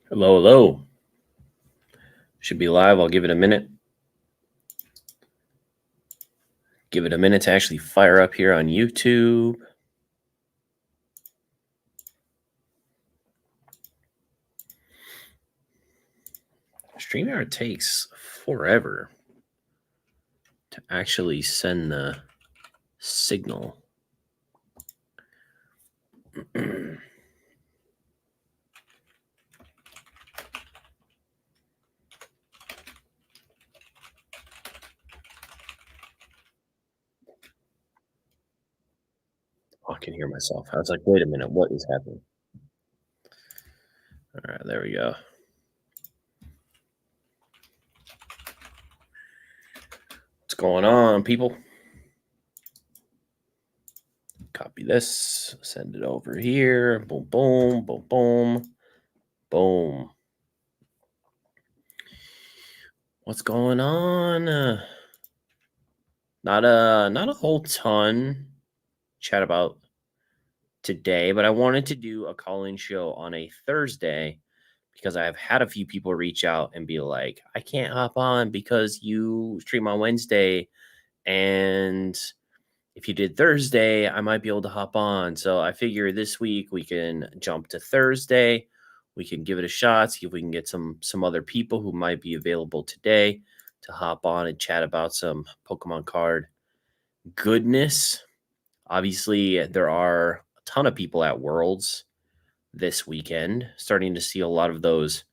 Hello, hello. Should be live. I'll give it a minute. Give it a minute to actually fire up here on YouTube. StreamYard takes forever to actually send the signal. Oh, I can hear myself. I was like, wait a minute, what is happening? All right, there we go. What's going on, people? Copy this, send it over here. Boom, boom, boom, boom, boom. What's going on? Not a whole ton chat about today, but I wanted to do a call-in show on a Thursday because I've had a few people reach out and be like, I can't hop on because you stream on Wednesday. And if you did Thursday, I might be able to hop on. So I figure this week we can jump to Thursday. We can give it a shot, see if we can get some other people who might be available today to hop on and chat about some Pokemon card goodness. Obviously, there are a ton of people at Worlds this weekend, starting to see a lot of those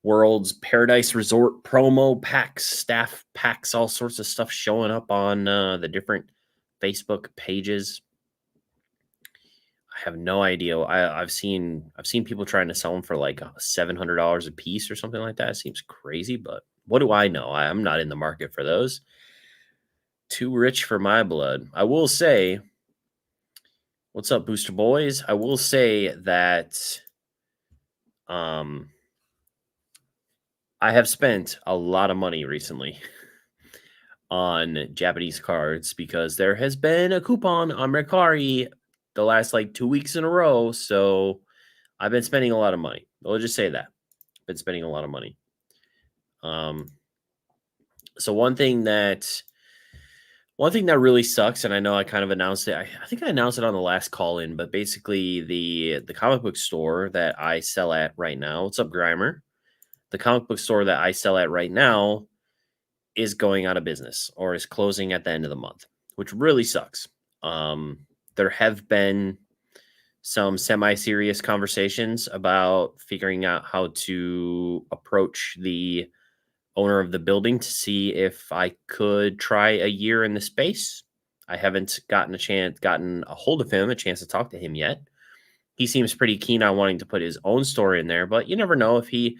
Worlds Paradise Resort promo packs, staff packs, all sorts of stuff showing up on the different Facebook pages. I have no idea. I've seen people trying to sell them for like $700 a piece or something like that. It seems crazy, but what do I know? I'm not in the market for those. Too rich for my blood. I will say, what's up, Booster Boys? I will say that I have spent a lot of money recently on Japanese cards because there has been a coupon on Mercari the last like 2 weeks in a row. So I've been spending a lot of money. We'll just say that. Been spending a lot of money. So one thing that really sucks, and I know I kind of announced it. I think I announced it on the last call in, but basically the comic book store that I sell at right now. What's up, Grimer? The comic book store that I sell at right now is going out of business or is closing at the end of the month, which really sucks. There have been some semi-serious conversations about figuring out how to approach the owner of the building to see if I could try a year in the space. I haven't gotten a hold of him, a chance to talk to him yet. He seems pretty keen on wanting to put his own store in there, but you never know if he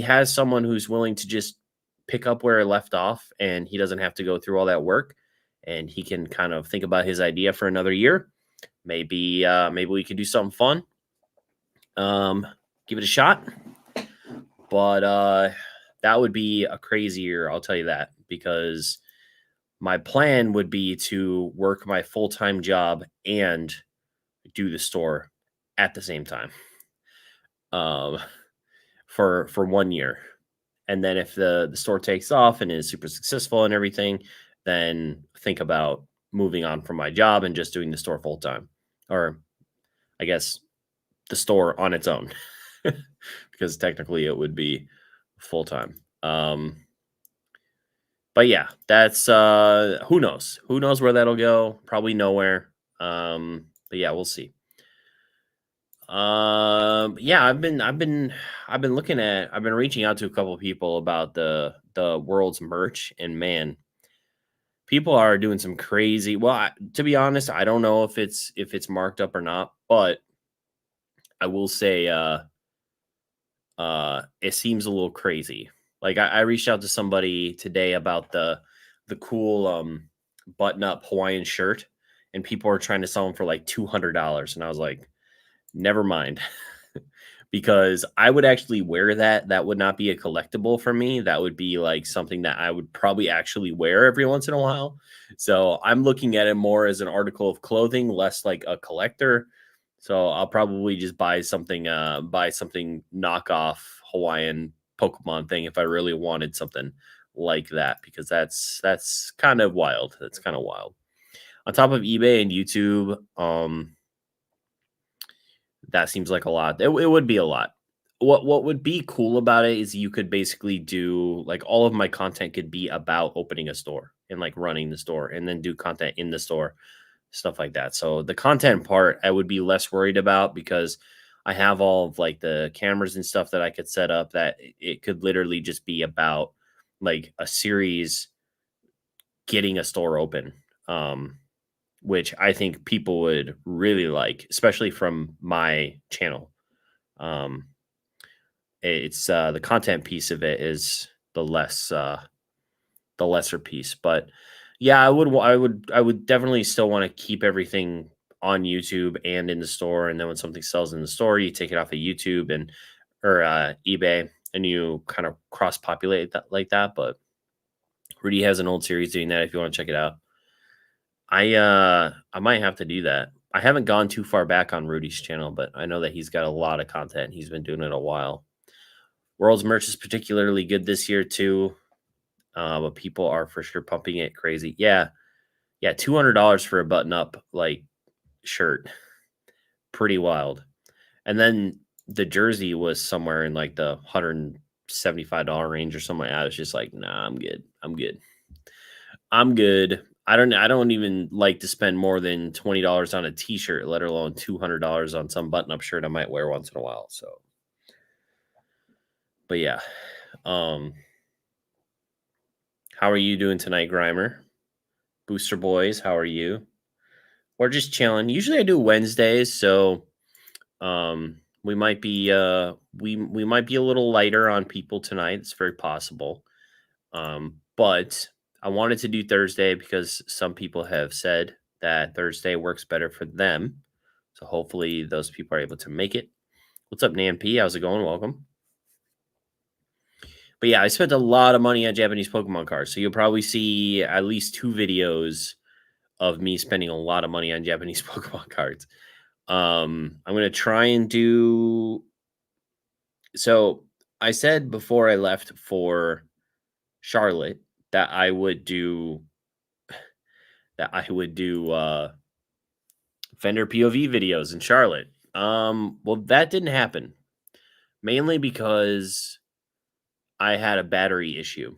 has someone who's willing to just pick up where it left off and he doesn't have to go through all that work and he can kind of think about his idea for another year. Maybe we could do something fun. Give it a shot. But that would be a crazy year, I'll tell you that, because my plan would be to work my full-time job and do the store at the same time. For 1 year. And then if the store takes off and is super successful and everything, then think about moving on from my job and just doing the store full time, or I guess the store on its own, because technically it would be full time. But yeah, that's who knows where that'll go. Probably nowhere. But yeah, we'll see. Yeah, I've been reaching out to a couple of people about the world's merch, and man, people are doing some crazy. Well, to be honest, I don't know if it's marked up or not, but I will say it seems a little crazy. Like I reached out to somebody today about the cool button up Hawaiian shirt, and people are trying to sell them for like $200, and I was like, never mind. Because I would actually wear that. That would not be a collectible for me. That would be like something that I would probably actually wear every once in a while. So I'm looking at it more as an article of clothing, less like a collector. So I'll probably just buy something knockoff Hawaiian Pokemon thing if I really wanted something like that, because that's kind of wild. That's kind of wild. On top of eBay and YouTube, that seems like a lot. It would be a lot. What would be cool about it is you could basically do like all of my content could be about opening a store and like running the store, and then do content in the store, stuff like that. So the content part I would be less worried about, because I have all of like the cameras and stuff that I could set up, that it could literally just be about like a series getting a store open. Which I think people would really like, especially from my channel. Um, it's the content piece of it is the lesser piece, but yeah, I would definitely still want to keep everything on YouTube and in the store, and then when something sells in the store, you take it off of YouTube and or eBay, and you kind of cross populate that like that. But Rudy has an old series doing that if you want to check it out. I might have to do that. I haven't gone too far back on Rudy's channel, but I know that he's got a lot of content. He's been doing it a while. World's merch is particularly good this year too, but people are for sure pumping it crazy. Yeah, yeah, $200 for a button-up like shirt, pretty wild. And then the jersey was somewhere in like the $175 range or something. I was just like, nah, I'm good. I'm good. I'm good. I don't even like to spend more than $20 on a t-shirt, let alone $200 on some button-up shirt I might wear once in a while. So, but yeah. Um how are you doing tonight, Grimer? Booster Boys, how are you? We're just chilling. Usually I do Wednesdays, so we might be we might be a little lighter on people tonight. It's very possible. But I wanted to do Thursday because some people have said that Thursday works better for them. So hopefully those people are able to make it. What's up, Nan P? How's it going? Welcome. But yeah, I spent a lot of money on Japanese Pokemon cards. So you'll probably see at least 2 videos of me spending a lot of money on Japanese Pokemon cards. I'm gonna try and do. So I said before I left for Charlotte that I would do vendor POV videos in Charlotte. Well, that didn't happen, mainly because I had a battery issue.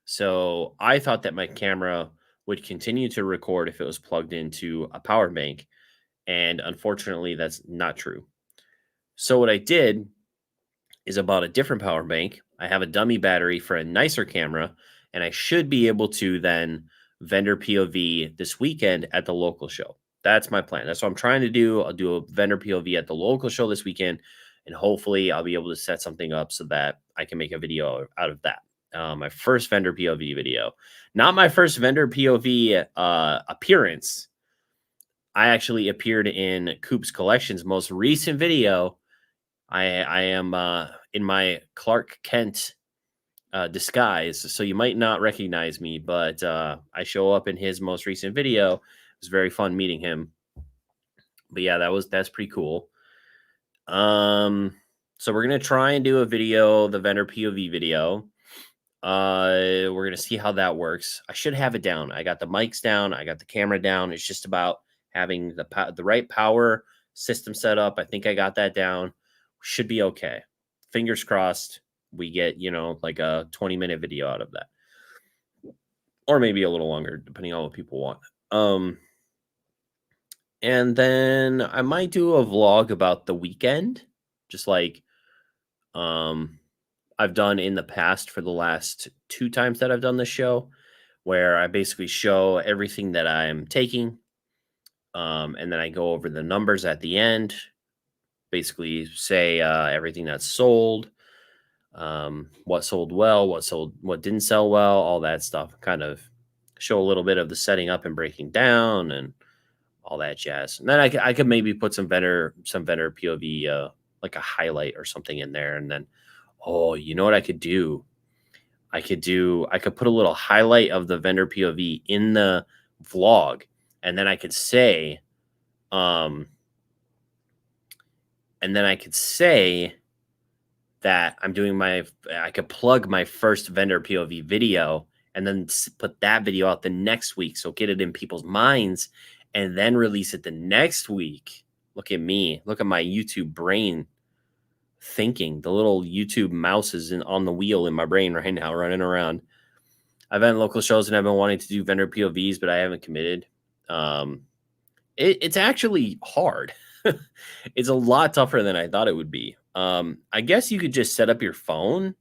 So I thought that my camera would continue to record if it was plugged into a power bank, and unfortunately, that's not true. So what I did is I bought a different power bank. I have a dummy battery for a nicer camera, and I should be able to then vendor POV this weekend at the local show. That's my plan. That's what I'm trying to do. I'll do a vendor POV at the local show this weekend, and hopefully I'll be able to set something up so that I can make a video out of that. My first vendor POV video, not my first vendor POV appearance. I actually appeared in Coop's Collection's most recent video. I am in my Clark Kent disguise, so you might not recognize me, but I show up in his most recent video. It was very fun meeting him. But yeah, that's pretty cool. So we're gonna try and do a video, the vendor POV video. We're gonna see how that works. I should have it down. I got the mics down. I got the camera down. It's just about having the right power system set up. I think I got that down. Should be okay. Fingers crossed. We get like a 20-minute video out of that, or maybe a little longer, depending on what people want. And then I might do a vlog about the weekend, just like I've done in the past for the last 2 times that I've done this show, where I basically show everything that I'm taking, and then I go over the numbers at the end, basically say everything that's sold, what sold well, what didn't sell well, all that stuff. Kind of show a little bit of the setting up and breaking down and all that jazz. And then I could maybe put some vendor POV, like a highlight or something in there. And then, oh, you know what I could do? I could put a little highlight of the vendor POV in the vlog, and then I could say, And then I could say that I could plug my first vendor POV video and then put that video out the next week. So get it in people's minds and then release it the next week. Look at me. Look at my YouTube brain thinking. The little YouTube mouse is on the wheel in my brain right now, running around. I've been local shows and I've been wanting to do vendor POVs, but I haven't committed. It's actually hard. It's a lot tougher than I thought it would be. I guess you could just set up your phone.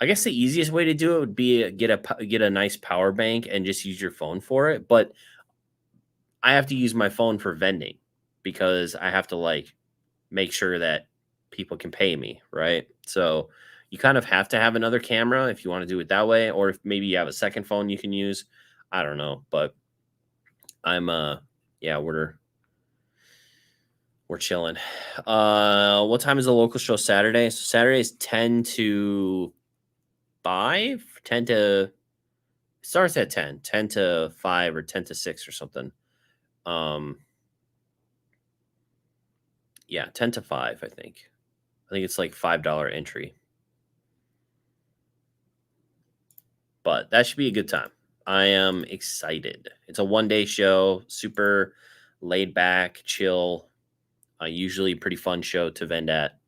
I guess the easiest way to do it would be get a nice power bank and just use your phone for it. But I have to use my phone for vending because I have to like make sure that people can pay me, right? So you kind of have to have another camera if you want to do it that way, or if maybe you have a second phone you can use. I don't know, but I'm yeah, we're chilling. What time is the local show Saturday? So Saturday is 10 to 5, 10 to it starts at 10 to 5 or 10 to 6 or something. Yeah, 10 to 5, I think. I think it's like $5 entry. But that should be a good time. I am excited. It's a one-day show, super laid back, chill. Usually pretty fun show to vend at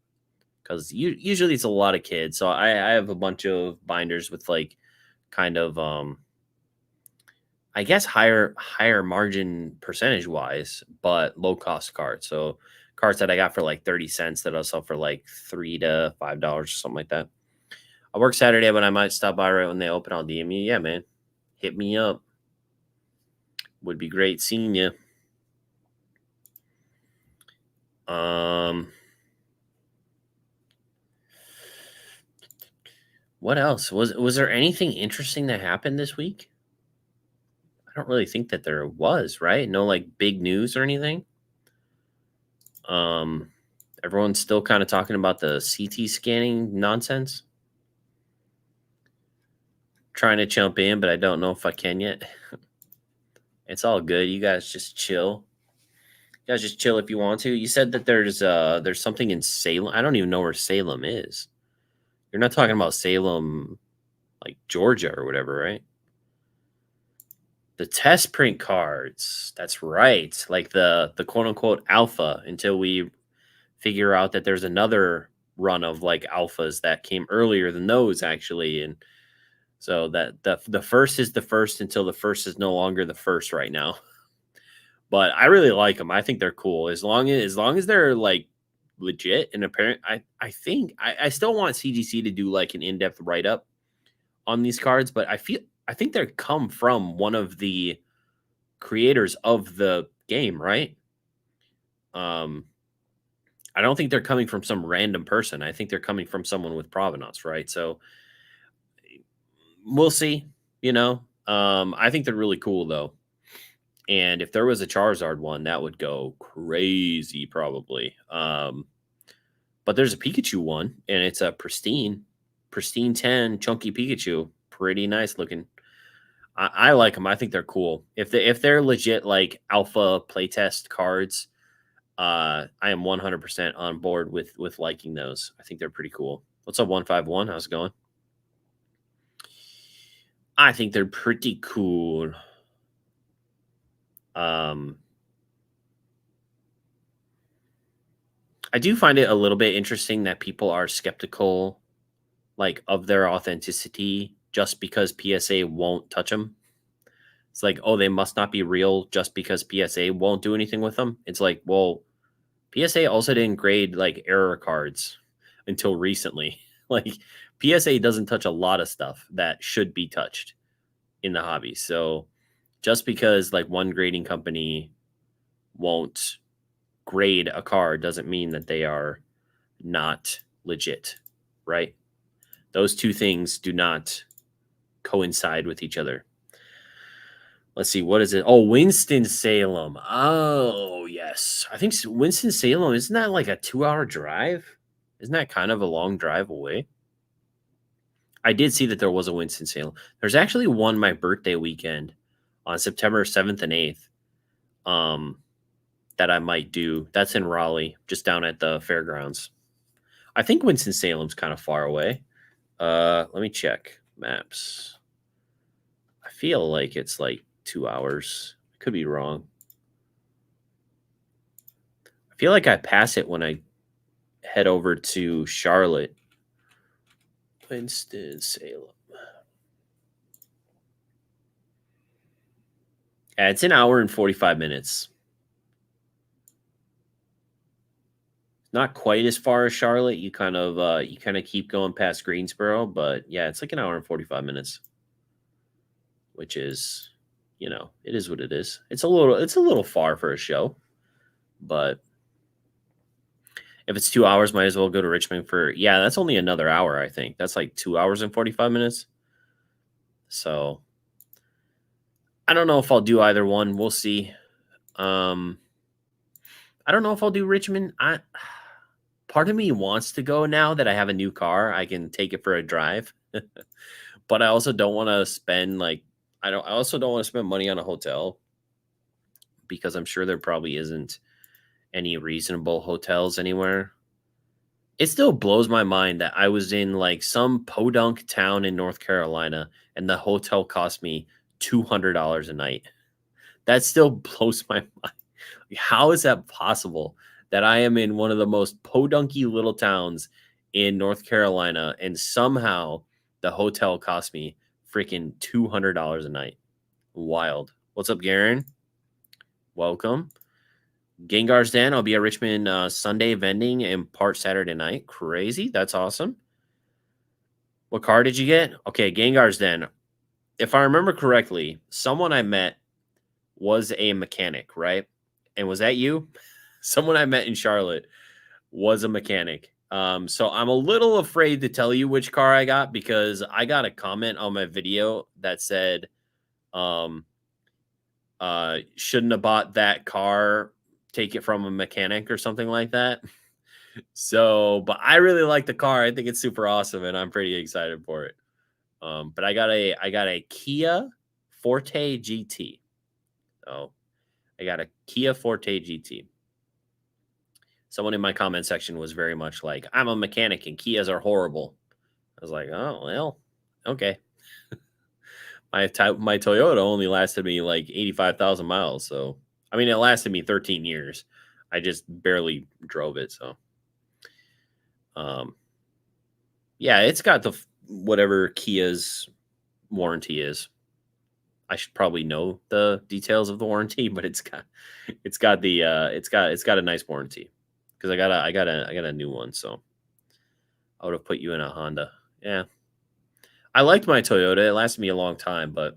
because usually it's a lot of kids. So I have a bunch of binders with like kind of I guess higher margin percentage wise, but low cost cards. So cards that I got for like 30 cents that I'll sell for like $3 to $5 or something like that. I work Saturday, but I might stop by right when they open. I'll DM you. Yeah, man. Hit me up. Would be great seeing you. What else? Was there anything interesting that happened this week? I don't really think that there was, right? No like big news or anything. Everyone's still kind of talking about the CT scanning nonsense. Trying to jump in, but I don't know if I can yet. It's all good. You guys just chill. You guys just chill if you want to. You said that there's something in Salem. I don't even know where Salem is. You're not talking about Salem, like Georgia or whatever, right? The test print cards. That's right. Like the quote unquote alpha until we figure out that there's another run of like alphas that came earlier than those actually. And so that the first is the first until the first is no longer the first right now. But I really like them. I think they're cool as long as they're like legit and apparent. I think I still want CGC to do like an in-depth write-up on these cards, but I think they come from one of the creators of the game, right? I don't think they're coming from some random person. I think they're coming from someone with provenance, right? So we'll see, you know. I think they're really cool though. And if there was a Charizard one, that would go crazy probably. But there's a Pikachu one, and it's a pristine 10 chunky Pikachu. Pretty nice looking. I like them. I think they're cool. If they're legit like alpha playtest cards, I am 100% on board with liking those. I think they're pretty cool. What's up, 151? How's it going? I think they're pretty cool. I do find it a little bit interesting that people are skeptical, like of their authenticity, just because PSA won't touch them. It's like, oh, they must not be real just because PSA won't do anything with them. It's like, well, PSA also didn't grade like error cards until recently. Like PSA doesn't touch a lot of stuff that should be touched in the hobby. So just because like one grading company won't grade a card doesn't mean that they are not legit, right? Those two things do not coincide with each other. Let's see, what is it? Oh, Winston-Salem. Oh, yes. I think Winston-Salem, isn't that like a 2-hour drive? Isn't that kind of a long drive away? I did see that there was a Winston-Salem. There's actually one my birthday weekend on September 7th and 8th. that I might do. That's in Raleigh, just down at the fairgrounds. I think Winston-Salem's kind of far away. Let me check maps. I feel like it's like 2 hours. I could be wrong. I feel like I pass it when I head over to Charlotte. Winston-Salem. Yeah, it's an hour and 45 minutes. Not quite as far as Charlotte. You kind of keep going past Greensboro, but yeah, it's like an hour and 45 minutes, which is, it is what it is. It's a little far for a show, but if it's 2 hours, might as well go to Richmond for, yeah, that's only another hour, I think. That's like 2 hours and 45 minutes. So I don't know if I'll do either one. We'll see. I don't know if I'll do Richmond. Part of me wants to go now that I have a new car. I can take it for a drive. But I also don't want to spend I also don't want to spend money on a hotel, because I'm sure there probably isn't any reasonable hotels anywhere. It still blows my mind that I was in like some podunk town in North Carolina and the hotel cost me $200 a night. That still blows my mind. How is that possible that I am in one of the most podunky little towns in North Carolina and somehow the hotel cost me freaking $200 a night? Wild. What's up, Garen? Welcome. Gengar's Den. I'll be at Richmond Sunday vending and part Saturday night. Crazy. That's awesome. What car did you get? Okay, Gengar's Den. If I remember correctly, someone I met was a mechanic, right? And was that you? Someone I met in Charlotte was a mechanic. So I'm a little afraid to tell you which car I got, because I got a comment on my video that said, shouldn't have bought that car, take it from a mechanic or something like that. So, but I really like the car. I think it's super awesome and I'm pretty excited for it. But I got a Kia Forte GT. So I got a Kia Forte GT. Someone in my comment section was very much like, I'm a mechanic and Kias are horrible. I was like, oh, well, okay. My Toyota only lasted me like 85,000 miles. So, I mean, it lasted me 13 years. I just barely drove it. So, yeah, it's got the whatever Kia's warranty is. I should probably know the details of the warranty, but it's got a nice warranty, because I got a new one. So I would have put you in a Honda. Yeah, I liked my Toyota. It lasted me a long time, but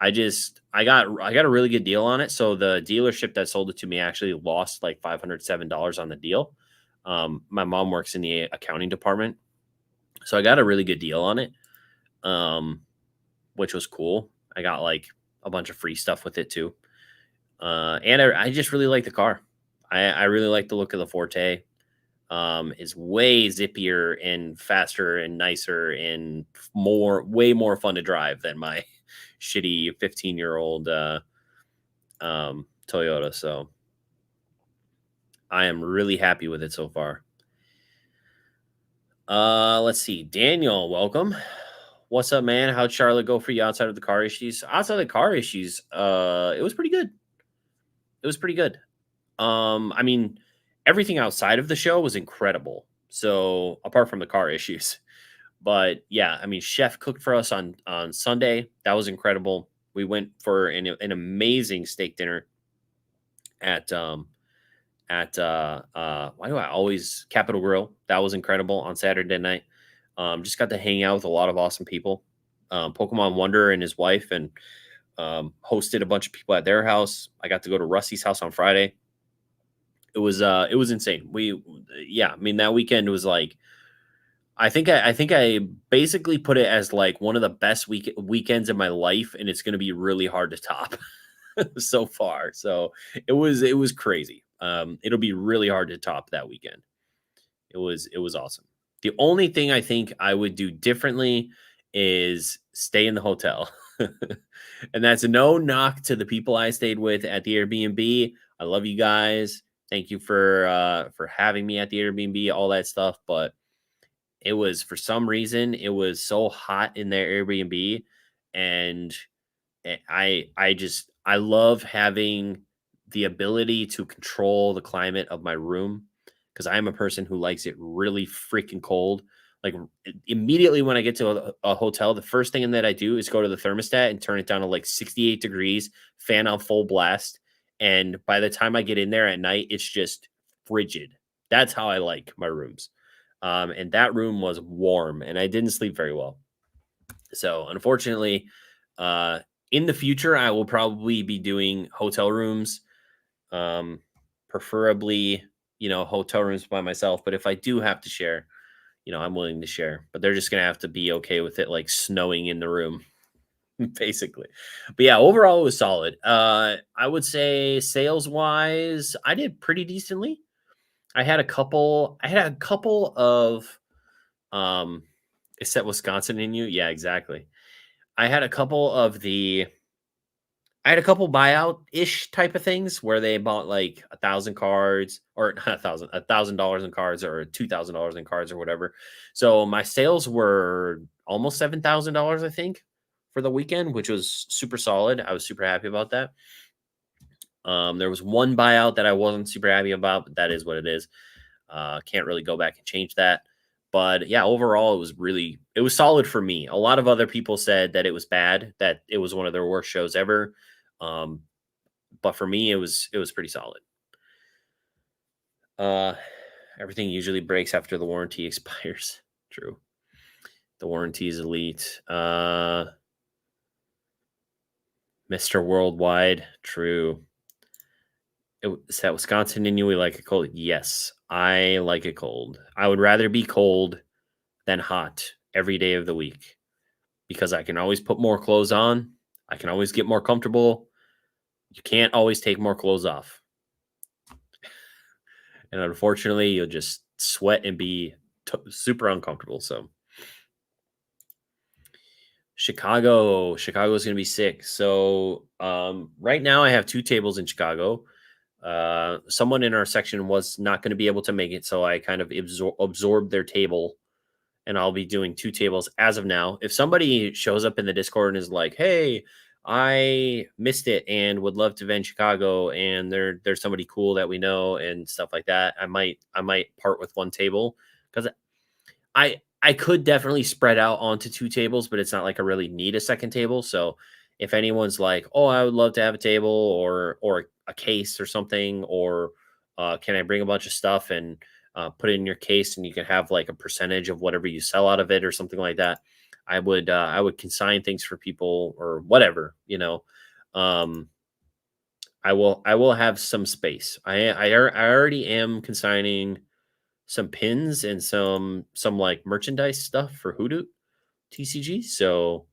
I got a really good deal on it. So the dealership that sold it to me actually lost like $507 on the deal. My mom works in the accounting department, so I got a really good deal on it, which was cool. I got like a bunch of free stuff with it too. And I just really like the car. I really like the look of the Forte. It's way zippier and faster and nicer and way more fun to drive than my shitty 15-year-old Toyota. So I am really happy with it so far. Let's see. Daniel, welcome. What's up, man? How'd Charlotte go for you outside of the car issues? Outside of the car issues, it was pretty good. It was pretty good. I mean, everything outside of the show was incredible. So apart from the car issues, but yeah, I mean, chef cooked for us on Sunday. That was incredible. We went for an amazing steak dinner at why do I always Capitol Grill? That was incredible on Saturday night. Just got to hang out with a lot of awesome people. Pokemon Wonder and his wife, and hosted a bunch of people at their house. I got to go to Rusty's house on Friday. It was insane. I mean, that weekend was like, I think I basically put it as like one of the best weekends in my life, and it's going to be really hard to top so far. So it was crazy. It'll be really hard to top that weekend. It was awesome. The only thing I think I would do differently is stay in the hotel. And that's no knock to the people I stayed with at the Airbnb. I love you guys. Thank you for having me at the Airbnb, all that stuff. But it was, for some reason, it was so hot in their Airbnb, and I love having the ability to control the climate of my room, because I am a person who likes it really freaking cold. Like, immediately when I get to a hotel, the first thing that I do is go to the thermostat and turn it down to like 68 degrees, fan on full blast. And by the time I get in there at night, it's just frigid. That's how I like my rooms. And that room was warm, and I didn't sleep very well. So unfortunately, uh, in the future, I will probably be doing hotel rooms, um, preferably, hotel rooms by myself. But if I do have to share, I'm willing to share. But they're just gonna have to be okay with it, like snowing in the room, basically. But yeah, overall it was solid. I would say sales wise, I did pretty decently. I had a couple. I had a couple of. Um, is that Wisconsin in you? Yeah, exactly. I had a couple of the I had a couple buyout ish type of things where they bought like 1,000 cards, or not $1,000 in cards, or $2,000 in cards, or whatever. So my sales were almost $7,000, I think, for the weekend, which was super solid. I was super happy about that. There was one buyout that I wasn't super happy about, but that is what it is. Can't really go back and change that. But yeah, overall, it was solid for me. A lot of other people said that it was bad, that it was one of their worst shows ever. Um, but for me, it was pretty solid. Uh, Everything usually breaks after the warranty expires. True. The warranty is elite. Mr. Worldwide. True. Is that Wisconsin in you? We like it cold. Yes, I like it cold. I would rather be cold than hot every day of the week, because I can always put more clothes on. I can always get more comfortable. You can't always take more clothes off. And unfortunately, you'll just sweat and be super uncomfortable. So, Chicago is going to be sick. So, right now I have 2 tables in Chicago. Someone in our section was not going to be able to make it, so I kind of absorbed their table, and I'll be doing 2 tables as of now. If somebody shows up in the Discord and is like, "Hey, I missed it and would love to vend Chicago, and there's somebody cool that we know and stuff like that," I might part with 1 table, because I could definitely spread out onto 2 tables, but it's not like I really need a second table. So if anyone's like, "Oh, I would love to have a table, or a case or something," or can I bring a bunch of stuff and put it in your case, and you can have like a percentage of whatever you sell out of it, or something like that, I would consign things for people, or whatever. Um, I will have some space. I already am consigning some pins and some like merchandise stuff for Hoodoo TCG. So,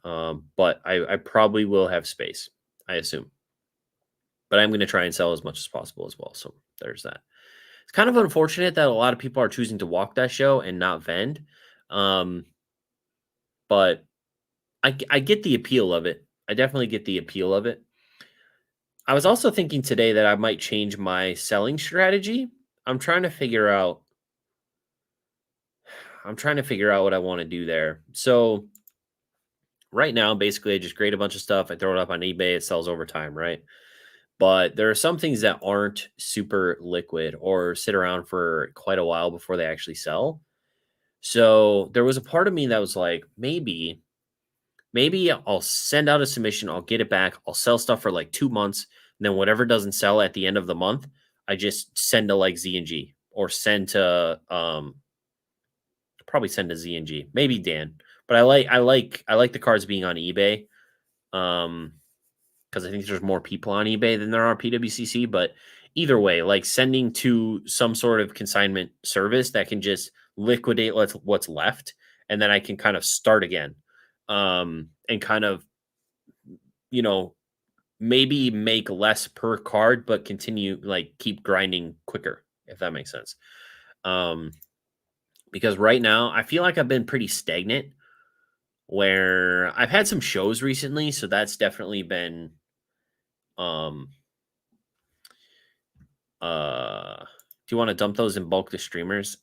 but I probably will have space, I assume. But I'm going to try and sell as much as possible as well. So there's that. It's kind of unfortunate that a lot of people are choosing to walk that show and not vend. Um, but I get the appeal of it. I definitely get the appeal of it. I was also thinking today that I might change my selling strategy. I'm trying to figure out I'm trying to figure out what I want to do there. So right now, basically, I just grade a bunch of stuff. I throw it up on eBay. It sells over time, right? But there are some things that aren't super liquid, or sit around for quite a while before they actually sell. So there was a part of me that was like, maybe I'll send out a submission, I'll get it back, I'll sell stuff for like 2 months, and then whatever doesn't sell at the end of the month, I just send to like Z&G, or send to probably send to Z&G, maybe Dan. But I like the cards being on eBay. Because I think there's more people on eBay than there are PWCC. But either way, like sending to some sort of consignment service that can just liquidate what's left, and then I can kind of start again, and kind of, you know maybe make less per card, but continue, like, keep grinding quicker, if that makes sense. Um, because right now I feel like I've been pretty stagnant, where I've had some shows recently, so that's definitely been um Do you want to dump those in bulk to streamers?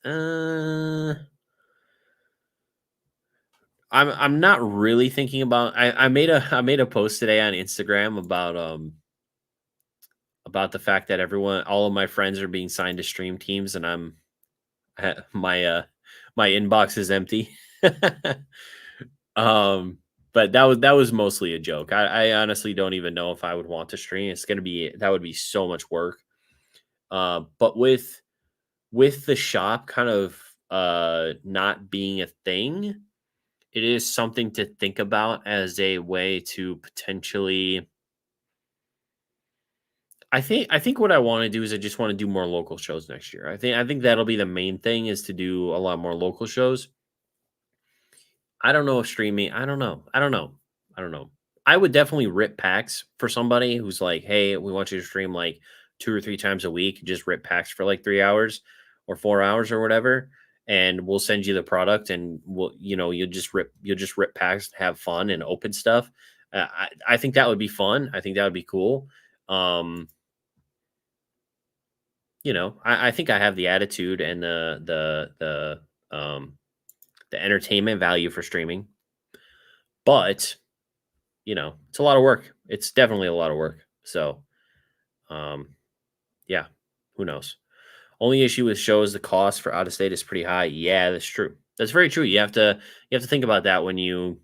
I'm not really thinking about. I made a post today on Instagram about the fact that all of my friends are being signed to stream teams, and my my inbox is empty. um, but that was mostly a joke. I honestly don't even know if I would want to stream. That would be so much work. But with the shop kind of not being a thing, it is something to think about as a way to potentially. I think what I want to do is I just want to do more local shows next year. I think that'll be the main thing, is to do a lot more local shows. I don't know if streaming. I don't know. I don't know. I don't know. I would definitely rip packs for somebody who's like, "Hey, we want you to stream like 2 or 3 times a week. Just rip packs for like 3 hours or 4 hours or whatever, and we'll send you the product, and you'll just rip packs, have fun, and open stuff." I think that would be fun. I think that would be cool. Um, I think I have the attitude and the entertainment value for streaming, but it's a lot of work. It's definitely a lot of work. So, um, yeah, who knows? Only issue with shows, the cost for out of state is pretty high. Yeah, that's true. That's very true. You have to think about that when you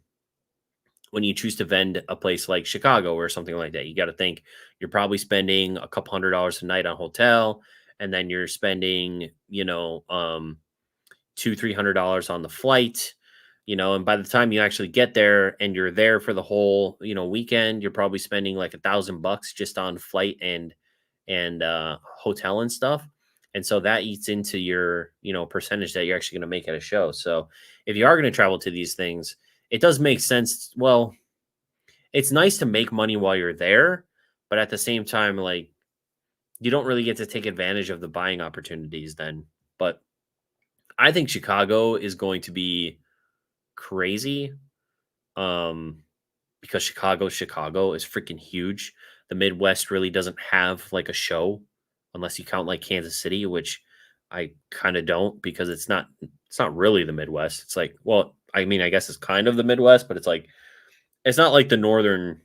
choose to vend a place like Chicago or something like that. You got to think you're probably spending a couple $100s a night on hotel, and then you're spending, $200-300 on the flight, and by the time you actually get there and you're there for the whole, weekend, you're probably spending like $1,000 just on flight and hotel and stuff. And so that eats into your, percentage that you're actually going to make at a show. So if you are going to travel to these things, it does make sense. Well, it's nice to make money while you're there, but at the same time, like, you don't really get to take advantage of the buying opportunities then. But I think Chicago is going to be crazy, um, because Chicago is freaking huge. The Midwest really doesn't have like a show unless you count like Kansas City, which I kind of don't, because it's not really the Midwest. It's like, well, I mean, I guess it's kind of the Midwest, but it's not like the northern,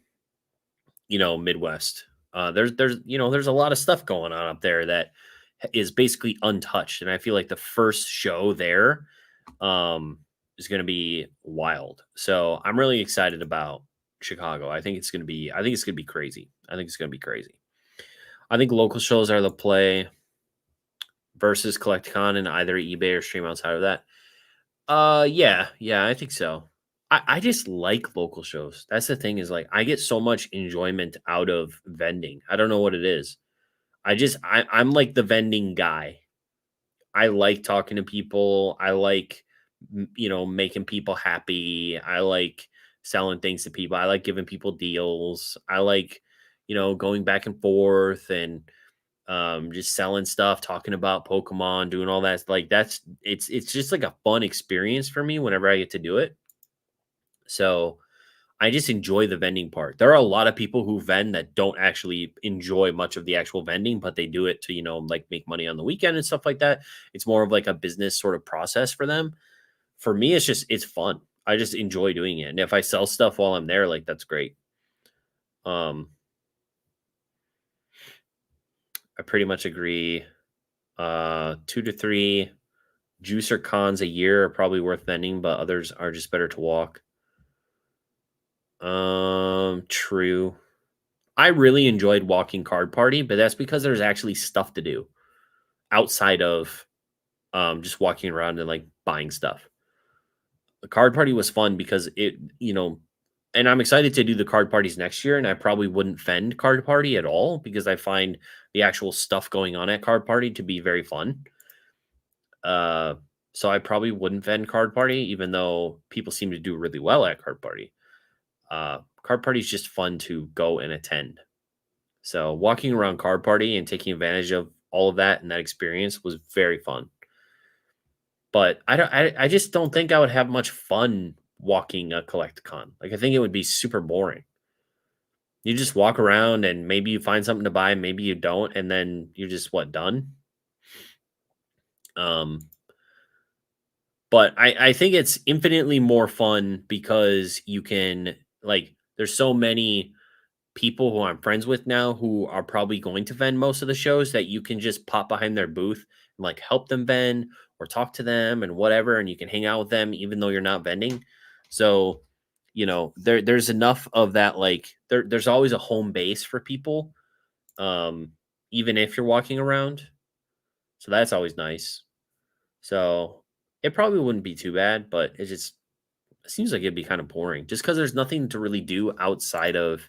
Midwest. There's a lot of stuff going on up there that is basically untouched, and I feel like the first show there um is going to be wild. So I'm really excited about Chicago. I think it's going to be crazy. I think it's going to be crazy. I think local shows are the play versus CollectCon and either eBay or stream outside of that. Yeah, I think so. I just like local shows. That's the thing, is like I get so much enjoyment out of vending. I don't know what it is. I'm like the vending guy. I like talking to people. I like, making people happy. I like selling things to people. I like giving people deals. I like, going back and forth and just selling stuff, talking about Pokemon, doing all that. Like, it's just like a fun experience for me whenever I get to do it. So I just enjoy the vending part. There are a lot of people who vend that don't actually enjoy much of the actual vending, but they do it to, like, make money on the weekend and stuff like that. It's more of like a business sort of process for them. For me, it's fun. I just enjoy doing it. And if I sell stuff while I'm there, like, that's great. Um, I pretty much agree. 2 to 3 juicer cons a year are probably worth vending, but others are just better to walk. True. I really enjoyed walking Card Party, but that's because there's actually stuff to do outside of just walking around and like buying stuff. The Card Party was fun because and I'm excited to do the card parties next year. And I probably wouldn't fend Card Party at all because I find the actual stuff going on at Card Party to be very fun. Uh, so I probably wouldn't vend Card Party, even though people seem to do really well at Card Party. Card Party is just fun to go and attend. So walking around Card Party and taking advantage of all of that and that experience was very fun. But I just don't think I would have much fun walking a Collecticon. Like, I think it would be super boring. You just walk around and maybe you find something to buy, maybe you don't, and then you're just done. Um, but I think it's infinitely more fun because you can like there's so many people who I'm friends with now who are probably going to vend most of the shows that you can just pop behind their booth and like help them vend or talk to them and whatever, and you can hang out with them even though you're not vending. So, there's enough of that there's always a home base for people, um, even if you're walking around. So that's always nice. So it probably wouldn't be too bad, but it seems like it'd be kind of boring just because there's nothing to really do outside of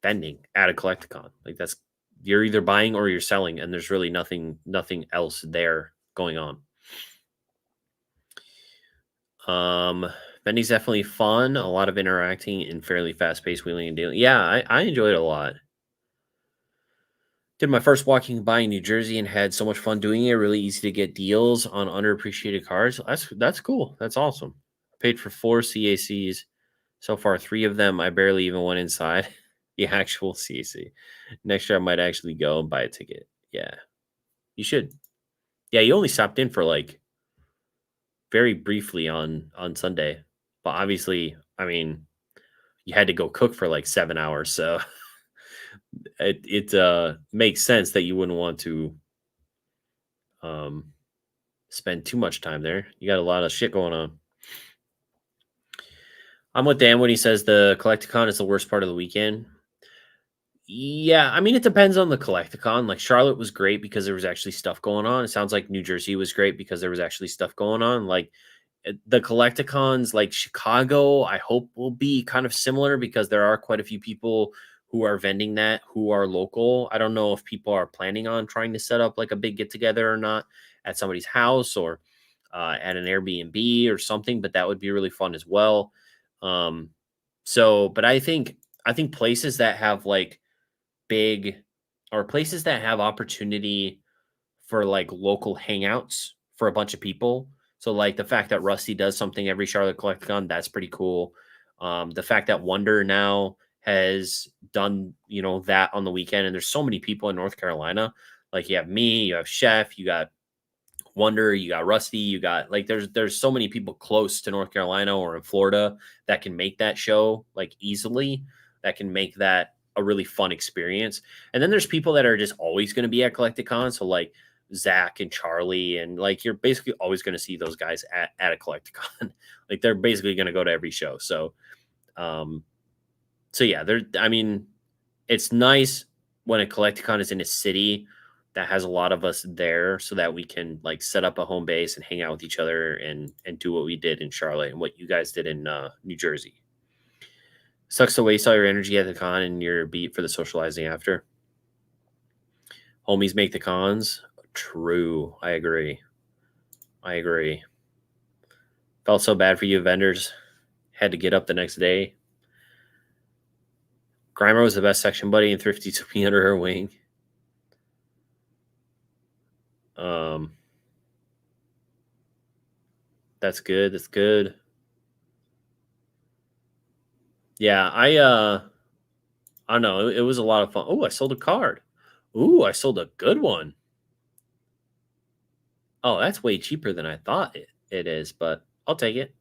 vending at a collecticon. Like that's you're either buying or you're selling, and there's really nothing else there going on. Um, Vending's definitely fun. A lot of interacting and fairly fast paced wheeling and dealing. Yeah, I enjoyed it a lot. Did my first walking by in New Jersey and had so much fun doing it. Really easy to get deals on underappreciated cards. That's cool. That's awesome. Paid for 4 CACs. So far, 3 of them I barely even went inside the actual CAC. Next year I might actually go and buy a ticket. Yeah, you should. Yeah, you only stopped in for very briefly on Sunday, but obviously, I mean, you had to go cook for 7 hours, so it makes sense that you wouldn't want to um spend too much time there. You got a lot of shit going on. I'm with Dan when he says the Collecticon is the worst part of the weekend. Yeah, I mean, it depends on the Collecticon. Like Charlotte was great because there was actually stuff going on. It sounds like New Jersey was great because there was actually stuff going on. The Collecticons, like Chicago, I hope will be kind of similar because there are quite a few people who are vending that who are local. I don't know if people are planning on trying to set up like a big get together or not at somebody's house or at an Airbnb or something, but that would be really fun as well. Um, but I think places that have big or places that have opportunity for local hangouts for a bunch of people. So the fact that Rusty does something every Charlotte Collecticon, that's pretty cool. The fact that Wonder now has done that on the weekend, and there's so many people in North Carolina. Like you have me, you have Chef, you got Wonder, you got Rusty, you got there's so many people close to North Carolina or in Florida that can make that show easily, that can make that a really fun experience. And then there's people that are just always going to be at Collecticon. So Zach and Charlie, and you're basically always going to see those guys at a Collecticon. They're basically going to go to every show. Um, so yeah, I mean, it's nice when a Collecticon is in a city that has a lot of us there so that we can set up a home base and hang out with each other and do what we did in Charlotte and what you guys did in New Jersey. Sucks to waste all your energy at the con and your beat for the socializing after. Homies make the cons. True. I agree. Felt so bad for you vendors. Had to get up the next day. Grimer was the best section buddy, and Thrifty took me under her wing. That's good. That's good. Yeah, I don't know. It was a lot of fun. Oh, I sold a card. Ooh, I sold a good one. Oh, that's way cheaper than I thought it is, but I'll take it.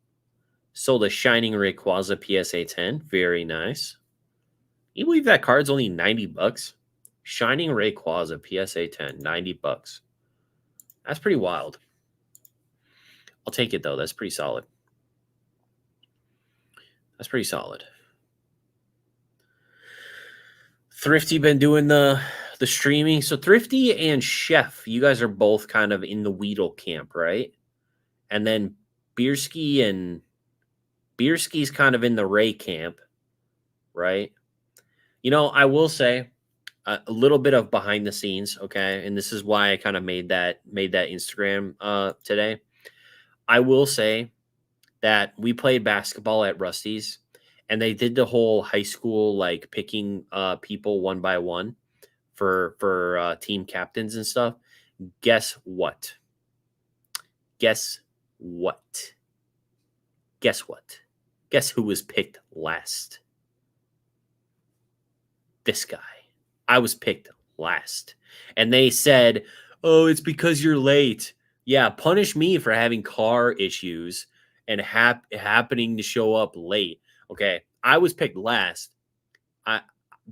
Sold a Shining Rayquaza PSA 10. Very nice. You believe that card's only $90? Shining Rayquaza PSA 10, $90. That's pretty wild. I'll take it though. That's pretty solid. Thrifty been doing the streaming. So Thrifty and Chef, you guys are both kind of in the Weedle camp, right? And then Bierski's kind of in the Ray camp, right? I will say a little bit of behind the scenes, okay? And this is why I kind of made that Instagram today. I will say that we played basketball at Rusty's, and they did the whole high school picking people one by one for team captains and stuff. Guess what? Guess what? Guess what? Guess who was picked last? this guy. I was picked last. And they said, "Oh, it's because you're late." Yeah, punish me for having car issues and happening to show up late. Okay, I was picked last. I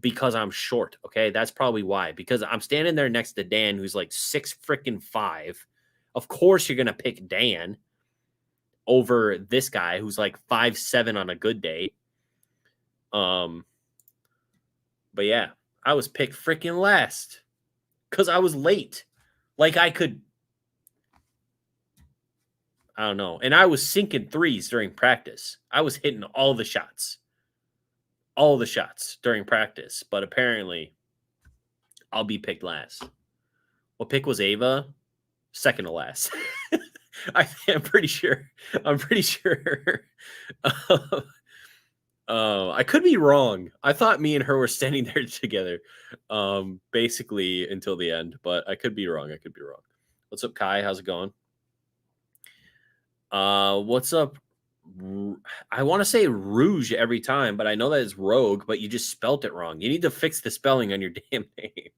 because I'm short. Okay, that's probably why. Because I'm standing there next to Dan, who's like 6'5". Of course, you're gonna pick Dan over this guy who's like 5'7" on a good day. But yeah, I was picked freaking last because I was late. Like I don't know. And I was sinking threes during practice. I was hitting all the shots during practice. But apparently, I'll be picked last. What pick was Ava? Second to last. I'm pretty sure. I'm pretty sure. I could be wrong. I thought me and her were standing there together, basically until the end. But I could be wrong. What's up, Kai? How's it going? What's up? I want to say Rouge every time, but I know that it's Rogue, but you just spelt it wrong. You need to fix the spelling on your damn name.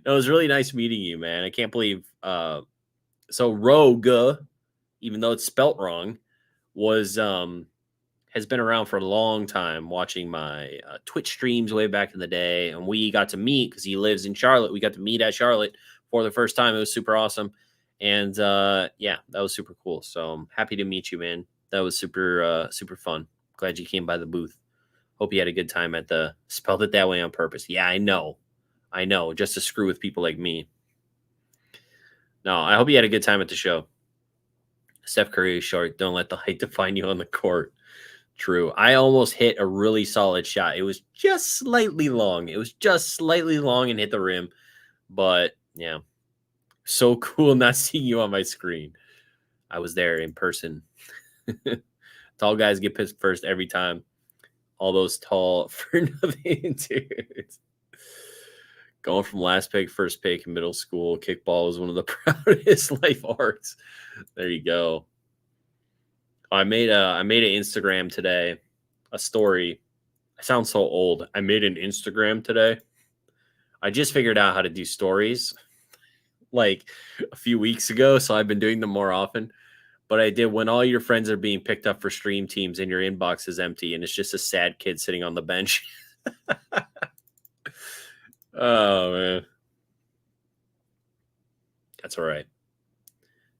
No, it was really nice meeting you, man. I can't believe. So Rogue, even though it's spelt wrong, was has been around for a long time, watching my Twitch streams way back in the day, and we got to meet because he lives in Charlotte. We got to meet at Charlotte for the first time. It was super awesome. And yeah, that was super cool. So I'm happy to meet you, man. That was super fun. Glad you came by the booth. Hope you had a good time at the spelled it that way on purpose. Yeah, I know, just to screw with people like me. No, I hope you had a good time at the show. Steph Curry is short. Don't let the height define you on the court. True. I almost hit a really solid shot. It was just slightly long. And hit the rim. But yeah, so cool not seeing you on my screen. I was there in person. Tall guys get picked first every time. All those tall for nothing dudes. Going from last pick, first pick in middle school, kickball was one of the proudest life arts. There you go. I made an Instagram today, a story. I sound so old. I made an Instagram today. I just figured out how to do stories like a few weeks ago, so I've been doing them more often. But I did when all your friends are being picked up for stream teams and your inbox is empty and it's just a sad kid sitting on the bench. Oh, man. That's all right.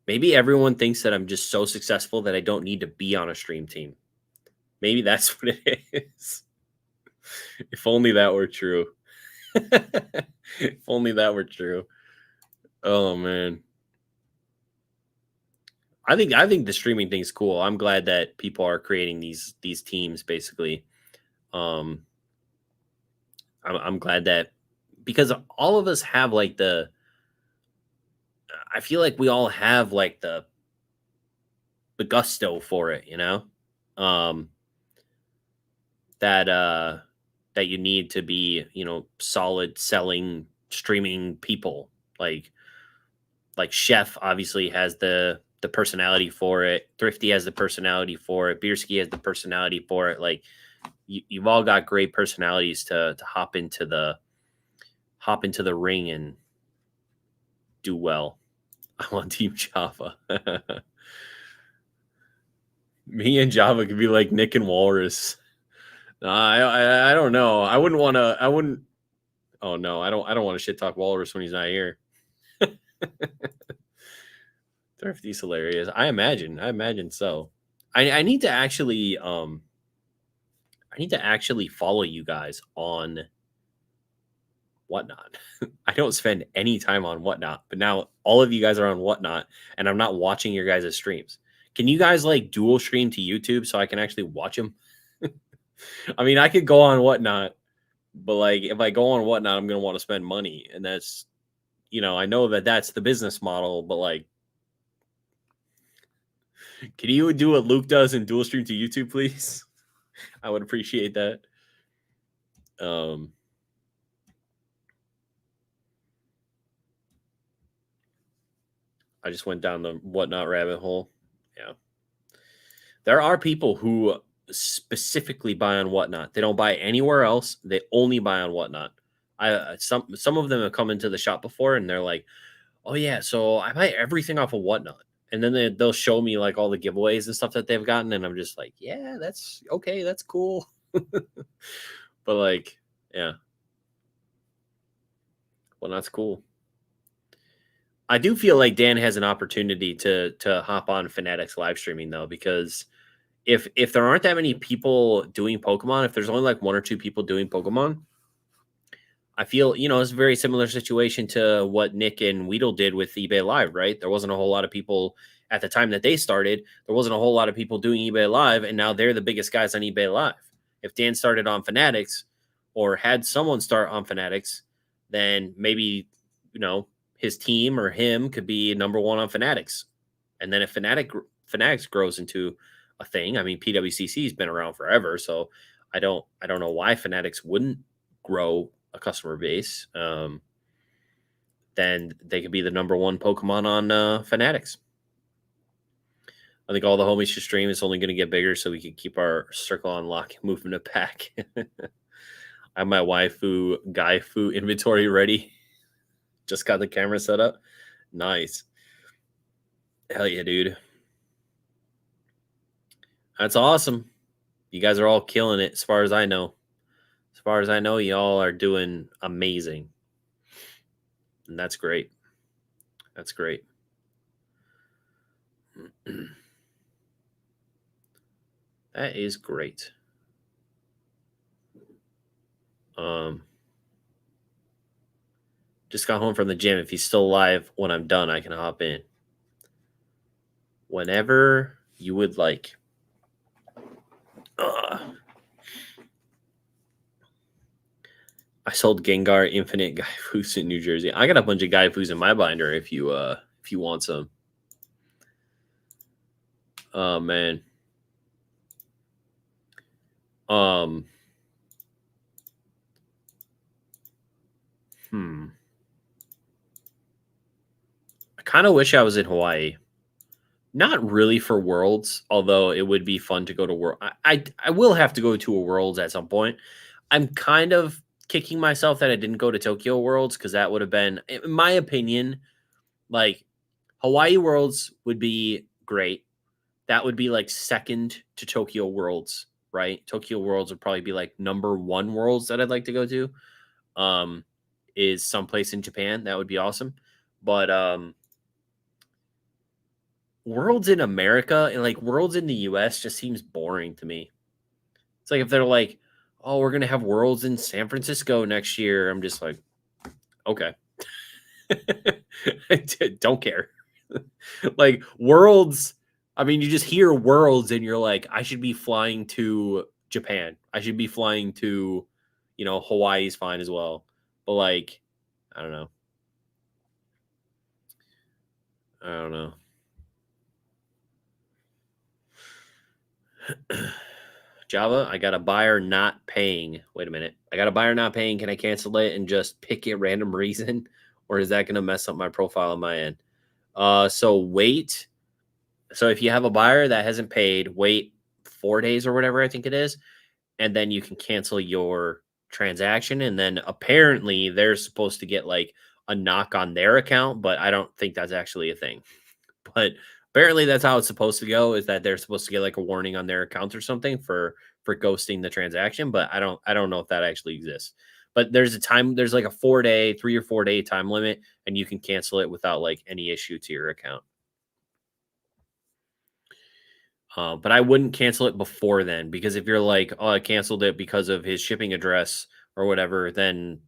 Maybe everyone thinks that I'm just so successful that I don't need to be on a stream team. Maybe that's what it is. If only that were true. If only that were true. Oh, man. I think the streaming thing's cool. I'm glad that people are creating these teams basically. I'm glad that because all of us have like I feel like we all have like the gusto for it, you know? Um that that you need to be, solid selling streaming people. Like Chef obviously has the personality for it. Thrifty has the personality for it. Beerski has the personality for it. Like you've all got great personalities to hop into the ring and do well. I'm on Team Java. Me and Java could be like Nick and Walrus. I don't know. I wouldn't want to. I wouldn't. Oh no, I don't want to shit talk Walrus when he's not here. Thrifty's hilarious. I imagine so. I need to actually follow you guys on Whatnot. I don't spend any time on Whatnot, but now all of you guys are on Whatnot, and I'm not watching your guys' streams. Can you guys like dual stream to YouTube so I can actually watch them? I mean, I could go on Whatnot, but like if I go on Whatnot, I'm gonna want to spend money, and that's, I know that that's the business model, but like, can you do what Luke does and dual stream to YouTube, please? I would appreciate that. I just went down the Whatnot rabbit hole. Yeah. There are people who specifically buy on Whatnot. They don't buy anywhere else. They only buy on Whatnot. Some of them have come into the shop before, and they're like, "Oh yeah, so I buy everything off of Whatnot," and then they'll show me like all the giveaways and stuff that they've gotten, and I'm just like, "Yeah, that's okay, that's cool." But like, yeah, well, that's cool. I do feel like Dan has an opportunity to hop on Fanatics live streaming though, because if there aren't that many people doing Pokemon, if there's only like one or two people doing Pokemon, I feel, it's a very similar situation to what Nick and Weedle did with eBay Live, right? There wasn't a whole lot of people at the time that they started. There wasn't a whole lot of people doing eBay Live, and now they're the biggest guys on eBay Live. If Dan started on Fanatics or had someone start on Fanatics, then maybe, his team or him could be number one on Fanatics. And then if Fanatics grows into a thing, I mean, PWCC has been around forever, so I don't know why Fanatics wouldn't grow a customer base. Then they could be the number one Pokemon on Fanatics. I think all the homies should stream. It's only going to get bigger, so we can keep our circle on lock, moving it back. I have my waifu Gaifu inventory ready. Just got the camera set up. Nice. Hell yeah, dude. That's awesome. You guys are all killing it, as far as I know. As far as I know, y'all are doing amazing. And that's great. That's great. That is great. Just got home from the gym. If he's still alive when I'm done, I can hop in. Whenever you would like. I sold Gengar Infinite Gaifus in New Jersey. I got a bunch of Gaifus in my binder if you want some. Oh man. I kind of wish I was in Hawaii. Not really for Worlds, although it would be fun to go to World. I will have to go to a Worlds at some point. I'm kind of kicking myself that I didn't go to Tokyo Worlds, because that would have been, in my opinion, like Hawaii Worlds would be great. That would be like second to Tokyo Worlds, right? Tokyo Worlds would probably be like number one Worlds that I'd like to go to. Is someplace in Japan. That would be awesome. But Worlds in America and like Worlds in the US just seems boring to me. It's like if they're like, "Oh, we're gonna have Worlds in San Francisco next year," I'm just like, okay. Don't care. Like Worlds, I mean, you just hear Worlds and you're like, I should be flying to Japan. I should be flying to, Hawaii's fine as well. But like, I don't know. I don't know. Java, I got a buyer not paying. Wait a minute. I got a buyer not paying. Can I cancel it and just pick a random reason? Or is that going to mess up my profile on my end? So wait. So if you have a buyer that hasn't paid, wait 4 days or whatever I think it is, and then you can cancel your transaction. And then apparently they're supposed to get like a knock on their account, but I don't think that's actually a thing. But apparently that's how it's supposed to go, is that they're supposed to get like a warning on their account or something for ghosting the transaction. But I don't know if that actually exists. But there's like a 3 or 4 day time limit, and you can cancel it without like any issue to your account. But I wouldn't cancel it before then, because if you're like, "Oh, I canceled it because of his shipping address or whatever," then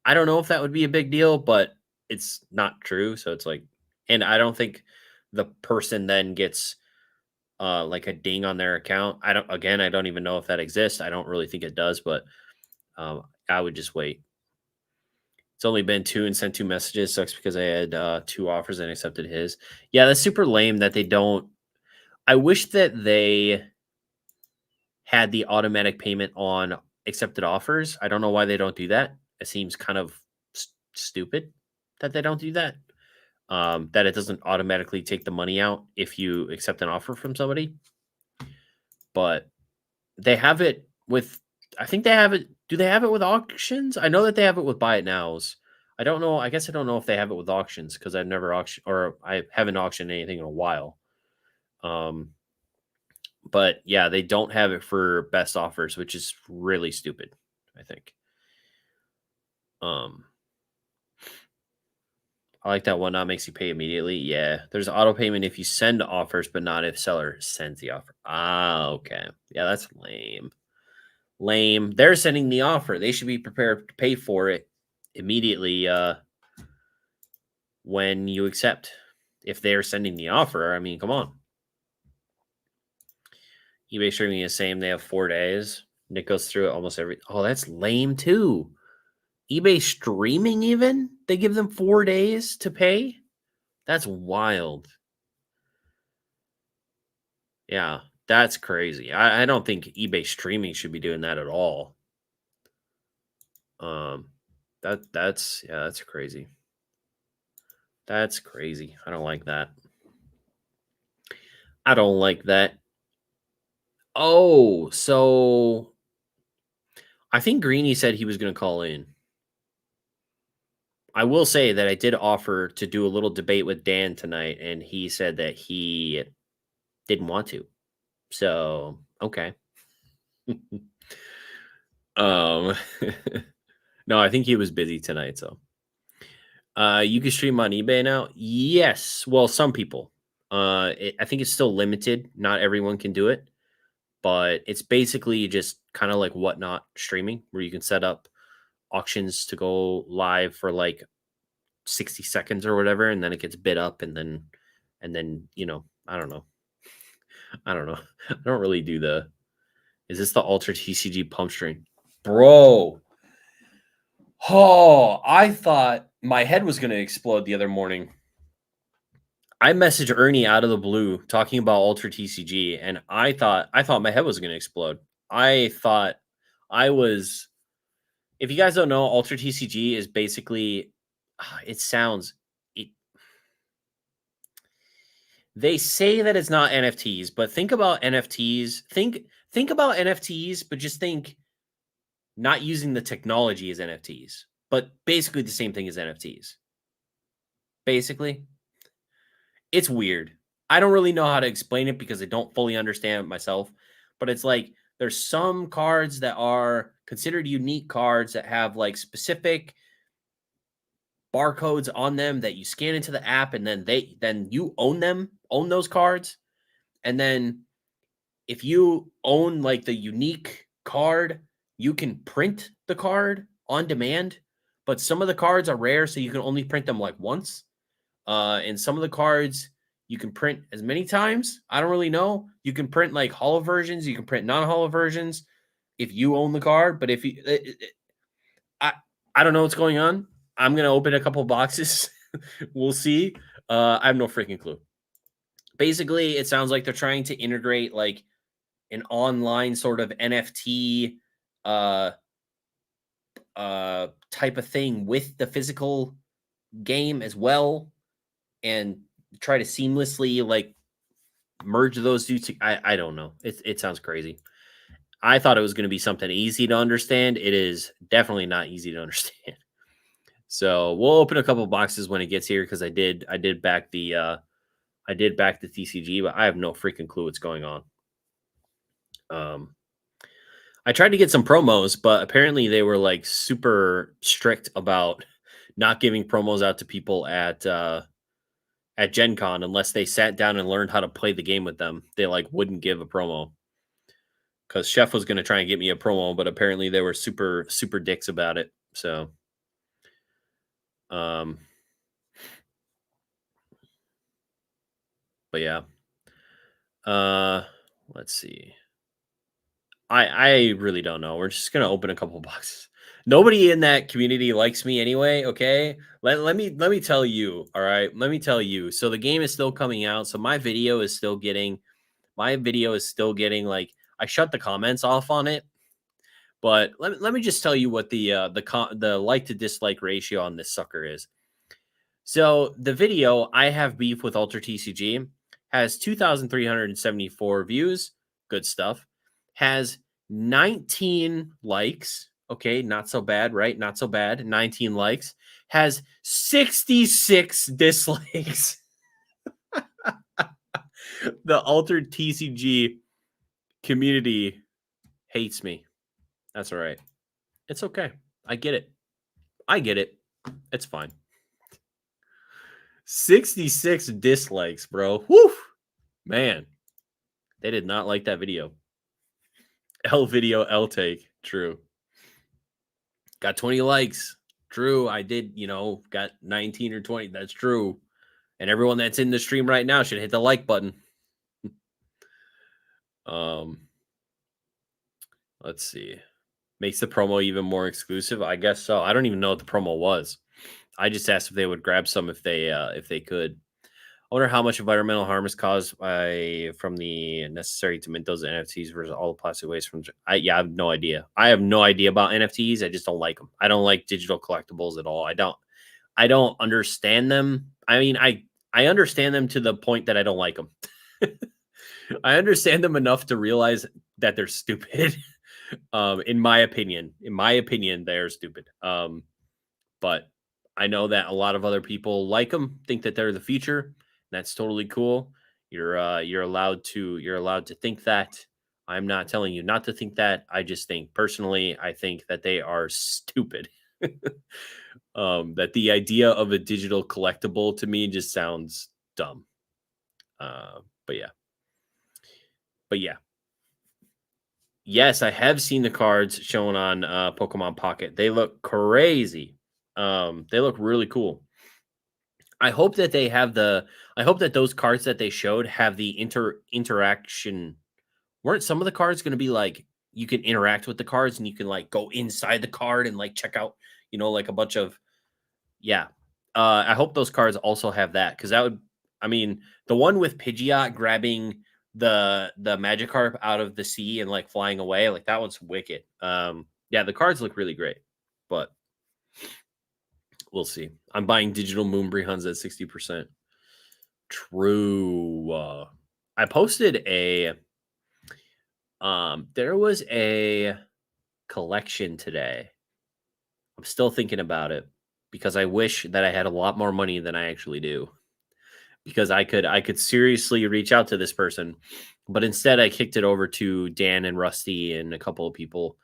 I don't know if that would be a big deal, but it's not true. So it's like, and I don't think the person then gets like a ding on their account. I don't even know if that exists. I don't really think it does, but I would just wait. It's only been 2 and sent 2 messages. Sucks because I had 2 offers and accepted his. Yeah, that's super lame that they don't. I wish that they had the automatic payment on accepted offers. I don't know why they don't do that. It seems kind of stupid that they don't do that. That it doesn't automatically take the money out if you accept an offer from somebody. But they have it with, I think they have it Do they have it with auctions? I know that they have it with buy it nows. I don't know. I guess I don't know if they have it with auctions because I've never auction or I haven't auctioned anything in a while. Um, but yeah, they don't have it for best offers, which is really stupid, I think. Um, I like that one. Not makes you pay immediately. Yeah, there's auto payment if you send offers, but not if seller sends the offer. Ah, okay. Yeah, that's lame. Lame. They're sending the offer. They should be prepared to pay for it immediately when you accept. If they're sending the offer, I mean, come on. eBay streaming is the same. They have 4 days. Nick goes through it almost every. Oh, that's lame too. eBay streaming even they give them 4 days to pay. That's wild. Yeah, that's crazy. I don't think eBay streaming should be doing that at all. Um, that's crazy. That's crazy. I don't like that. I don't like that. Oh, so I think Greeny said he was going to call in. I will say that I did offer to do a little debate with Dan tonight, and he said that he didn't want to. So, okay. um No, I think he was busy tonight, so. You can stream on eBay now? Yes. Well, some people. I think it's still limited. Not everyone can do it, but it's basically just kind of like Whatnot streaming, where you can set up auctions to go live for like 60 seconds or whatever, and then it gets bid up, and then I don't know. I don't know. I don't really do the. Is this the Altered TCG pump string, bro? Oh, I thought my head was gonna explode the other morning. I messaged Ernie out of the blue talking about Altered TCG, and I thought my head was gonna explode. I thought I was. If you guys don't know, Altered TCG is basically. It sounds. It, they say that it's not NFTs, but think about NFTs. Think about NFTs, but just think not using the technology as NFTs, but basically the same thing as NFTs. Basically, it's weird. I don't really know how to explain it because I don't fully understand it myself, but it's like there's some cards that are considered unique cards that have like specific barcodes on them that you scan into the app, and then you own those cards. And then if you own like the unique card, you can print the card on demand, but some of the cards are rare, so you can only print them like once. And some of the cards you can print as many times. I don't really know. You can print like holo versions, you can print non-holo versions if you own the card. But if you, I, I don't know what's going on. I'm gonna open a couple boxes. We'll see. I have no freaking clue. Basically, it sounds like they're trying to integrate like an online sort of NFT uh type of thing with the physical game as well, and try to seamlessly like merge those two. I don't know. It sounds crazy. I thought it was going to be something easy to understand. It is definitely not easy to understand. So we'll open a couple boxes when it gets here because I did back the TCG, but I have no freaking clue what's going on. I tried to get some promos, but apparently they were like super strict about not giving promos out to people at Gen Con unless they sat down and learned how to play the game with them. They like wouldn't give a promo. Because Chef was going to try and get me a promo, but apparently they were super, super dicks about it. So, um, but yeah. Let's see. I really don't know. We're just gonna open a couple boxes. Nobody in that community likes me anyway. Okay, let me tell you. All right, let me tell you. So the game is still coming out. So my video is still getting like I shut the comments off on it. But let me just tell you what the like to dislike ratio on this sucker is. So the video I have beef with Ultra TCG has 2,374 views. Good stuff. Has 19 likes. Okay, not so bad, right? Not so bad. 19 likes. Has 66 dislikes. The Altered TCG community hates me. That's all right. It's okay. I get it. I get it. It's fine. 66 dislikes, bro. Woo! Man, they did not like that video. L video, L take. True. Got 20 likes. True. I did, got 19 or 20. That's true. And everyone that's in the stream right now should hit the like button. Let's see. Makes the promo even more exclusive. I guess so. I don't even know what the promo was. I just asked if they would grab some if they could. I wonder how much environmental harm is caused from the necessary to mint those NFTs versus all the plastic waste from. I have no idea. I have no idea about NFTs. I just don't like them. I don't like digital collectibles at all. I don't understand them. I mean, I understand them to the point that I don't like them. I understand them enough to realize that they're stupid. In my opinion, they're stupid. But I know that a lot of other people like them, think that they're the future. That's totally cool. You're allowed to think that. I'm not telling you not to think that. I just think personally, I think that they are stupid. That the idea of a digital collectible to me just sounds dumb. But yeah. Yes, I have seen the cards shown on Pokemon Pocket. They look crazy. They look really cool. I hope that I hope that those cards that they showed have the interaction. Weren't some of the cards going to be like you can interact with the cards and you can like go inside the card and like check out, like a bunch of yeah. I hope those cards also have that because that would. I mean, the one with Pidgeot grabbing the Magikarp out of the sea and like flying away, like that one's wicked. Yeah, the cards look really great, but we'll see. I'm buying digital Moonbreeze Huns at 60%. True. I posted there was a collection today. I'm still thinking about it because I wish that I had a lot more money than I actually do. Because I could seriously reach out to this person, but instead I kicked it over to Dan and Rusty and a couple of people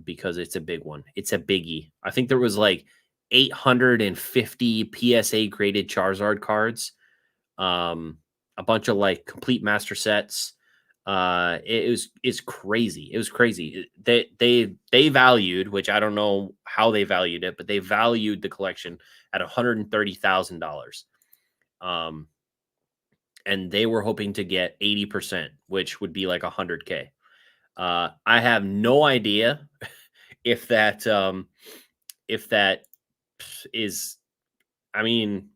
because it's a big one. It's a biggie. I think there was like 850 PSA graded Charizard cards, a bunch of like complete master sets. It's crazy. It was crazy. They valued, which I don't know how they valued it, but they valued the collection at $130,000. And they were hoping to get 80%, which would be like 100K. I have no idea if that is. I mean,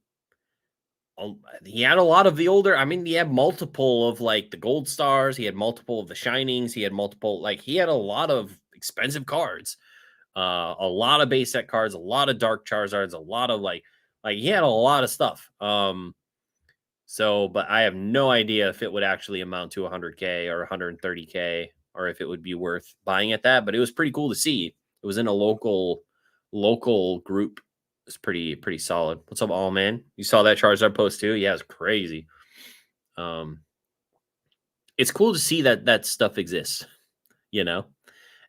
he had a lot of the older. I mean, he had multiple of like the gold stars. He had multiple of the shinings. He had multiple. Like he had a lot of expensive cards. A lot of base set cards. A lot of dark Charizards. A lot of like he had a lot of stuff. So, but I have no idea if it would actually amount to 100K or 130K or if it would be worth buying at that. But it was pretty cool to see. It was in a local group. It's pretty solid. What's up, all man? You saw that Charizard post too? Yeah, it's crazy. It's cool to see that stuff exists, And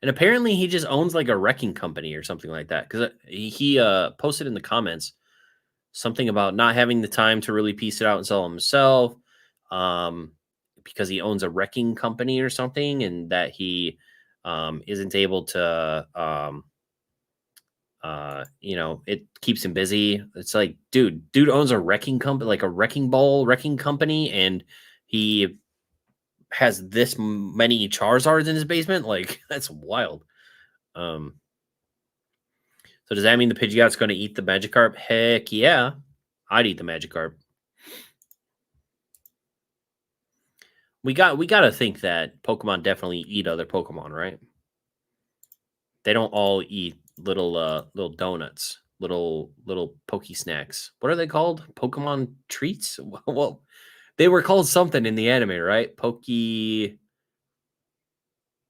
apparently he just owns like a wrecking company or something like that because he posted in the comments something about not having the time to really piece it out and sell himself because he owns a wrecking company or something and that he isn't able to it keeps him busy. It's like dude owns a wrecking company, like a wrecking ball wrecking company, and he has this many Charizards in his basement. Like that's wild. So does that mean the Pidgeot's going to eat the Magikarp? Heck yeah. I'd eat the Magikarp. We got to think that Pokemon definitely eat other Pokemon, right? They don't all eat little donuts, little Poke snacks. What are they called? Pokemon treats? Well, they were called something in the anime, right? What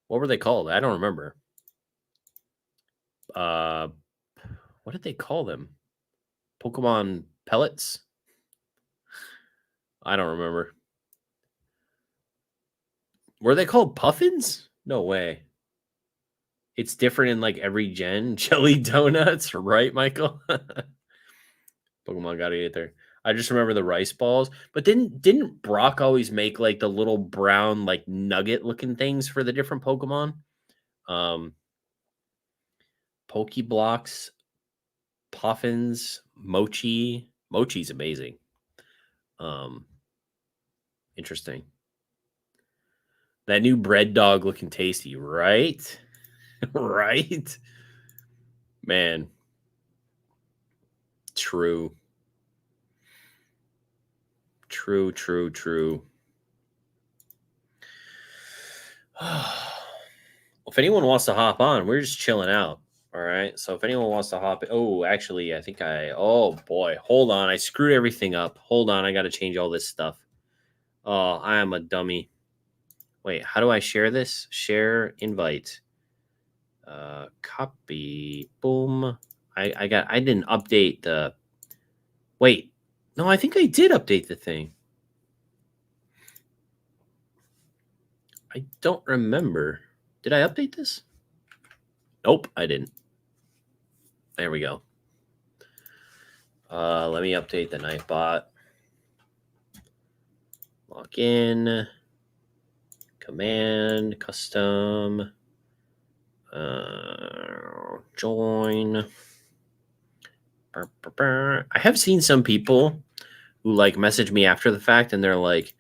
were they called? I don't remember. what did they call them? Pokemon pellets? I don't remember. Were they called puffins? No way. It's different in like every gen. Jelly donuts, right, Michael? Pokemon got to get there. I just remember the rice balls. But didn't Brock always make like the little brown like nugget looking things for the different Pokemon? Um Pokeblocks, Puffins, Mochi. Mochi's amazing. Um Interesting. That new bread dog looking tasty, right? Right? Man, true. True, true, true. If anyone wants to hop on, we're just chilling out. All right. So if anyone wants to hop in, oh, actually, I think oh boy, hold on. I screwed everything up. Hold on. I got to change all this stuff. Oh, I am a dummy. Wait, how do I share this? Share invite. Copy. Boom. I didn't update the, wait, no, I think I did update the thing. I don't remember. Did I update this? Nope, I didn't. There we go. Let me update the Nightbot. Lock in. Command. Custom. Join. I have seen some people who like message me after the fact and they're like,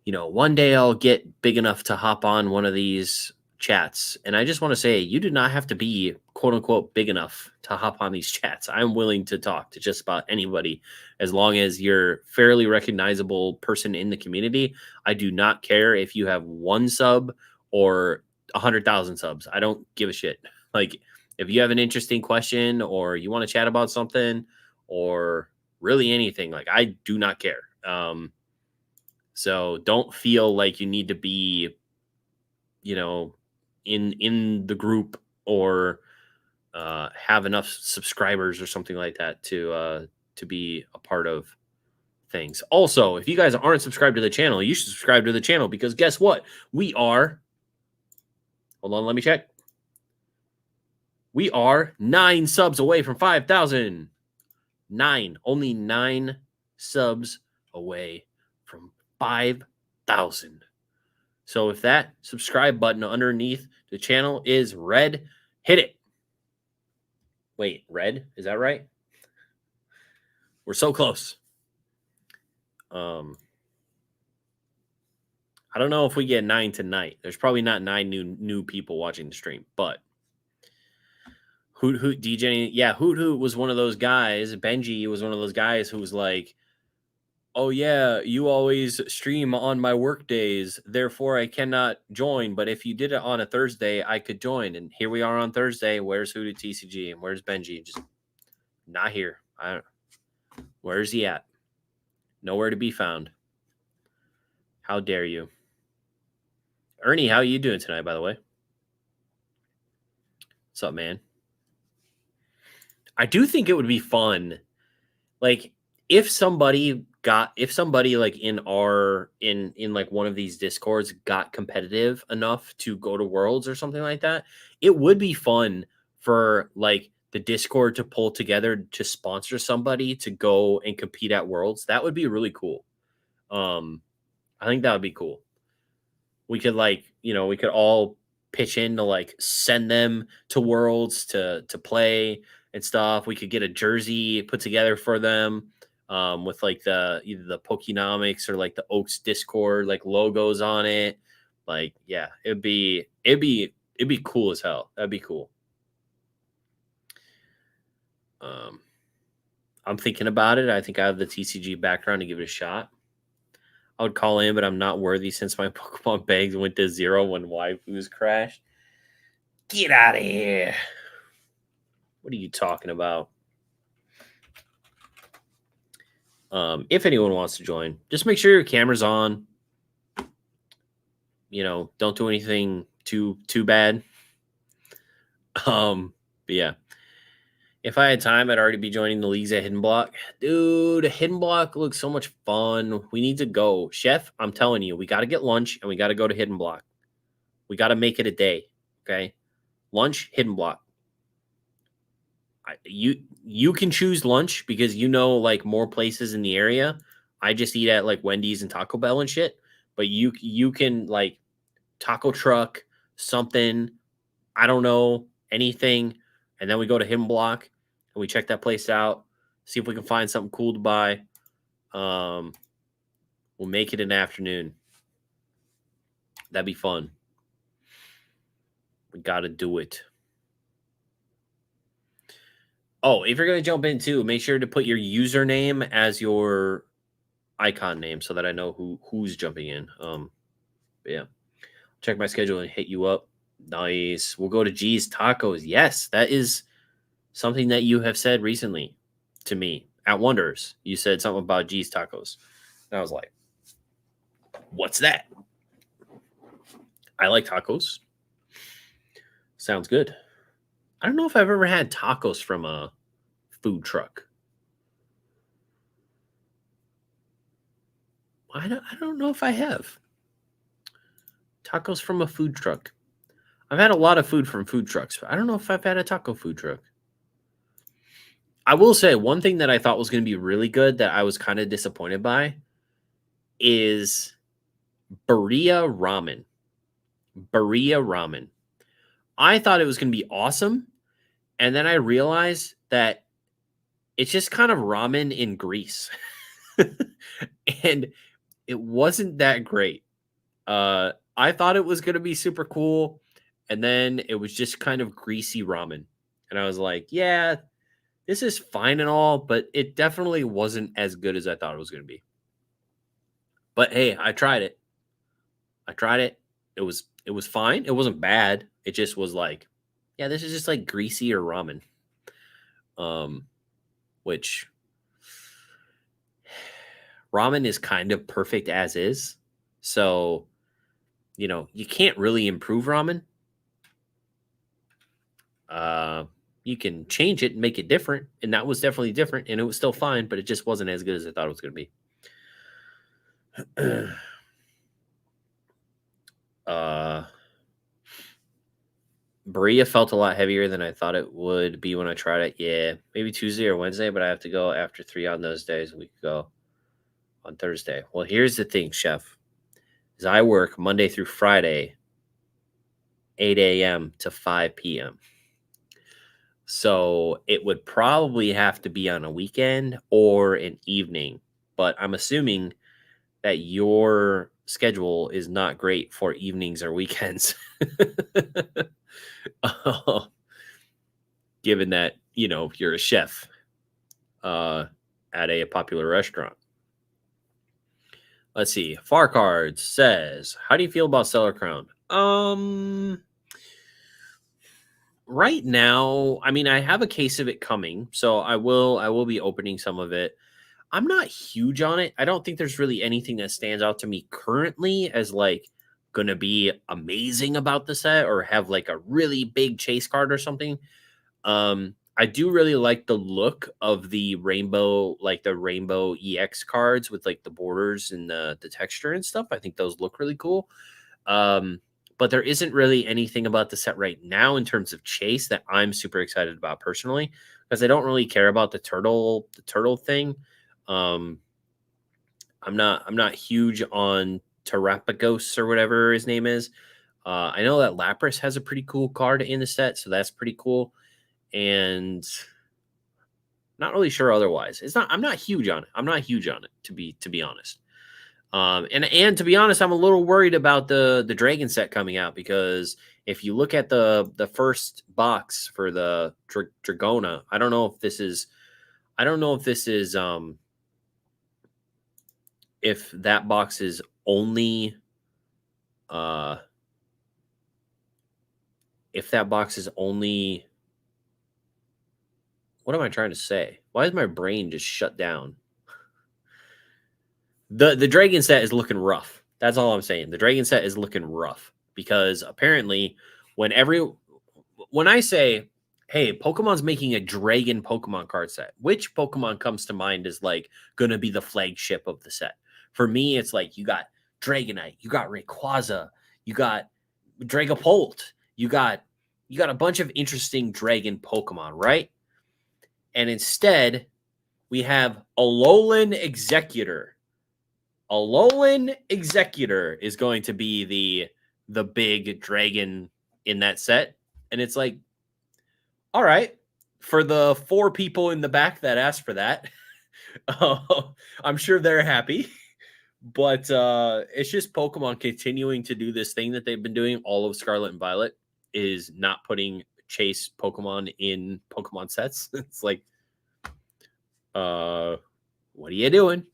you know, one day I'll get big enough to hop on one of these chats. And I just want to say, you do not have to be quote unquote big enough to hop on these chats. I'm willing to talk to just about anybody as long as you're fairly recognizable person in the community. I do not care if you have one sub or 100,000 subs. I don't give a shit. Like, if you have an interesting question or you want to chat about something or really anything, like, I do not care. So don't feel like you need to be, you know, in the group or have enough subscribers or something like that to be a part of things. Also, if you guys aren't subscribed to the channel, you should subscribe to the channel because guess what? We are, hold on, let me check. We are 9 subs away from 5,000. 9, only 9 subs away from 5,000. So if that subscribe button underneath the channel is red, hit it. Wait, red? Is that right? We're so close. I don't know if we get 9 tonight. There's probably not 9 new people watching the stream, but Hoot DJ, yeah, Hoot was one of those guys. Benji was one of those guys who was like, oh yeah, you always stream on my work days, therefore I cannot join. But if you did it on a Thursday, I could join. And here we are on Thursday. Where's Hoot TCG and where's Benji? Just not here. Where's he at? Nowhere to be found. How dare you? Ernie, how are you doing tonight, by the way? What's up, man? I do think it would be fun. Like, if somebody like in like one of these discords got competitive enough to go to worlds or something like that, it would be fun for like the discord to pull together to sponsor somebody to go and compete at worlds. That would be really cool. I think that would be cool. We could like, you know, we could all pitch in to like send them to worlds to play and stuff. We could get a jersey put together for them with like either the Pokenomics or like the Oaks Discord like logos on it. Like, yeah, it'd be cool as hell. That'd be cool. I'm thinking about it. I think I have the TCG background to give it a shot. I would call in, but I'm not worthy since my Pokemon bags went to 0 when waifus crashed. Get out of here. What are you talking about? If anyone wants to join, just make sure your camera's on. You know, don't do anything too bad. But yeah, if I had time, I'd already be joining the leagues at Hidden Block. Dude, Hidden Block looks so much fun. We need to go. Chef, I'm telling you, we got to get lunch and we got to go to Hidden Block. We got to make it a day. Okay. Lunch, Hidden Block. You can choose lunch because you know like more places in the area. I just eat at like Wendy's and Taco Bell and shit. But you can like taco truck, something, I don't know, anything. And then we go to Hidden Block and we check that place out, see if we can find something cool to buy. We'll make it an afternoon. That'd be fun. We got to do it. Oh, if you're going to jump in too, make sure to put your username as your icon name so that I know who's jumping in. Yeah. Check my schedule and hit you up. Nice. We'll go to G's Tacos. Yes, that is something that you have said recently to me at Wonders. You said something about G's Tacos. And I was like, what's that? I like tacos. Sounds good. I don't know if I've ever had tacos from a food truck. I don't know if I have. Tacos from a food truck. I've had a lot of food from food trucks, but I don't know if I've had a taco food truck. I will say one thing that I thought was going to be really good that I was kind of disappointed by is Berea Ramen. Berea Ramen. I thought it was going to be awesome. And then I realized that it's just kind of ramen in Greece. And it wasn't that great. I thought it was going to be super cool. And then it was just kind of greasy ramen. And I was like, yeah, this is fine and all, but it definitely wasn't as good as I thought it was going to be. But hey, I tried it. It was fine. It wasn't bad. It just was like, yeah, this is just like greasier ramen. Which ramen is kind of perfect as is. So, you can't really improve ramen. You can change it and make it different. And that was definitely different. And it was still fine, but it just wasn't as good as I thought it was going to be. Berea felt a lot heavier than I thought it would be when I tried it. Yeah, maybe Tuesday or Wednesday, but I have to go after 3 on those days. We could go on Thursday. Well, here's the thing, Chef, is I work Monday through Friday, 8 a.m. to 5 p.m. So it would probably have to be on a weekend or an evening. But I'm assuming that your schedule is not great for evenings or weekends. Given that, you're a chef at a popular restaurant. Let's see. Far Cards says, how do you feel about Seller Crown? Right now, I mean, I have a case of it coming, so I will be opening some of it. I'm not huge on it. I don't think there's really anything that stands out to me currently as like gonna be amazing about the set or have like a really big chase card or something. I do really like the look of the rainbow EX cards with like the borders and the texture and stuff. I think those look really cool. But there isn't really anything about the set right now in terms of chase that I'm super excited about personally, because I don't really care about the turtle thing. I'm not huge on Terapagos or whatever his name is. I know that Lapras has a pretty cool card in the set, so that's pretty cool. And not really sure otherwise. I'm not huge on it to be honest. And to be honest, I'm a little worried about the dragon set coming out, because if you look at the first box for the Dragona, I don't know if this is if that box is only what am I trying to say? Why is my brain just shut down? The dragon set is looking rough. That's all I'm saying. The dragon set is looking rough because apparently when I say hey, Pokemon's making a dragon Pokemon card set. Which Pokemon comes to mind as like going to be the flagship of the set? For me, it's like you got Dragonite, you got Rayquaza, you got Dragapult, you got a bunch of interesting dragon Pokemon, right? And instead, we have Alolan Executor. Alolan Executor is going to be the big dragon in that set. And it's like, all right, for the 4 people in the back that asked for that, I'm sure they're happy. But it's just Pokemon continuing to do this thing that they've been doing all of Scarlet and Violet, is not putting chase Pokemon in Pokemon sets. It's like, what are you doing?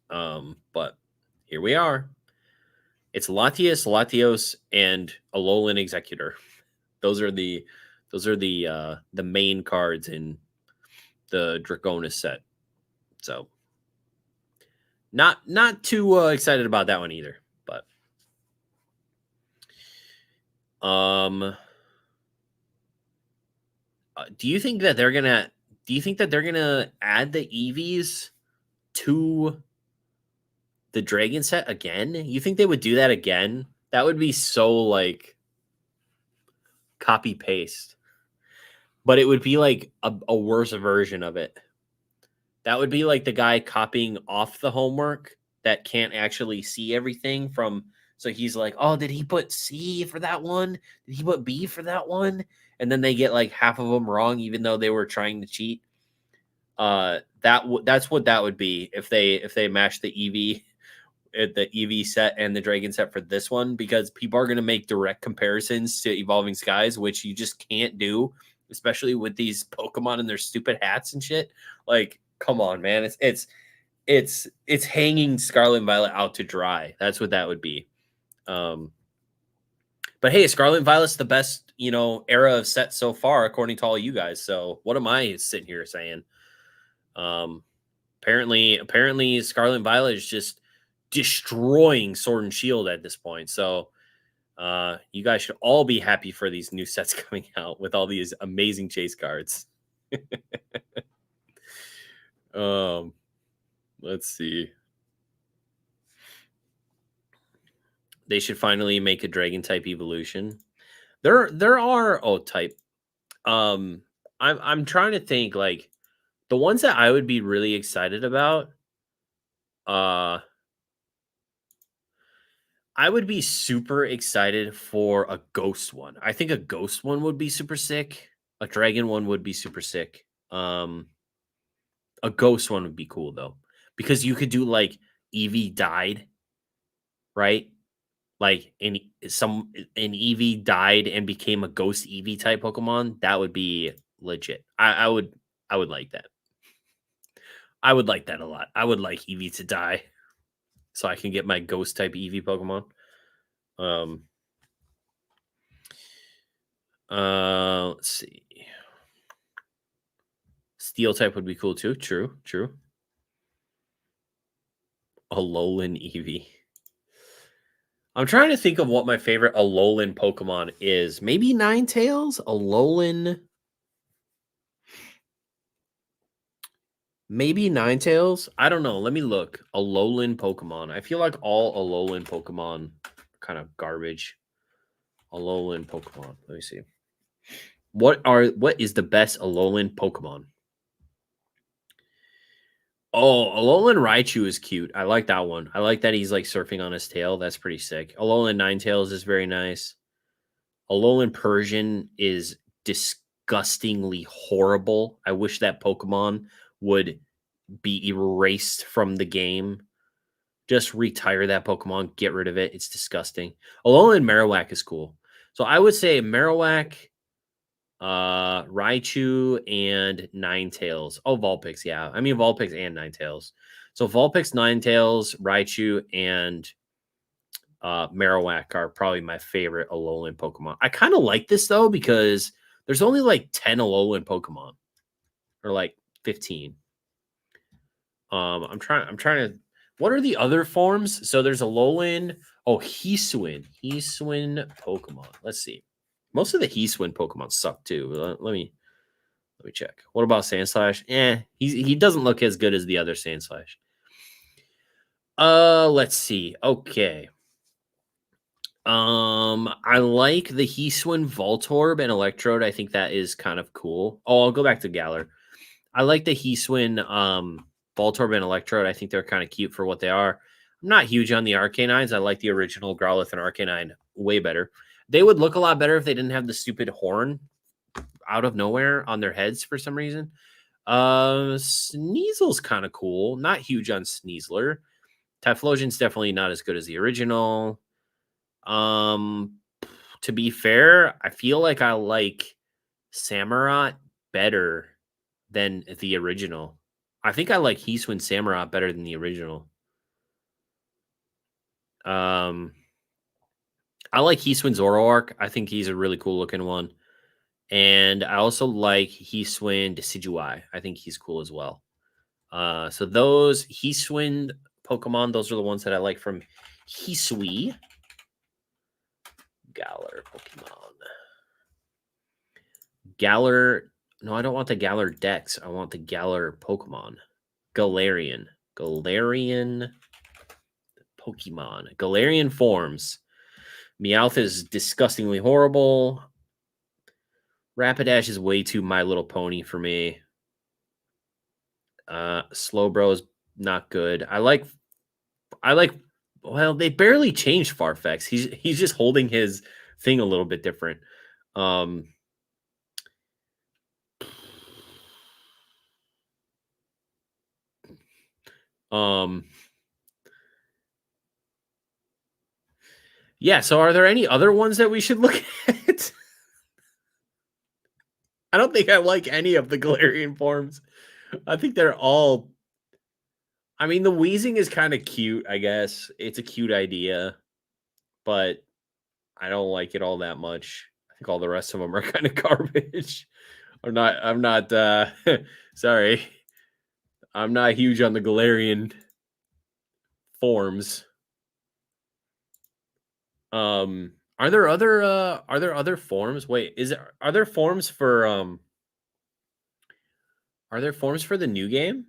But here we are. It's Latias, Latios, and Alolan Executor. Those are the main cards in the Draconis set. So not too excited about that one either. But do you think that they're gonna add the EVs to the Dragon set again? You think they would do that again? That would be so like copy paste, but it would be like a worse version of it. That would be like the guy copying off the homework that can't actually see everything from. So he's like, oh, did he put C for that one? Did he put B for that one? And then they get like half of them wrong, even though they were trying to cheat. That's what that would be if they mash the EV set and the Dragon set for this one, because people are going to make direct comparisons to Evolving Skies, which you just can't do, especially with these Pokemon and their stupid hats and shit. Like, come on, man. It's hanging Scarlet and Violet out to dry. That's what that would be. But hey, Scarlet and Violet's the best, era of set so far, according to all you guys. So what am I sitting here saying? Apparently Scarlet and Violet is just destroying Sword and Shield at this point. So you guys should all be happy for these new sets coming out with all these amazing chase cards. Let's see. They should finally make a dragon type evolution. There are type. I'm trying to think, like, the ones that I would be really excited about. I would be super excited for a ghost one. I think a ghost one would be super sick. A dragon one would be super sick. A ghost one would be cool though, because you could do like Eevee died, right? Like an Eevee died and became a ghost Eevee type Pokemon. That would be legit. I would like that. I would like that a lot. I would like Eevee to die so I can get my ghost type Eevee Pokemon. Let's see. Steel type would be cool too. True. Alolan Eevee. I'm trying to think of what my favorite Alolan Pokemon is. Maybe Ninetales? Alolan. Maybe Ninetales? I don't know. Let me look. Alolan Pokemon. I feel like all Alolan Pokemon kind of garbage. Alolan Pokemon. Let me see. What is the best Alolan Pokemon? Oh, Alolan Raichu is cute. I like that one. I like that he's like surfing on his tail. That's pretty sick. Alolan Ninetales is very nice. Alolan Persian is disgustingly horrible. I wish that Pokemon would be erased from the game. Just retire that Pokemon. Get rid of it. It's disgusting. Alolan Marowak is cool. So I would say Marowak, Raichu, and Ninetales. Oh, Vulpix, yeah. I mean Vulpix and Ninetales. So Vulpix, Ninetales, Raichu, and Marowak are probably my favorite Alolan Pokemon. I kind of like this though because there's only like 10 Alolan Pokemon, or like 15. I'm trying to. What are the other forms? So there's Alolan. Oh, Hisuian Pokemon. Let's see. Most of the Heatwin Pokemon suck too. Let me check. What about Sandslash? He doesn't look as good as the other Sandslash. Let's see. Okay. I like the Heatwin Voltorb and Electrode. I think that is kind of cool. Oh, I'll go back to Galar. I like the Heatwin Voltorb and Electrode. I think they're kind of cute for what they are. I'm not huge on the Arcanines. I like the original Growlithe and Arcanine way better. They would look a lot better if they didn't have the stupid horn out of nowhere on their heads for some reason. Sneasel's kind of cool. Not huge on Sneasler. Typhlosion's definitely not as good as the original. To be fair, I feel like I like Samurott better than the original. I think I like Heatwin Samurott better than the original. I like Heatwin Zoroark. I think he's a really cool looking one. And I also like Heatwin Decidueye. I think he's cool as well. So those Heatwin Pokemon, those are the ones that I like from Hisui. Galar Pokemon. Galar. No, I don't want the Galar Dex. I want the Galar Pokemon. Galarian. Galarian Pokemon. Galarian forms. Meowth is disgustingly horrible. Rapidash is way too My Little Pony for me. Slowbro is not good. I like well, they barely changed Farfetch. He's just holding his thing a little bit different. Yeah, so are there any other ones that we should look at? I don't think I like any of the Galarian forms. I think they're all. I mean, the wheezing is kind of cute, I guess. It's a cute idea, but I don't like it all that much. I think all the rest of them are kind of garbage. I'm not sorry. I'm not huge on the Galarian forms. Are there other forms? Wait, are there forms for the new game?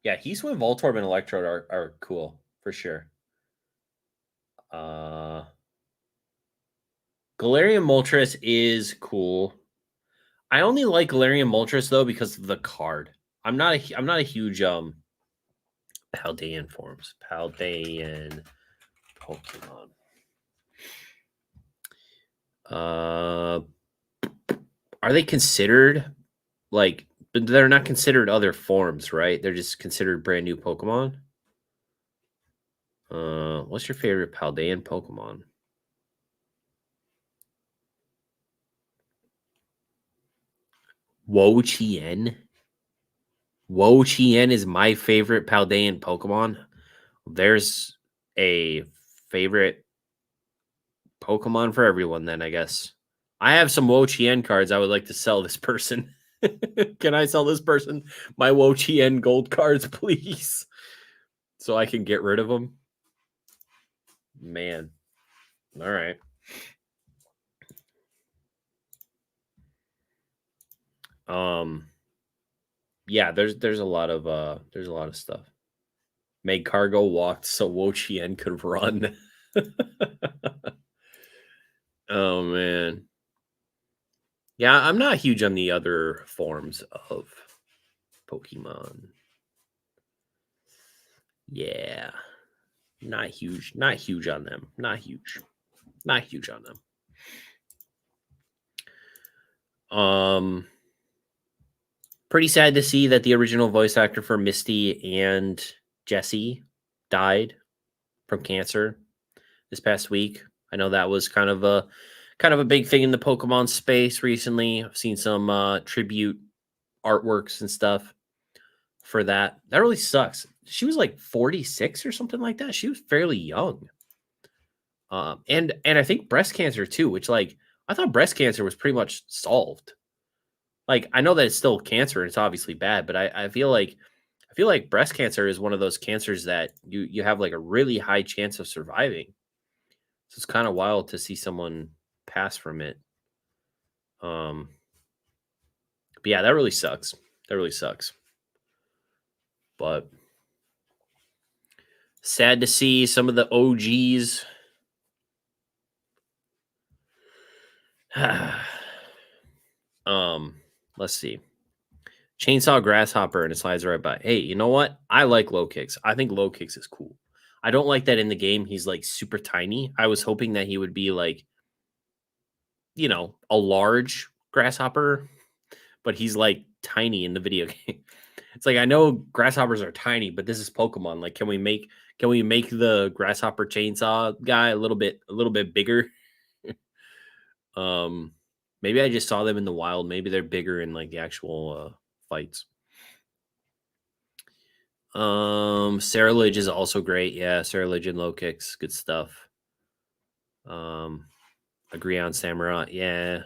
Yeah, Heatwin, Voltorb, and Electrode are cool for sure. Galarian Moltres is cool. I only like Galarian Moltres though because of the card. I'm not a huge Paldean forms. Paldean Pokemon. Are they considered like? But they're not considered other forms, right? They're just considered brand new Pokemon. What's your favorite Paldean Pokemon? Wo-Chien. Wo-Chien is my favorite Paldean Pokemon. There's a favorite Pokemon for everyone then, I guess. I have some Wo-Chien cards I would like to sell this person. Can I sell this person my Wo-Chien gold cards, please? So I can get rid of them? Man. All right. Yeah, there's a lot of stuff. Made Cargo walked so Wo-Chien could run. Oh man. Yeah, I'm not huge on the other forms of Pokemon. Yeah. Not huge on them. Not huge on them. Pretty sad to see that the original voice actor for Misty and Jessie died from cancer this past week. I know that was kind of a big thing in the Pokemon space recently. I've seen some tribute artworks and stuff for that. That really sucks. She was like 46 or something like that. She was fairly young. And I think breast cancer too, which like I thought breast cancer was pretty much solved. Like I know that it's still cancer and it's obviously bad, but I feel like breast cancer is one of those cancers that you have like a really high chance of surviving. So it's kind of wild to see someone pass from it. But yeah, that really sucks. That really sucks. But sad to see some of the OGs. Let's see. Chainsaw Grasshopper and it slides right by. Hey, you know what? I like low kicks. I think low kicks is cool. I don't like that in the game he's like super tiny. I was hoping that he would be like, a large grasshopper, but he's like tiny in the video game. It's like I know grasshoppers are tiny, but this is Pokemon. Like, can we make the grasshopper chainsaw guy a little bit bigger? Maybe I just saw them in the wild. Maybe they're bigger in like the actual fights. Ceruledge is also great. Yeah, Ceruledge and low kicks, good stuff. Agree on Samurott. Yeah.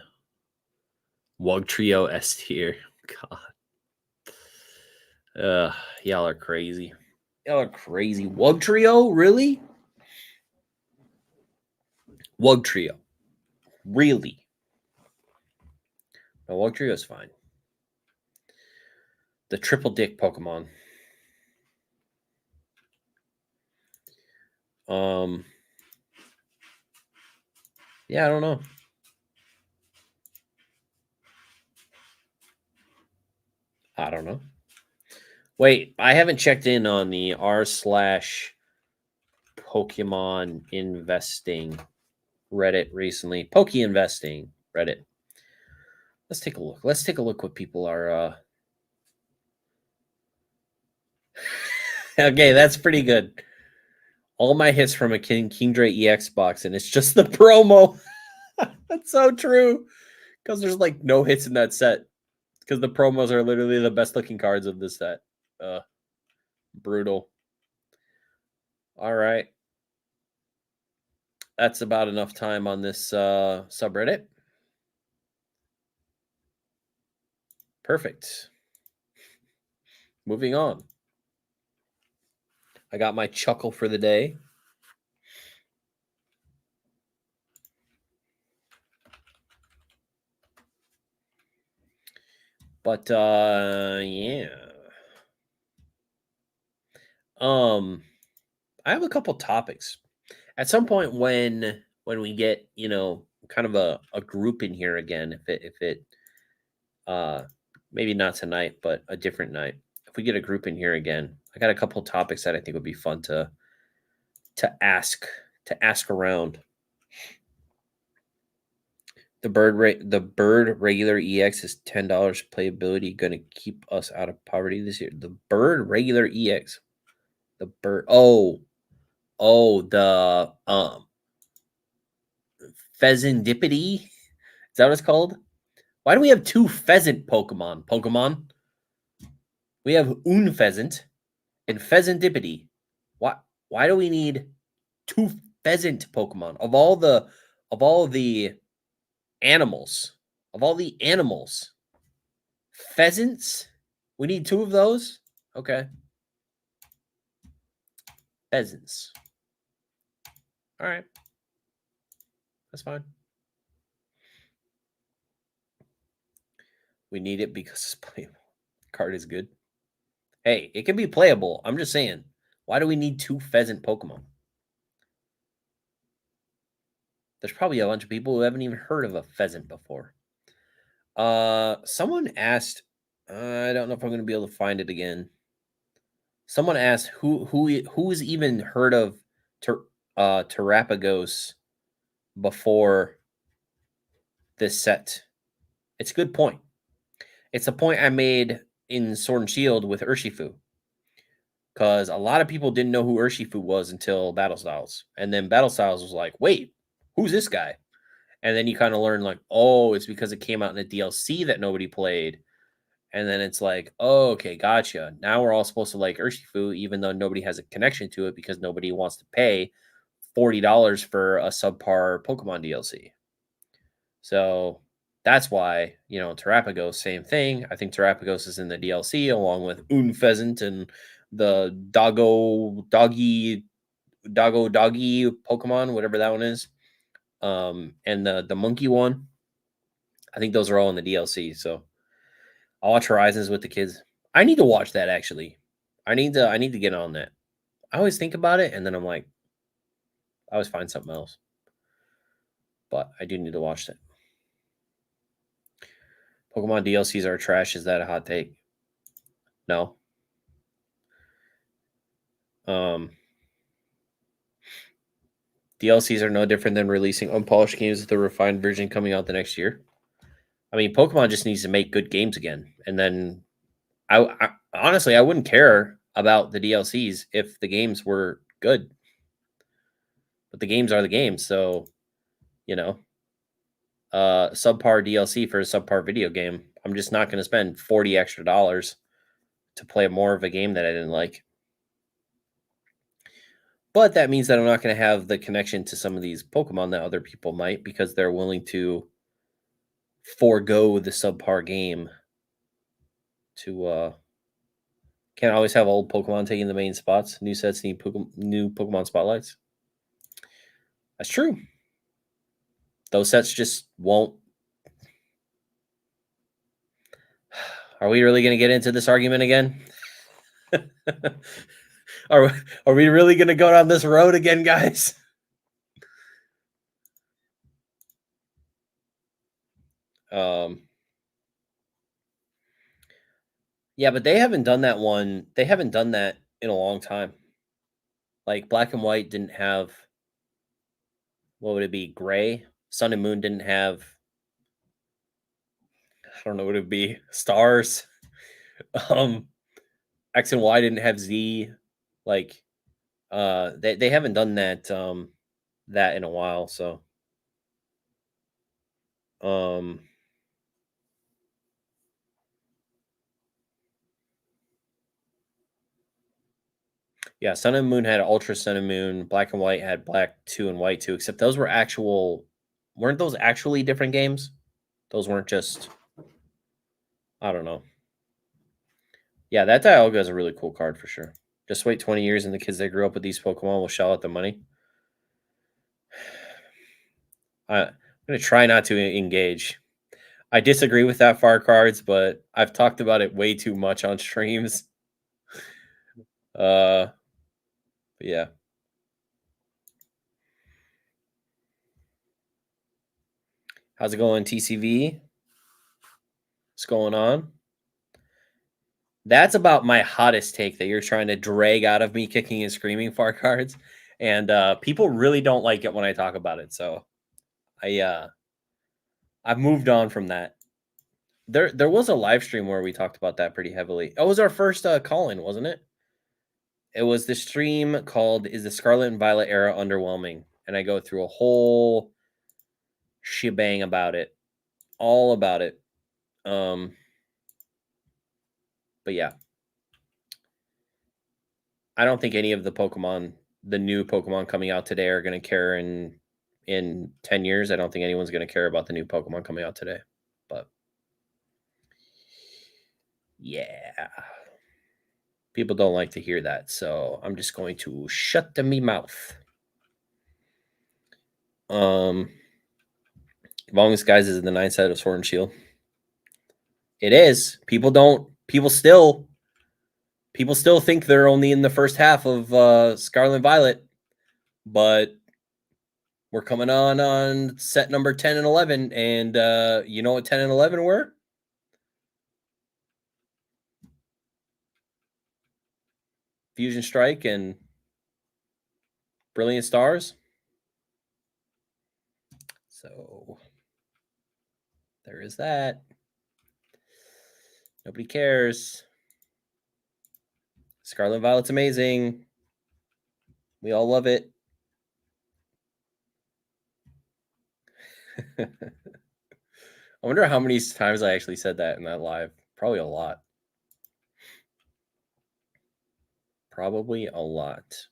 Wug Trio S tier. God. Y'all are crazy. Y'all are crazy. Wug Trio? Really? Wug Trio. Really? No, Wug Trio is fine. The triple dick Pokemon. Yeah, I don't know. I don't know. Wait, I haven't checked in on the r/Pokemon investing Reddit recently. Poke investing Reddit. Let's take a look. Let's take a look what people are. Okay, that's pretty good. All my hits from a Kingdra EX box, and it's just the promo. That's so true. Because there's like no hits in that set. Because the promos are literally the best looking cards of this set. Brutal. All right. That's about enough time on this subreddit. Perfect. Moving on. I got my chuckle for the day. But yeah. I have a couple topics. At some point when we get, kind of a group in here again, if it maybe not tonight, but a different night. If we get a group in here again, I got a couple topics that I think would be fun to ask around. The bird regular EX is $10 playability. Going to keep us out of poverty this year. The bird regular EX. The bird. Oh, the Pheasantipity. Is that what it's called? Why do we have two pheasant Pokemon? We have Pheasant and Pheasantipity. Why do we need two pheasant Pokemon? Of all the animals, pheasants? We need two of those? Okay. Pheasants. All right. That's fine. We need it because it's playable. Card is good. Hey, it can be playable. I'm just saying. Why do we need two pheasant Pokemon? There's probably a bunch of people who haven't even heard of a pheasant before. Someone asked, I don't know if I'm going to be able to find it again. Someone asked who's even heard of Terrapagos before this set. It's a good point. It's a point I made in Sword and Shield with Urshifu. Because a lot of people didn't know who Urshifu was until Battle Styles. And then Battle Styles was like, wait, who's this guy? And then you kind of learn like, oh, it's because it came out in a DLC that nobody played. And then it's like, oh, okay, gotcha. Now we're all supposed to like Urshifu, even though nobody has a connection to it because nobody wants to pay $40 for a subpar Pokemon DLC. So that's why, Terrapagos, same thing. I think Terrapagos is in the DLC along with Pheasant and the doggy Doggy Pokemon, whatever that one is. And the monkey one. I think those are all in the DLC. So I'll watch Horizons with the kids. I need to watch that actually. I need to get on that. I always think about it and then I'm like, I always find something else. But I do need to watch that. Pokemon DLCs are trash. Is that a hot take? No. DLCs are no different than releasing unpolished games with a refined version coming out the next year. I mean, Pokemon just needs to make good games again, and then I honestly I wouldn't care about the DLCs if the games were good, but the games are the games, so you know, subpar DLC for a subpar video game. I'm just not going to spend $40 extra to play more of a game that I didn't like. But that means that I'm not going to have the connection to some of these Pokemon that other people might because they're willing to forego the subpar game to can't always have old Pokemon taking the main spots. New sets need new Pokemon spotlights. That's true. Those sets just won't. Are we really going to get into this argument again? are we really going to go down this road again, guys? Yeah, but they haven't done that one. They haven't done that in a long time. Like Black and White didn't have, what would it be? Gray. Sun and Moon didn't have, I don't know what it would be. Stars. X and Y didn't have Z. Like they haven't done that that in a while, so yeah, Sun and Moon had Ultra Sun and Moon, Black and White had Black 2 and White 2, except those weren't those actually different games? Those weren't just, I don't know. Yeah, that Dialga is a really cool card for sure. Just wait 20 years and the kids that grew up with these Pokemon will shell out the money. I'm going to try not to engage. I disagree with that far cards, but I've talked about it way too much on streams. Yeah. How's it going, TCV? What's going on? That's about my hottest take that you're trying to drag out of me kicking and screaming far cards. And people really don't like it when I talk about it. So I've moved on from that. There was a live stream where we talked about that pretty heavily. It was our first call-in, wasn't it? It was the stream called "Is the Scarlet and Violet Era Underwhelming?" And I go through a whole shebang about it, all about it. But yeah, I don't think any of the new Pokemon coming out today are going to care in 10 years. I don't think anyone's going to care about the new Pokemon coming out today. But yeah, people don't like to hear that, so I'm just going to shut me mouth. Among Us Guys is the 9th set of Sword and Shield. It is. People still think they're only in the first half of Scarlet and Violet, but we're coming on set number 10 and 11, and you know what 10 and 11 were? Fusion Strike and Brilliant Stars. So there is that. Nobody cares. Scarlet and Violet's amazing. We all love it. I wonder how many times I actually said that in that live. Probably a lot. Probably a lot.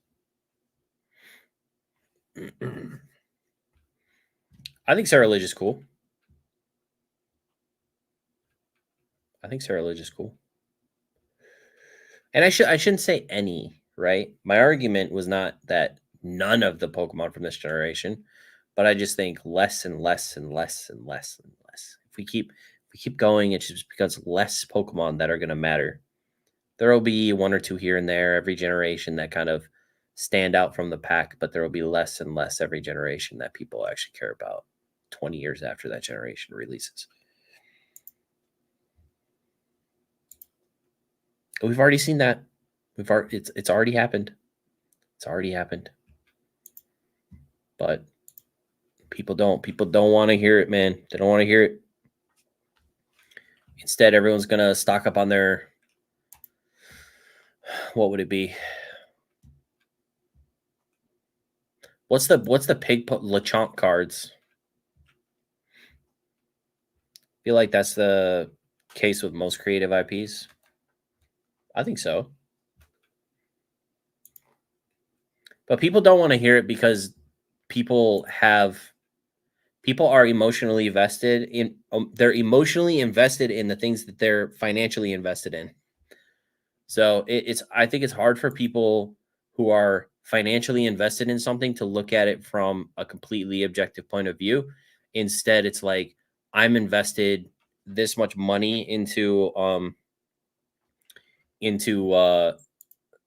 I think Sarah Lidge is cool. And I shouldn't say any, right? My argument was not that none of the Pokemon from this generation, but I just think less and less and less and less and less. If we keep going, it just becomes less Pokemon that are going to matter. There will be one or two here and there every generation that kind of stand out from the pack, but there will be less and less every generation that people actually care about 20 years after that generation releases. We've already seen that. It's already happened. It's already happened. But people don't want to hear it, man. They don't want to hear it. Instead, everyone's gonna stock up on their, what would it be? What's the pig Lechonk cards? I feel like that's the case with most creative IPs. I think so. But people don't want to hear it because people are emotionally invested in they're emotionally invested in the things that they're financially invested in. So I think it's hard for people who are financially invested in something to look at it from a completely objective point of view. Instead, it's like, I'm invested this much money into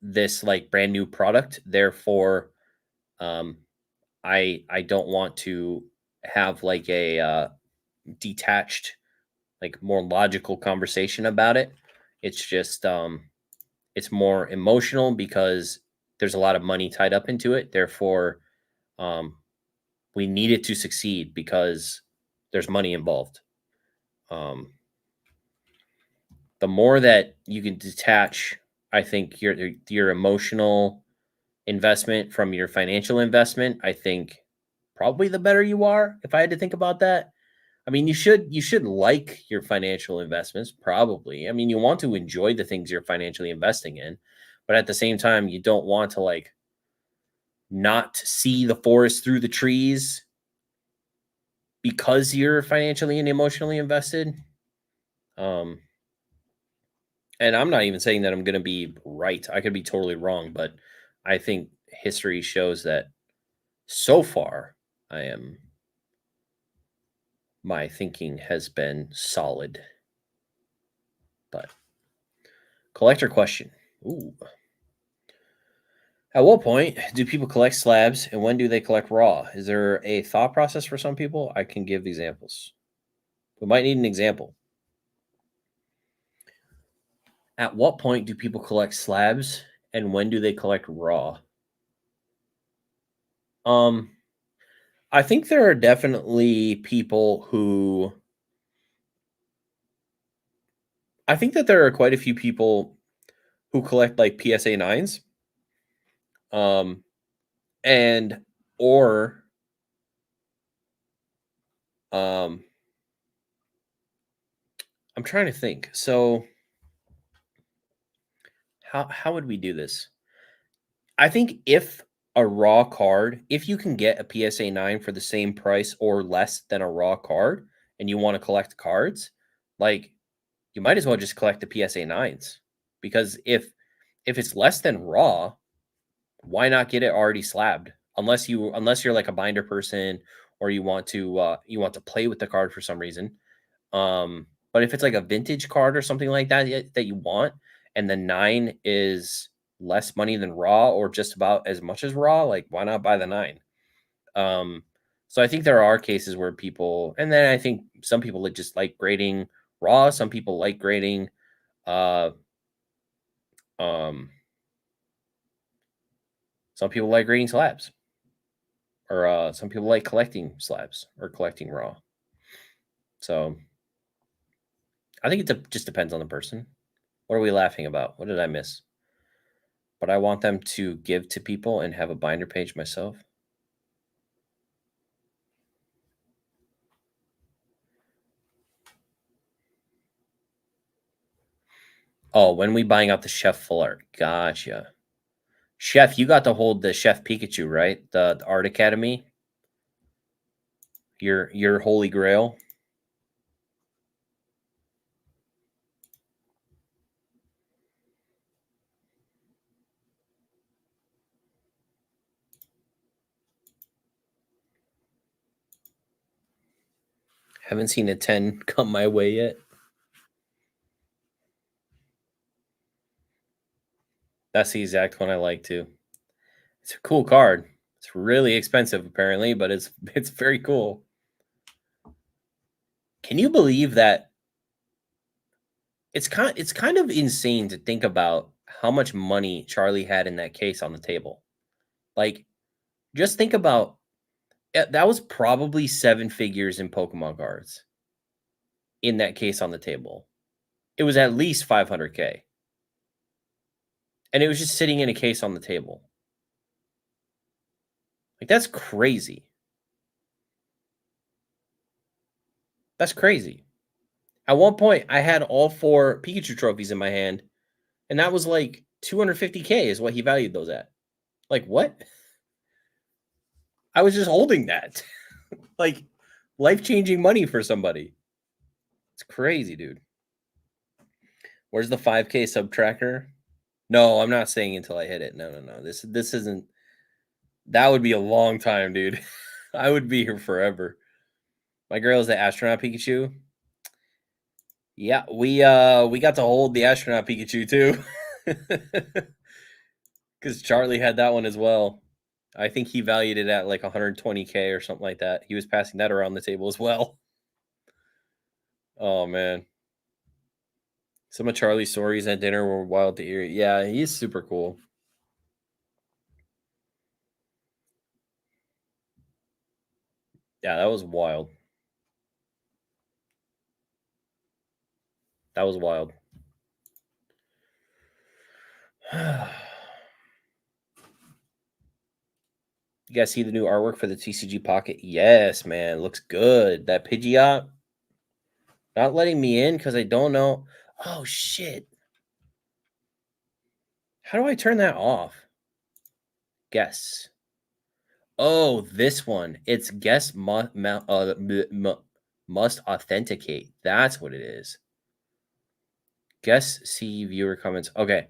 this like brand new product. Therefore, I don't want to have like a detached, like more logical conversation about it. It's just it's more emotional because there's a lot of money tied up into it. Therefore, um, we need it to succeed because there's money involved. Um, the more that you can detach, I think your emotional investment from your financial investment, I think probably the better you are. If I had to think about that, I mean, you should like your financial investments, probably. I mean, you want to enjoy the things you're financially investing in, but at the same time, you don't want to like not see the forest through the trees because you're financially and emotionally invested. Um, and I'm not even saying that I'm going to be right. I could be totally wrong, but I think history shows that so far I am my thinking has been solid. But collector question. Ooh. At what point do people collect slabs and when do they collect raw? Is there a thought process for some people? I can give examples. We might need an example. At what point do people collect slabs and when do they collect raw? Um, I think there are definitely people who I think that there are quite a few people who collect like PSA 9s. Um, and or um I'm trying to think. So how would we do this? I think if a raw card, if you can get a PSA 9 for the same price or less than a raw card and you want to collect cards, like you might as well just collect the PSA 9s because if it's less than raw, why not get it already slabbed? Unless you're like a binder person or you want to play with the card for some reason. But if it's like a vintage card or something like that that you want, and the 9 is less money than raw or just about as much as raw, like why not buy the 9? Um, so I think there are cases where people, and then I think some people that just like grading raw, some people like grading uh um some people like grading slabs, or some people like collecting slabs or collecting raw. So I think just depends on the person. What are we laughing about? What did I miss? But I want them to give to people and have a binder page myself. Oh, when we buying out the chef full art. Gotcha. Chef, you got to hold the Chef Pikachu, right? The Art Academy. Your holy grail. Haven't seen a 10 come my way yet. That's the exact one I like too. It's a cool card. It's really expensive apparently, but it's very cool. Can you believe that? It's kind of insane to think about how much money Charlie had in that case on the table. Like, just think about that was probably 7 figures in Pokemon cards in that case on the table. It was at least 500K. And it was just sitting in a case on the table. Like, that's crazy. That's crazy. At one point, I had all 4 Pikachu trophies in my hand, and that was like 250K is what he valued those at. Like, what? I was just holding that. Like, life-changing money for somebody. It's crazy, dude. Where's the 5K sub tracker? No, I'm not saying until I hit it. No. This isn't. That would be a long time, dude. I would be here forever. My girl is the astronaut Pikachu. Yeah, we got to hold the astronaut Pikachu too. Because Charlie had that one as well. I think he valued it at like 120K or something like that. He was passing that around the table as well. Oh man. Some of Charlie's stories at dinner were wild to hear. Yeah, he's super cool. Yeah, that was wild. That was wild. You guys see the new artwork for the TCG Pocket? Yes, man. Looks good. That Pidgeot. Not letting me in because I don't know. Oh, shit. How do I turn that off? Guess. Oh, this one. It's guess must authenticate. That's what it is. Guess, see, viewer comments. Okay.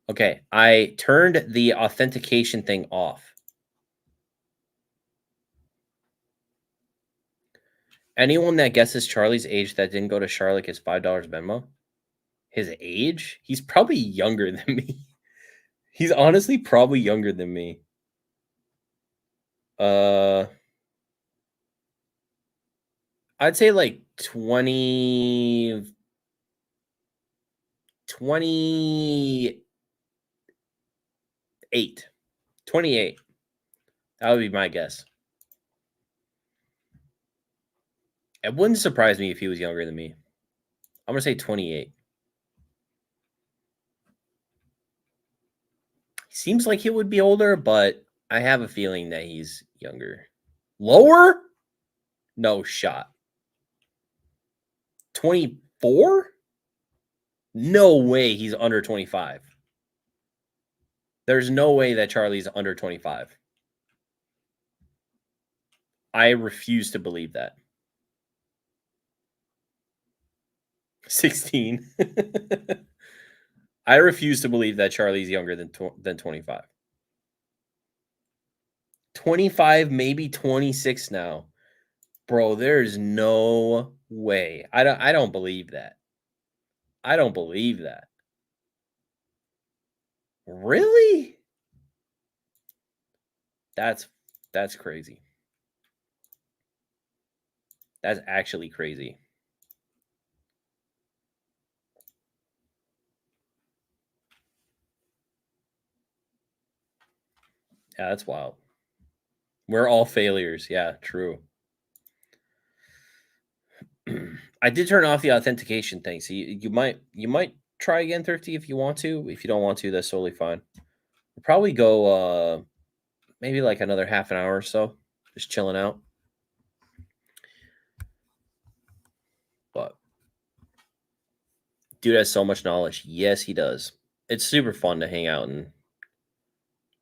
Okay. I turned the authentication thing off. Anyone that guesses Charlie's age that didn't go to Charlotte gets $5 Venmo. His age? He's probably younger than me. He's honestly probably younger than me. I'd say like 28. That would be my guess. It wouldn't surprise me if he was younger than me. I'm going to say 28. He seems like he would be older, but I have a feeling that he's younger. Lower? No shot. 24? No way he's under 25. There's no way that Charlie's under 25. I refuse to believe that. 16. I refuse to believe that Charlie's younger than 25. 25, maybe 26 now. Bro, there's no way. I don't believe that. I don't believe that. Really? That's crazy. That's actually crazy. Yeah, that's wild. We're all failures. Yeah, true. I did turn off the authentication thing, so you might try again, Thrifty, if you want to. If you don't want to, that's totally fine. We'll probably go maybe like another half an hour or so, just chilling out. But dude has so much knowledge. Yes, he does. It's super fun to hang out and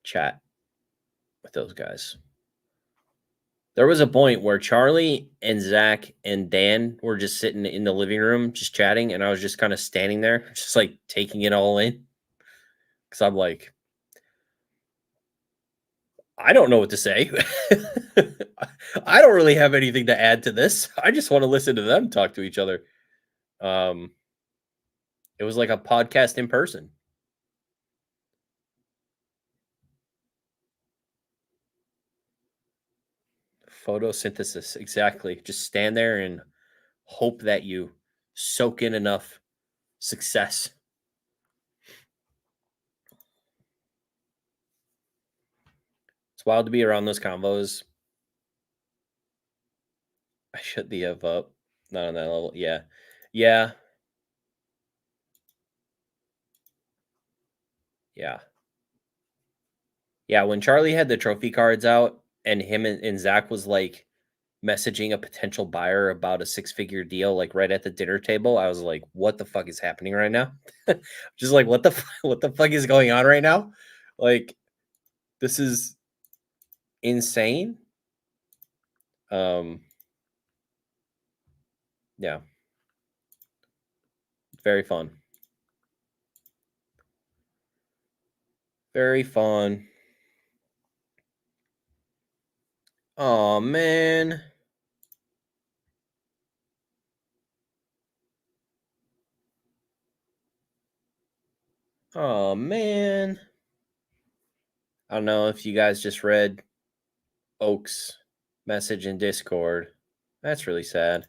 chat with those guys. There was a point where Charlie and Zach and Dan were just sitting in the living room, just chatting, and I was just kind of standing there, just like taking it all in. Because I'm like, I don't know what to say. I don't really have anything to add to this. I just want to listen to them talk to each other. Um, it was like a podcast in person. Photosynthesis, exactly. Just stand there and hope that you soak in enough success. It's wild to be around those convos. I should be up, not on that level. Yeah, yeah, yeah, yeah. When Charlie had the trophy cards out, and him and Zach was like messaging a potential buyer about a six-figure deal, like right at the dinner table, I was like, "What the fuck is happening right now?" Just like, what the fuck is going on right now? Like, this is insane. Um, yeah, very fun. Very fun. Oh man. Oh man. I don't know if you guys just read Oak's message in Discord. That's really sad.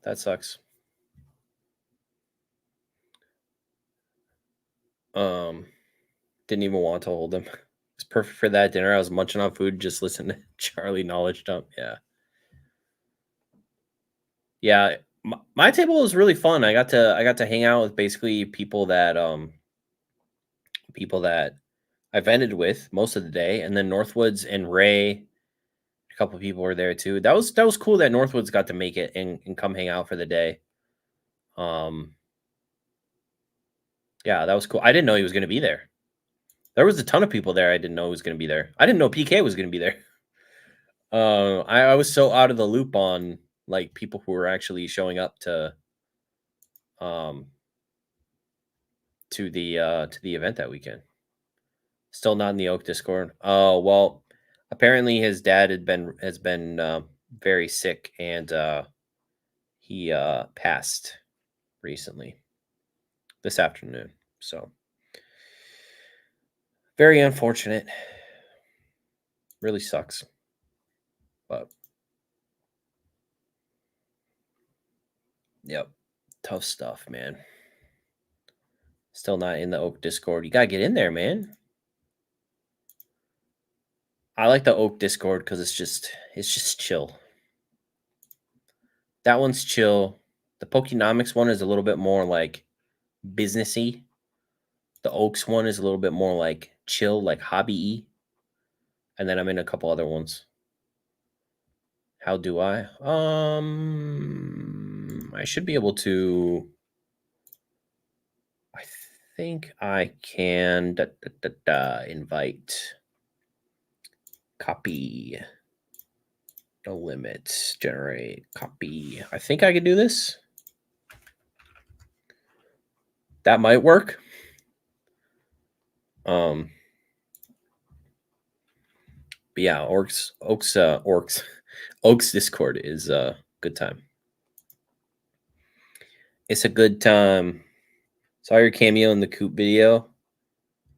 That sucks. Um, didn't even want to hold him. It's perfect for that dinner. I was munching on food, just listening to Charlie knowledge dump. Yeah, yeah. My table was really fun. I got to hang out with basically people that I vended with most of the day, and then Northwoods and Ray, a couple of people were there too. That was cool that Northwoods got to make it and come hang out for the day. Um, yeah, that was cool. I didn't know he was going to be there. There was a ton of people there. I didn't know he was going to be there. I didn't know PK was going to be there. I was so out of the loop on like people who were actually showing up um to the event that weekend. Still not in the Oak Discord. Oh well, apparently his dad has been very sick and he passed recently this afternoon. So very unfortunate. Really sucks. But yep, tough stuff, man. Still not in the Oak Discord. You gotta get in there, man. I like the Oak Discord because it's just chill. That one's chill. The Pokenomics one is a little bit more like businessy. The Oaks one is a little bit more like chill, like hobby-y. And then I'm in a couple other ones. How do I? I should be able to. I think I can invite, copy, no limits, generate, copy. I think I can do this. That might work. But yeah, Oaks Discord is a good time. It's a good time. Saw your cameo in the Coop video.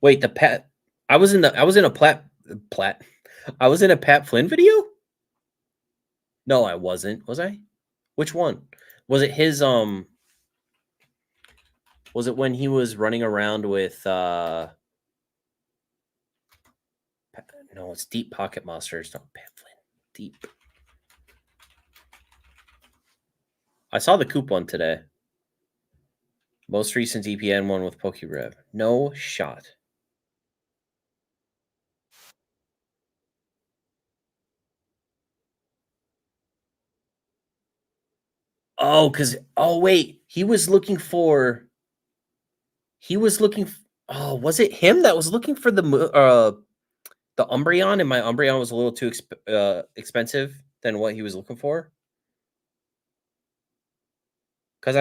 Wait, the Pat. I was in a Plat. I was in a Pat Flynn video. No, I wasn't. Was I? Which one? Was it his? Was it when he was running around with? No, it's Deep Pocket Monsters. No, Pat Flynn. Deep. I saw the Coop one today. Most recent EPN one with PokeRev. No shot. Oh, wait, he was looking. Oh, was it him that was looking for the Umbreon, and my Umbreon was a little too expensive than what he was looking for? Because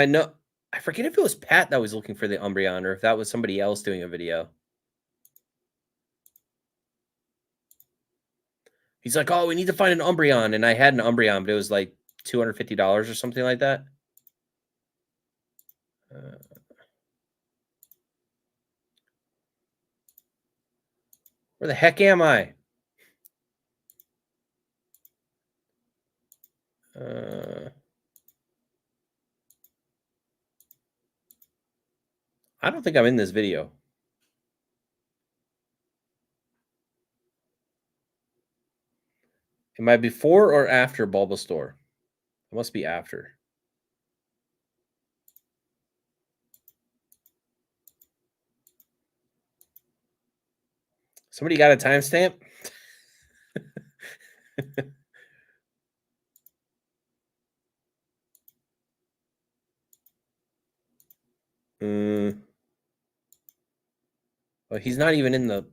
I forget if it was Pat that was looking for the Umbreon or if that was somebody else doing a video. He's like, "Oh, we need to find an Umbreon," and I had an Umbreon, but it was like $250 or something like that. Where the heck am I? I don't think I'm in this video. Am I before or after Bulbasaur? It must be after. Somebody got a timestamp? Well, he's not even in the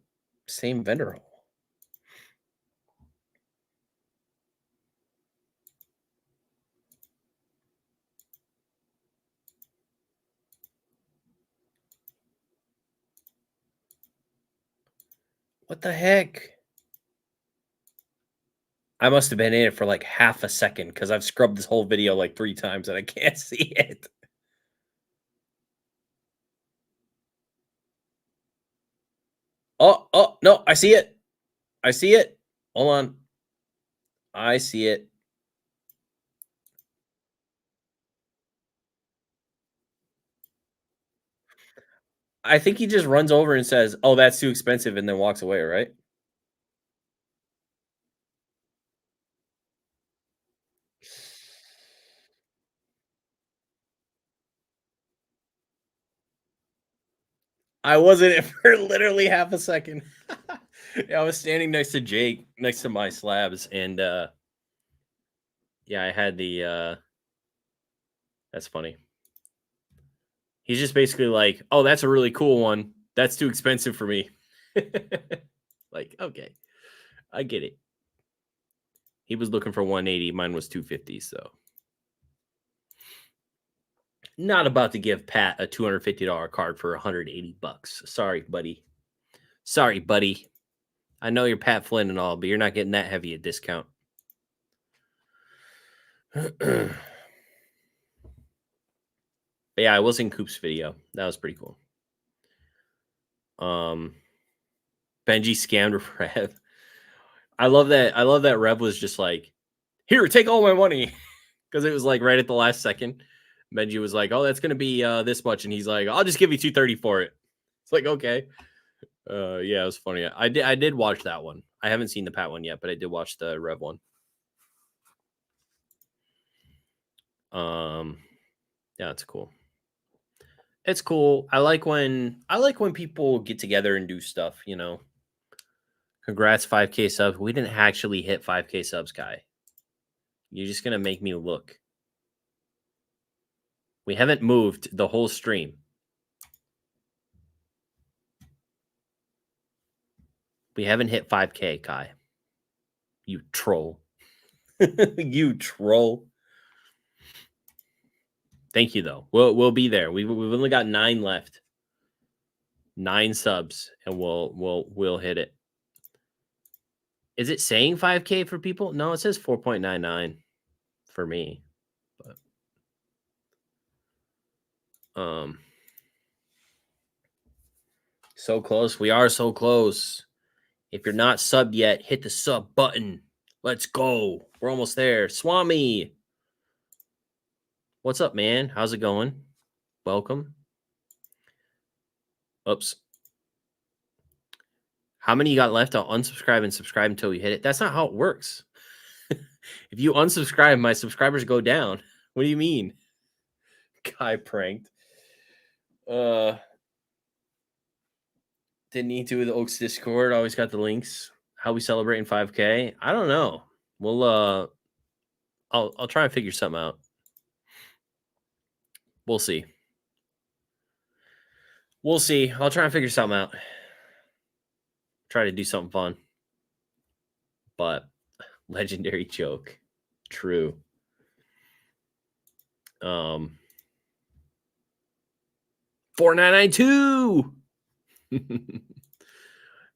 same vendor hall. What the heck? I must have been in it for like half a second because I've scrubbed this whole video like 3 times and I can't see it. Oh, no, I see it. I see it. Hold on. I see it. I think he just runs over and says, "Oh, that's too expensive," and then walks away, right? I wasn't it for literally half a second. Yeah, I was standing next to Jake, next to my slabs, and yeah, I had the that's funny. He's just basically like, "Oh, that's a really cool one. That's too expensive for me." Like, okay, I get it. He was looking for 180. Mine was 250. So, not about to give Pat a $250 card for 180 bucks. Sorry, buddy. Sorry, buddy. I know you're Pat Flynn and all, but you're not getting that heavy a discount. But yeah, I was in Coop's video. That was pretty cool. Benji scammed Rev. I love that. I love that Rev was just like, "Here, take all my money," because it was like right at the last second. Benji was like, "Oh, that's gonna be this much," and he's like, "I'll just give you 230 for it." It's like, okay. Yeah, it was funny. I did watch that one. I haven't seen the Pat one yet, but I did watch the Rev one. Yeah, it's cool. It's cool. I like when people get together and do stuff, you know. Congrats 5K subs. We didn't actually hit 5K subs, Kai. You're just going to make me look. We haven't moved the whole stream. We haven't hit 5K, Kai. You troll. You troll. Thank you though. We'll be there. We've only got 9 left. 9 subs and we'll hit it. Is it saying 5K for people? No, it says 4.99 for me. But so close. We are so close. If you're not subbed yet, hit the sub button. Let's go. We're almost there. Swami. What's up, man? How's it going? Welcome. Oops. How many you got left? I'll unsubscribe and subscribe until we hit it. That's not how it works. If you unsubscribe, my subscribers go down. What do you mean? Guy pranked. Didn't need to with the Oaks Discord. Always got the links. How we celebrating 5K? I don't know. We'll I'll try and figure something out. We'll see. We'll see. I'll try and figure something out. Try to do something fun. But legendary joke. True. 4992.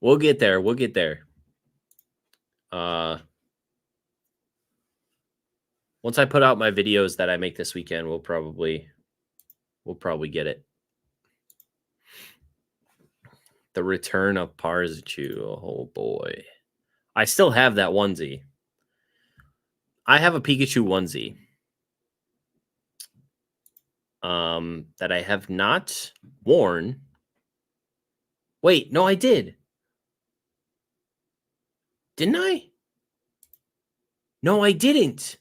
We'll get there. We'll get there. Once I put out my videos that I make this weekend, we'll probably get it. The return of Parzichu. Oh boy. I still have that onesie. I have a Pikachu onesie. That I have not worn. Wait, no, I did. Didn't I? No, I didn't.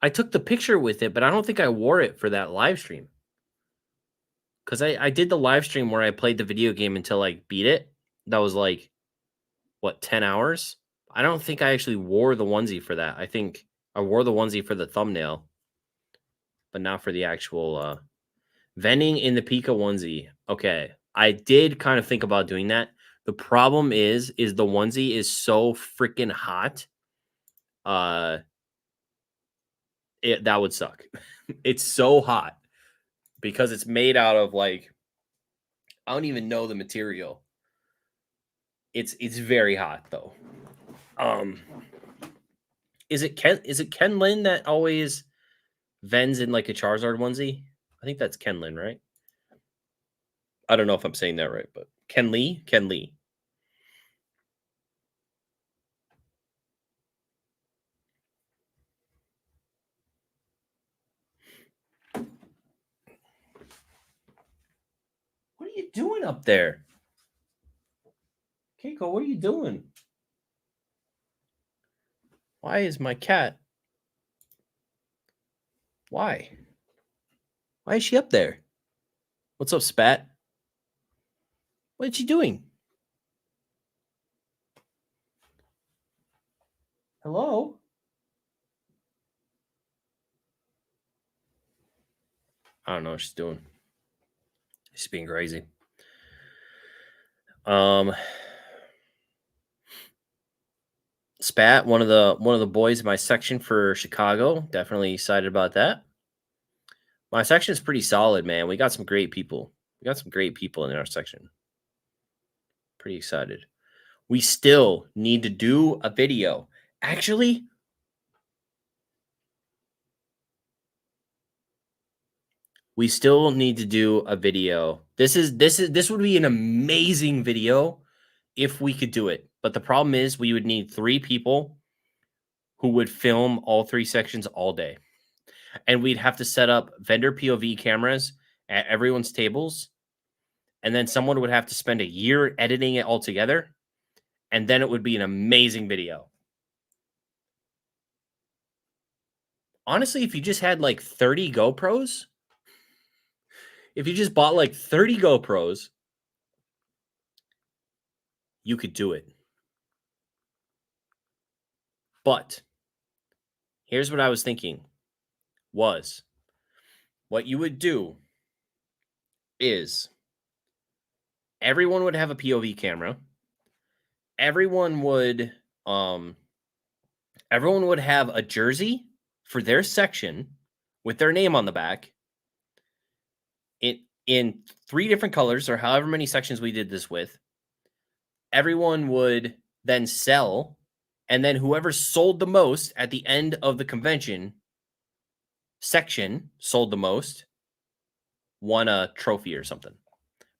I took the picture with it, but I don't think I wore it for that live stream. Because I did the live stream where I played the video game until I beat it. That was like, what, 10 hours? I don't think I actually wore the onesie for that. I think I wore the onesie for the thumbnail, but not for the actual vending in the Pika onesie. Okay. I did kind of think about doing that. The problem is the onesie is so freaking hot. That would suck. It's so hot because it's made out of like, I don't even know the material. It's very hot though. Is it Ken Lin that always vends in like a Charizard onesie? I think that's Ken Lin, right? I don't know if I'm saying that right, but Ken Lee. What are you doing up there? Keiko, what are you doing? Why is my cat? Why? Why is she up there? What's up, Spat? What is she doing? Hello? I don't know what she's doing. She's being crazy. Spat, one of the boys in my section for Chicago. Definitely excited about that. My section is pretty solid, man. We got some great people. We got some great people in our section. Pretty excited. We still need to do a video. Actually, we still need to do a video. This would be an amazing video if we could do it. But the problem is we would need 3 people who would film all 3 sections all day. And we'd have to set up vendor POV cameras at everyone's tables. And then someone would have to spend a year editing it all together. And then it would be an amazing video. Honestly, if you just had like 30 GoPros, if you just bought like 30 GoPros, you could do it. But here's what I was thinking was what you would do is everyone would have a POV camera. Everyone would have a jersey for their section with their name on the back in 3 different colors or however many sections we did this with. Everyone would then sell, and then whoever sold the most at the end of the convention section sold the most won a trophy or something.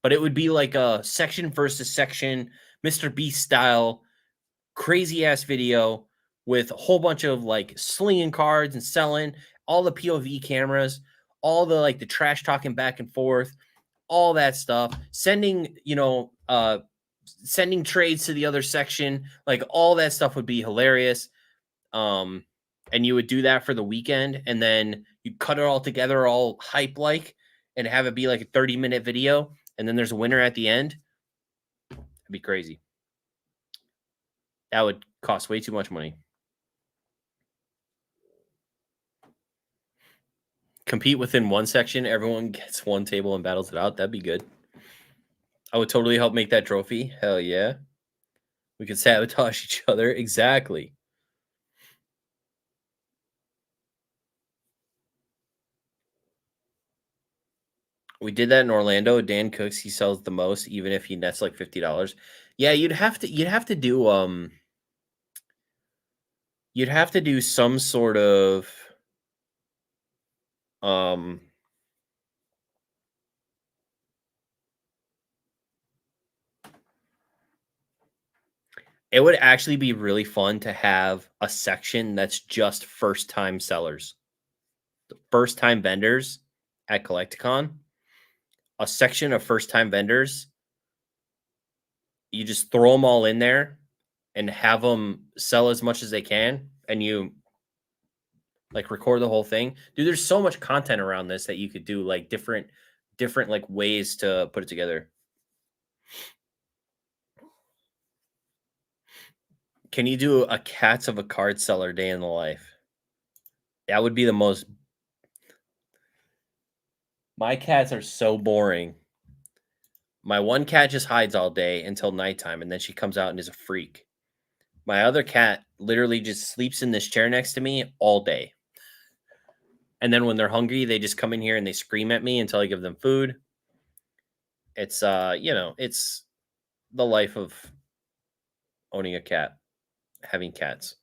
But it would be like a section versus section, Mr. Beast style, crazy ass video with a whole bunch of like slinging cards and selling, all the POV cameras, all the like the trash talking back and forth, all that stuff, sending trades to the other section, like all that stuff would be hilarious. And you would do that for the weekend, and then you cut it all together, all hype like, and have it be like a 30-minute video, and then there's a winner at the end. It'd be crazy. That would cost way too much money. Compete within one section. Everyone gets one table and battles it out. That'd be good. I would totally help make that trophy. Hell yeah. We could sabotage each other. Exactly. We did that in Orlando. Dan Cooks, he sells the most, even if he nets like $50. Yeah, you'd have to do some sort of um it would actually be really fun to have a section that's just first time sellers, first time vendors at Collecticon. A section of first time vendors, you just throw them all in there and have them sell as much as they can, and you like record the whole thing. Dude, there's so much content around this that you could do, like different like ways to put it together. Can you do a cats of a card seller day in the life? That would be the most. My cats are so boring. My one cat just hides all day until nighttime, and then she comes out and is a freak. My other cat literally just sleeps in this chair next to me all day. And then when they're hungry, they just come in here and they scream at me until I give them food. It's it's the life of owning a cat, having cats.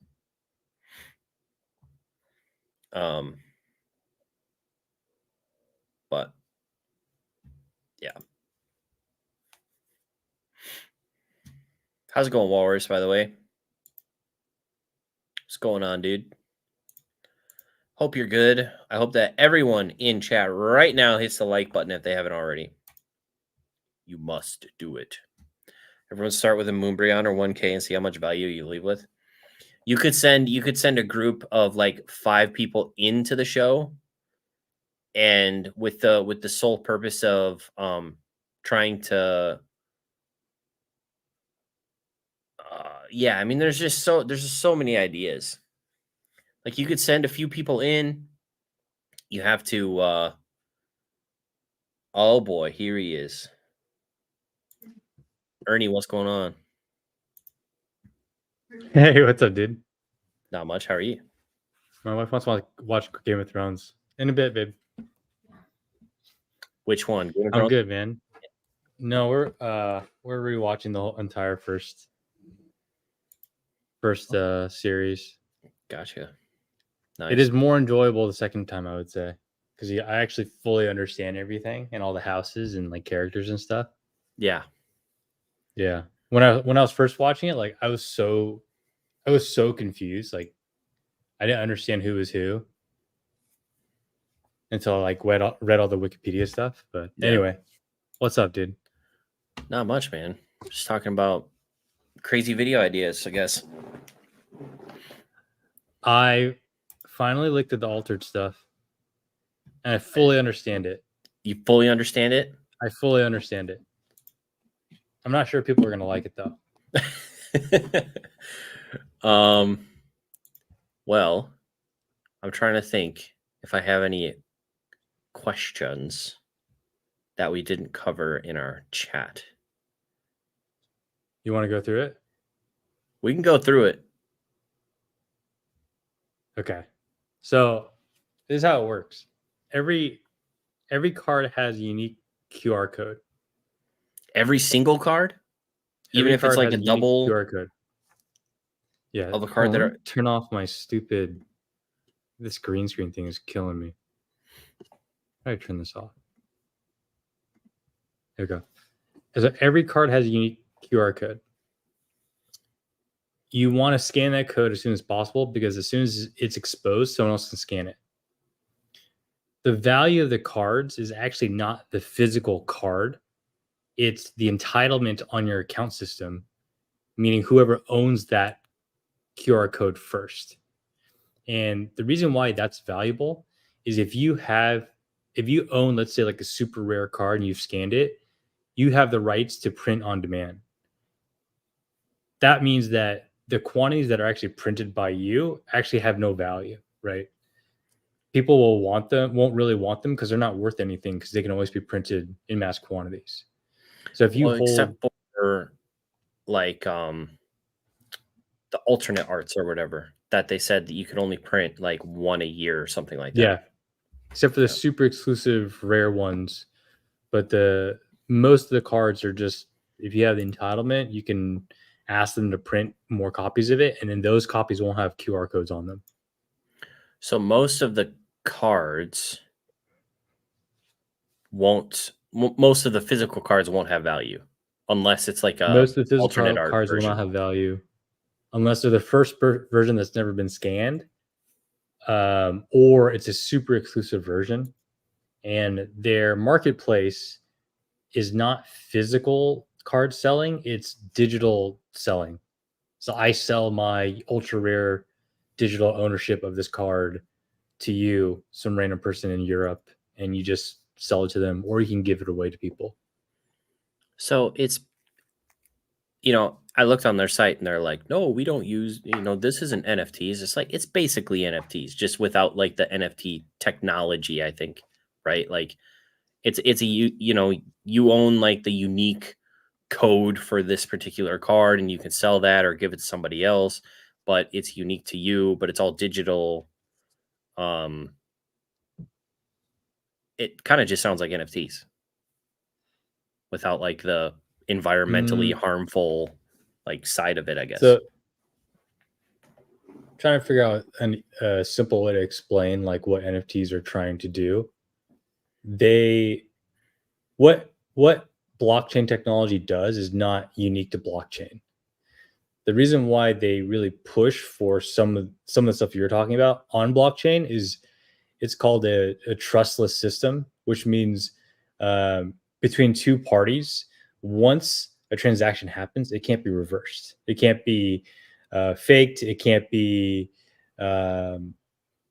But yeah. How's it going, Walrus, by the way? What's going on, dude? Hope you're good. I hope that everyone in chat right now hits the like button if they haven't already. You must do it. Everyone start with a Moonbryon or 1K and see how much value you leave with. You could send a group of like 5 people into the show, and with the sole purpose of trying to yeah, I mean there's just so many ideas. Like you could send a few people in. You have to oh boy, here he is. Ernie, what's going on? Hey, what's up, dude? Not much. How are you? My wife wants to watch Game of Thrones in a bit, babe. Which one? Game of I'm Thrones? good, man. No, we're rewatching the whole entire first series. Gotcha. Nice. It is more enjoyable the second time, I would say, because I actually fully understand everything and all the houses and like characters and stuff. Yeah. Yeah. When I was first watching it, like I was so confused. Like I didn't understand who was who until I like read all the Wikipedia stuff. But Yeah. anyway, what's up, dude? Not much, man. Just talking about crazy video ideas, I guess. I finally looked at the altered stuff and I fully understand it. You fully understand it? I fully understand it. I'm not sure people are going to like it though. Well, I'm trying to think if I have any questions that we didn't cover in our chat. You want to go through it? We can go through it. Okay. So this is how it works. Every card has a unique QR code. Every single card? Even if it's like a double QR code. Yeah. Of a card that are turn off my stupid. This green screen thing is killing me. How do I turn this off? There we go. So every card has a unique QR code. You want to scan that code as soon as possible because as soon as it's exposed, someone else can scan it. The value of the cards is actually not the physical card. It's the entitlement on your account system, meaning whoever owns that QR code first. And the reason why that's valuable is if you own, let's say like a super rare card and you've scanned it, you have the rights to print on demand. That means that the quantities that are actually printed by you actually have no value, right? People won't really want them because they're not worth anything because they can always be printed in mass quantities. So if you except for like the alternate arts or whatever that they said that you could only print like one a year or something like that. Yeah. Except for the super exclusive rare ones, but the most of the cards are just, if you have the entitlement, you can ask them to print more copies of it, and then those copies won't have QR codes on them. So most of the cards most of the physical cards won't have value unless it's like a Most of the alternate physical art cards will not version. have value unless they're the first version that's never been scanned, or it's a super exclusive version. And their marketplace is not physical card selling, it's digital selling. So I sell my ultra rare digital ownership of this card to you, some random person in Europe, and you just sell it to them, or you can give it away to people. So it's, I looked on their site and they're like, no, we don't use, this isn't NFTs. It's like, it's basically NFTs, just without like the NFT technology, I think, right? Like it's you own like the unique code for this particular card and you can sell that or give it to somebody else, but it's unique to you, but it's all digital. Um, it kind of just sounds like NFTs without like the environmentally Mm, harmful like side of it, I guess. so trying to figure out a simple way to explain like what NFTs are trying to do. They what blockchain technology does is not unique to blockchain. The reason why they really push for some of the stuff you're talking about on blockchain is it's called a trustless system, which means between two parties, once a transaction happens, it can't be reversed. It can't be faked. It can't be um,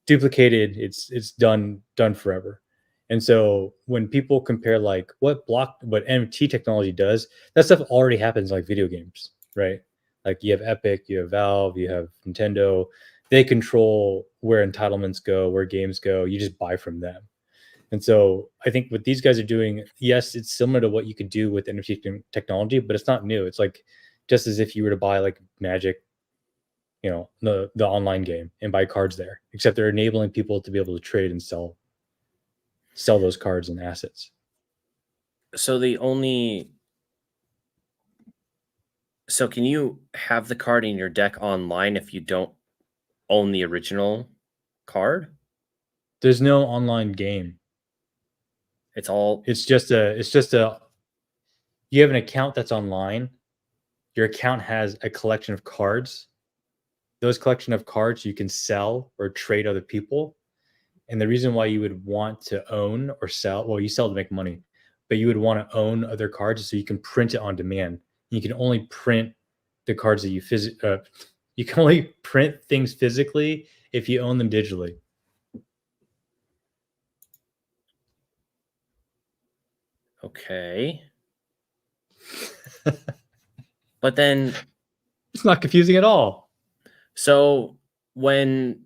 duplicated. It's done forever. And so when people compare like what NFT technology does, that stuff already happens like video games, right? Like you have Epic, you have Valve, you have Nintendo. They control where entitlements go, where games go. You just buy from them. And so I think what these guys are doing, yes, it's similar to what you could do with NFT technology, but it's not new. It's like just as if you were to buy like Magic, the online game and buy cards there, except they're enabling people to be able to trade and sell those cards and assets. So can you have the card in your deck online if you don't own the original card? There's no online game. It's all It's just a you have an account that's online. Your account has a collection of cards. Those collection of cards you can sell or trade other people. And the reason why you would want to own or sell, well, you sell to make money, but you would want to own other cards so you can print it on demand. You can only print the cards that you can only print things physically if you own them digitally. okay. But then It's not confusing at all. so when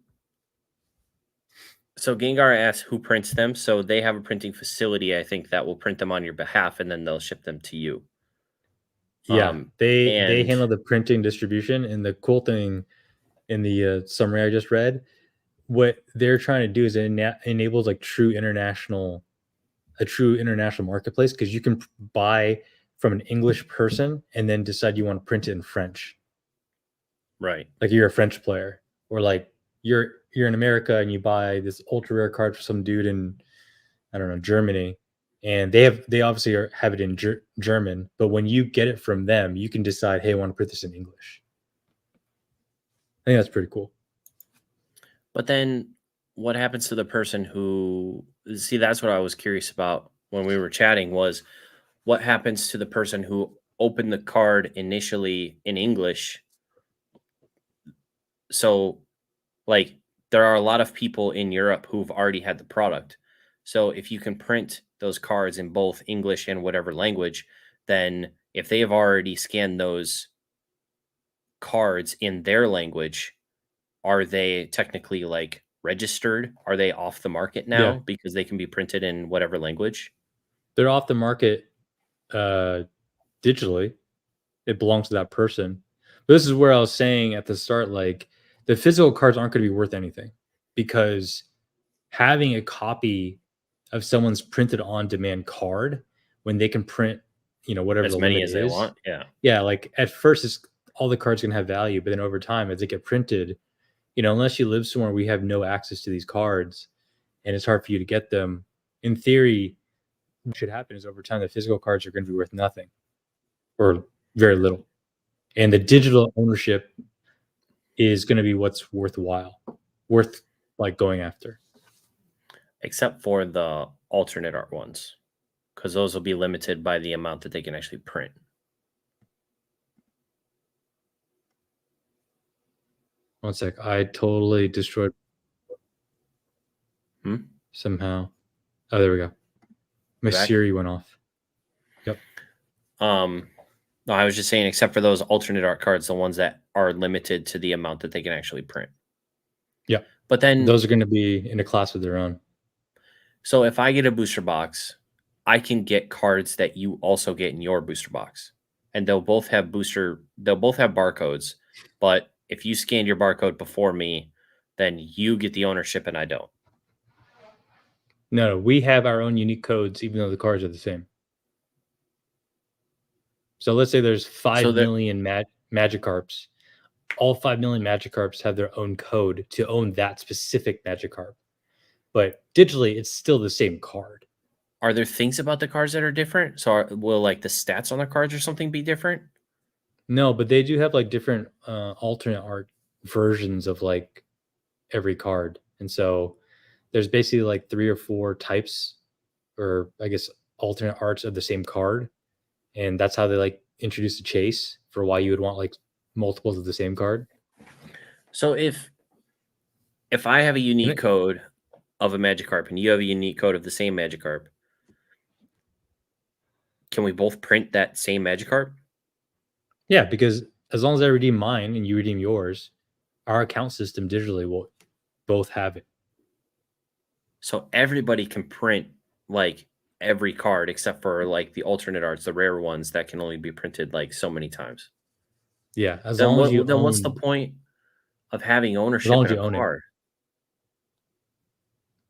so Gengar asks who prints them, so they have a printing facility, I think, that will print them on your behalf and then they'll ship them to you. Yeah, they And handle the printing distribution. And the cool thing in the summary I just read, what they're trying to do is it enables like a true international marketplace, because you can buy from an English person and then decide you want to print it in French. right. Like you're a French player, or like you're in America and you buy this ultra rare card for some dude in, I don't know, Germany, and they obviously have it in German, but when you get it from them, you can decide, hey, I want to print this in English. I think that's pretty cool. But then what happens to the person who see that's what I was curious about when we were chatting was what happens to the person who opened the card initially in English? So like there are a lot of people in Europe who've already had the product. So if you can print those cards in both English and whatever language, then if they have already scanned those cards in their language, are they technically like registered? Are they off the market Yeah, now because they can be printed in whatever language? they're off the market uh, digitally. It belongs to that person. But this is where I was saying at the start, like the physical cards aren't going to be worth anything, because having a copy of someone's printed on demand card when they can print, whatever As the many limit as they is. want. Yeah. Yeah, like at first, all the cards can have value, but then over time, as they get printed, unless you live somewhere we have no access to these cards, and it's hard for you to get them. In theory, what should happen is over time, the physical cards are going to be worth nothing or very little, and the digital ownership is going to be what's worthwhile, worth like going after. Except for the alternate art ones, because those will be limited by the amount that they can actually print. One sec, I totally destroyed Hmm? somehow. Oh, there we go. My Back? Siri went off. Yep. No, I was just saying, except for those alternate art cards, the ones that are limited to the amount that they can actually print. Yeah. But then Those are going to be in a class of their own. So if I get a booster box, I can get cards that you also get in your booster box. And they'll both have barcodes, but if you scanned your barcode before me, then you get the ownership and I don't. No, we have our own unique codes, even though the cards are the same. So let's say there's 5 million Magikarps. All 5 million Magikarps have their own code to own that specific Magikarp. But digitally, it's still the same card. Are there things about the cards that are different? So will like the stats on the cards or something be different? No, but they do have like different alternate art versions of like every card. And so there's basically like 3 or 4 types, or I guess alternate arts of the same card. And that's how they like introduce the chase for why you would want like multiples of the same card. So if I have a unique code of a Magikarp and you have a unique code of the same Magikarp, can we both print that same Magikarp? Yeah, because as long as I redeem mine and you redeem yours, our account system digitally will both have it. So everybody can print like every card except for like the alternate arts, the rare ones that can only be printed like so many times. Yeah, as Then long as you then own, what's the point of having as ownership long in as a you own it. card?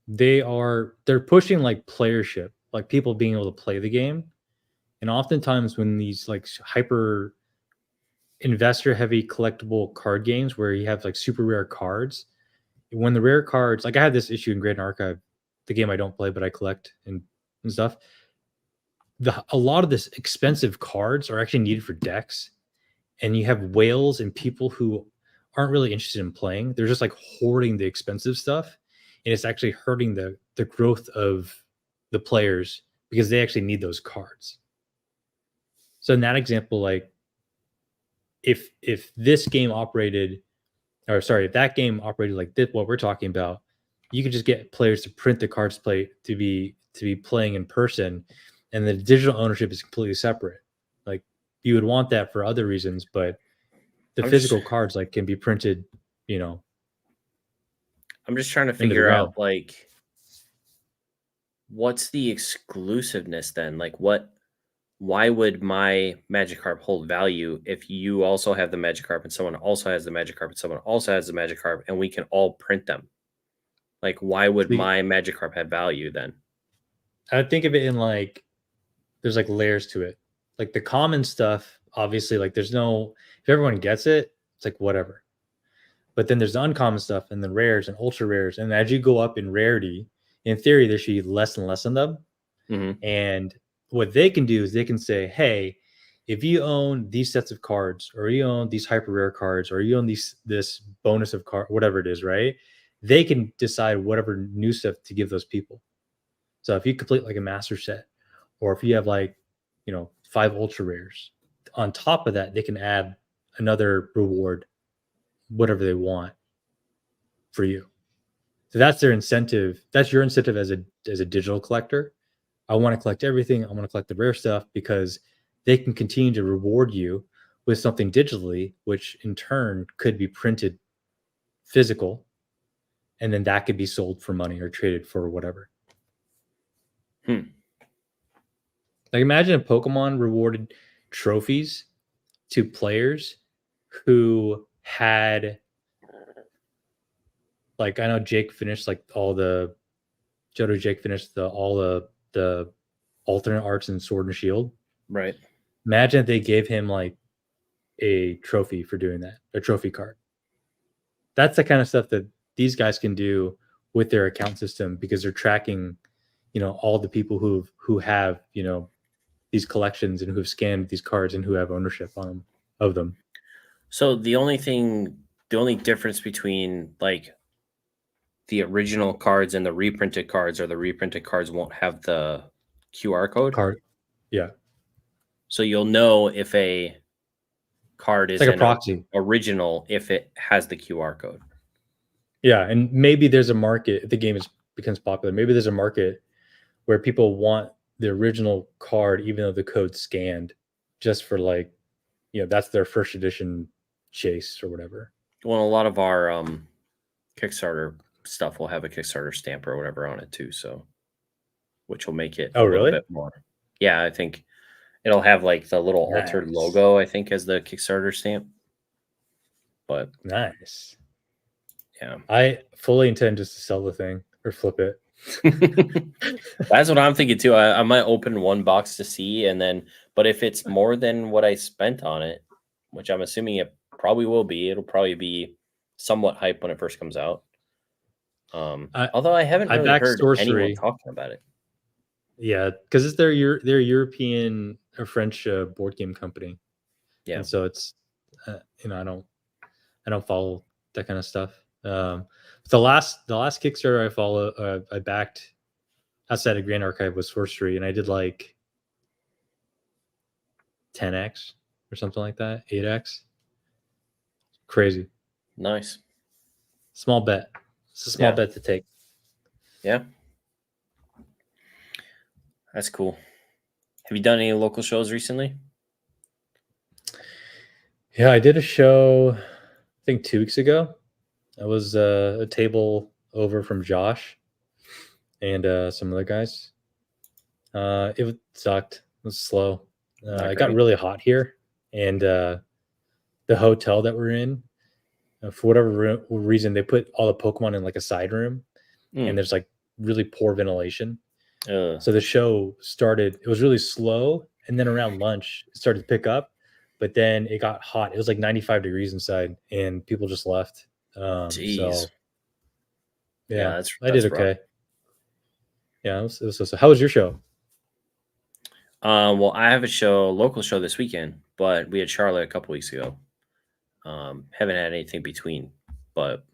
They're pushing like playership, like people being able to play the game. And oftentimes when these like hyper investor heavy collectible card games where you have like super rare cards, when the rare cards, like I had this issue in Grand Archive, the game I don't play but I collect and stuff. A lot of this expensive cards are actually needed for decks, and you have whales and people who aren't really interested in playing. They're just like hoarding the expensive stuff, and it's actually hurting the growth of the players because they actually need those cards. So in that example, like if this game operated, or sorry, if that game operated like this, what we're talking about, you could just get players to print the cards play to be playing in person, and the digital ownership is completely separate. Like you would want that for other reasons, but the physical cards like can be printed, I'm just trying to into the figure ground. out like what's the exclusiveness then? Like why would my Magikarp hold value if you also have the Magikarp and someone also has the Magikarp and someone also has the Magikarp and we can all print them? Like why would my Magikarp have value then? I think of it in like there's like layers to it. Like the common stuff, obviously, like there's no, if everyone gets it, it's like whatever. But then there's the uncommon stuff and the rares and ultra rares. And as you go up in rarity, in theory, there should be less and less of them. Mm-hmm. And what they can do is they can say, hey, if you own these sets of cards, or you own these hyper rare cards, or you own this bonus of card, whatever it is, right? They can decide whatever new stuff to give those people. So if you complete like a master set, or if you have like, 5 ultra rares, on top of that, they can add another reward, whatever they want for you. So that's their incentive. That's your incentive as a digital collector. I want to collect everything. I want to collect the rare stuff because they can continue to reward you with something digitally, which in turn could be printed physical, and then that could be sold for money or traded for whatever. Like imagine if Pokemon rewarded trophies to players who had, like, I know Jake finished like all the Johto Jake finished all alternate arts and Sword and Shield. Right. Imagine if they gave him like a trophy for doing that, a trophy card. That's the kind of stuff that these guys can do with their account system because they're tracking, all the people who have, these collections and who have scanned these cards and who have ownership on them of them. So the only difference between like the original cards and the reprinted cards, or the reprinted cards won't have the QR code. Card, yeah. So you'll know if a card is It's like a proxy. Original if it has the QR code. Yeah, and maybe there's a market if the game becomes popular. Maybe there's a market where people want the original card, even though the code's scanned, just for like, that's their first edition chase or whatever. Well, a lot of our Kickstarter stuff will have a Kickstarter stamp or whatever on it too, so which will make it a little bit more. Yeah, I think it'll have like the little Altered logo, I think, as the Kickstarter stamp. But nice. Yeah. I fully intend just to sell the thing or flip it. That's what I'm thinking too. I might open one box to see, but if it's more than what I spent on it, which I'm assuming it probably will be, it'll probably be somewhat hype when it first comes out. Although I haven't really heard anyone talking about it. Yeah, because they're European or French board game company. Yeah, and so it's I don't follow that kind of stuff. The last Kickstarter I backed outside of Grand Archive was Sorcery, and I did like 10x or something like that, 8x. Crazy. Nice. Small bet. It's a small bet to take. Yeah. That's cool. Have you done any local shows recently? Yeah, I did a show, I think 2 weeks ago. I was a table over from Josh and some other guys. It sucked. It was slow. It got really hot here, and the hotel that we're in, for whatever reason, they put all the Pokemon in like a side room, and there's like really poor ventilation. So the show started, it was really slow, and then around lunch it started to pick up, but then it got hot. It was like 95 degrees inside, and people just left. Jeez. So yeah, I did okay. Rough. Yeah, it was so. How was your show? Well, I have a local show this weekend, but we had Charlotte a couple weeks ago. Haven't had anything between, but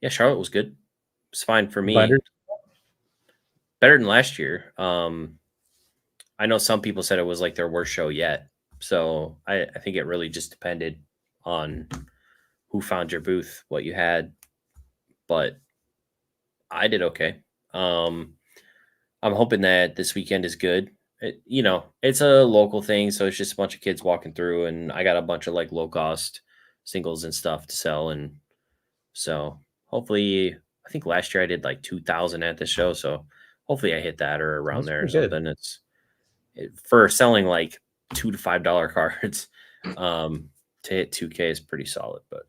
yeah, Charlotte was good. It's fine for me. Better than last year. I know some people said it was like their worst show yet. So I think it really just depended on who found your booth, what you had. But I did okay. I'm hoping that this weekend is good. It's a local thing, so it's just a bunch of kids walking through, and I got a bunch of like low cost singles and stuff to sell, and so hopefully, I think last year I did like 2,000 at the show, so hopefully I hit that or around there or something. Good. For selling like $2 to $5 cards, to hit 2K is pretty solid. But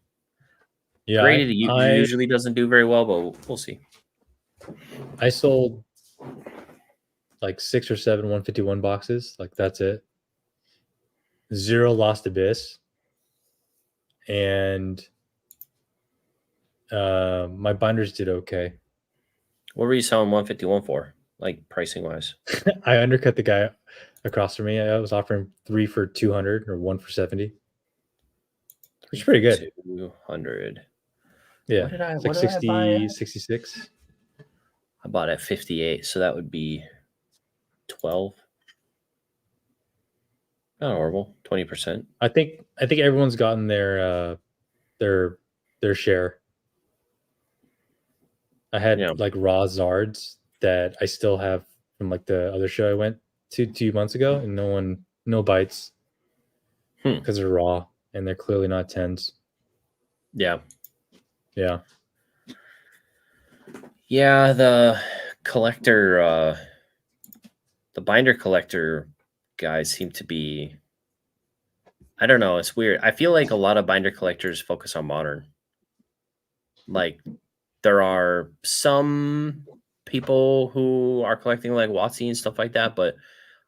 yeah, graded usually doesn't do very well, but we'll see. I sold like 6 or 7 151 boxes. Like that's it. 0 Lost Abyss. And my binders did okay. What were you selling 151 for, like pricing wise? I undercut the guy across from me. I was offering 3 for 200 or 1 for 70. Which is pretty good. 200. Yeah. It's like 60, 66. I bought at 58, so that would be 12. Not horrible. 20%. I think everyone's gotten their share. I had like raw Zards that I still have from like the other show I went to 2 months ago, and no bites because they're raw and they're clearly not 10s. Yeah. Yeah. Yeah, the collector, the binder collector guys seem to be, I don't know, it's weird. I feel like a lot of binder collectors focus on modern. Like there are some people who are collecting like WotC and stuff like that, but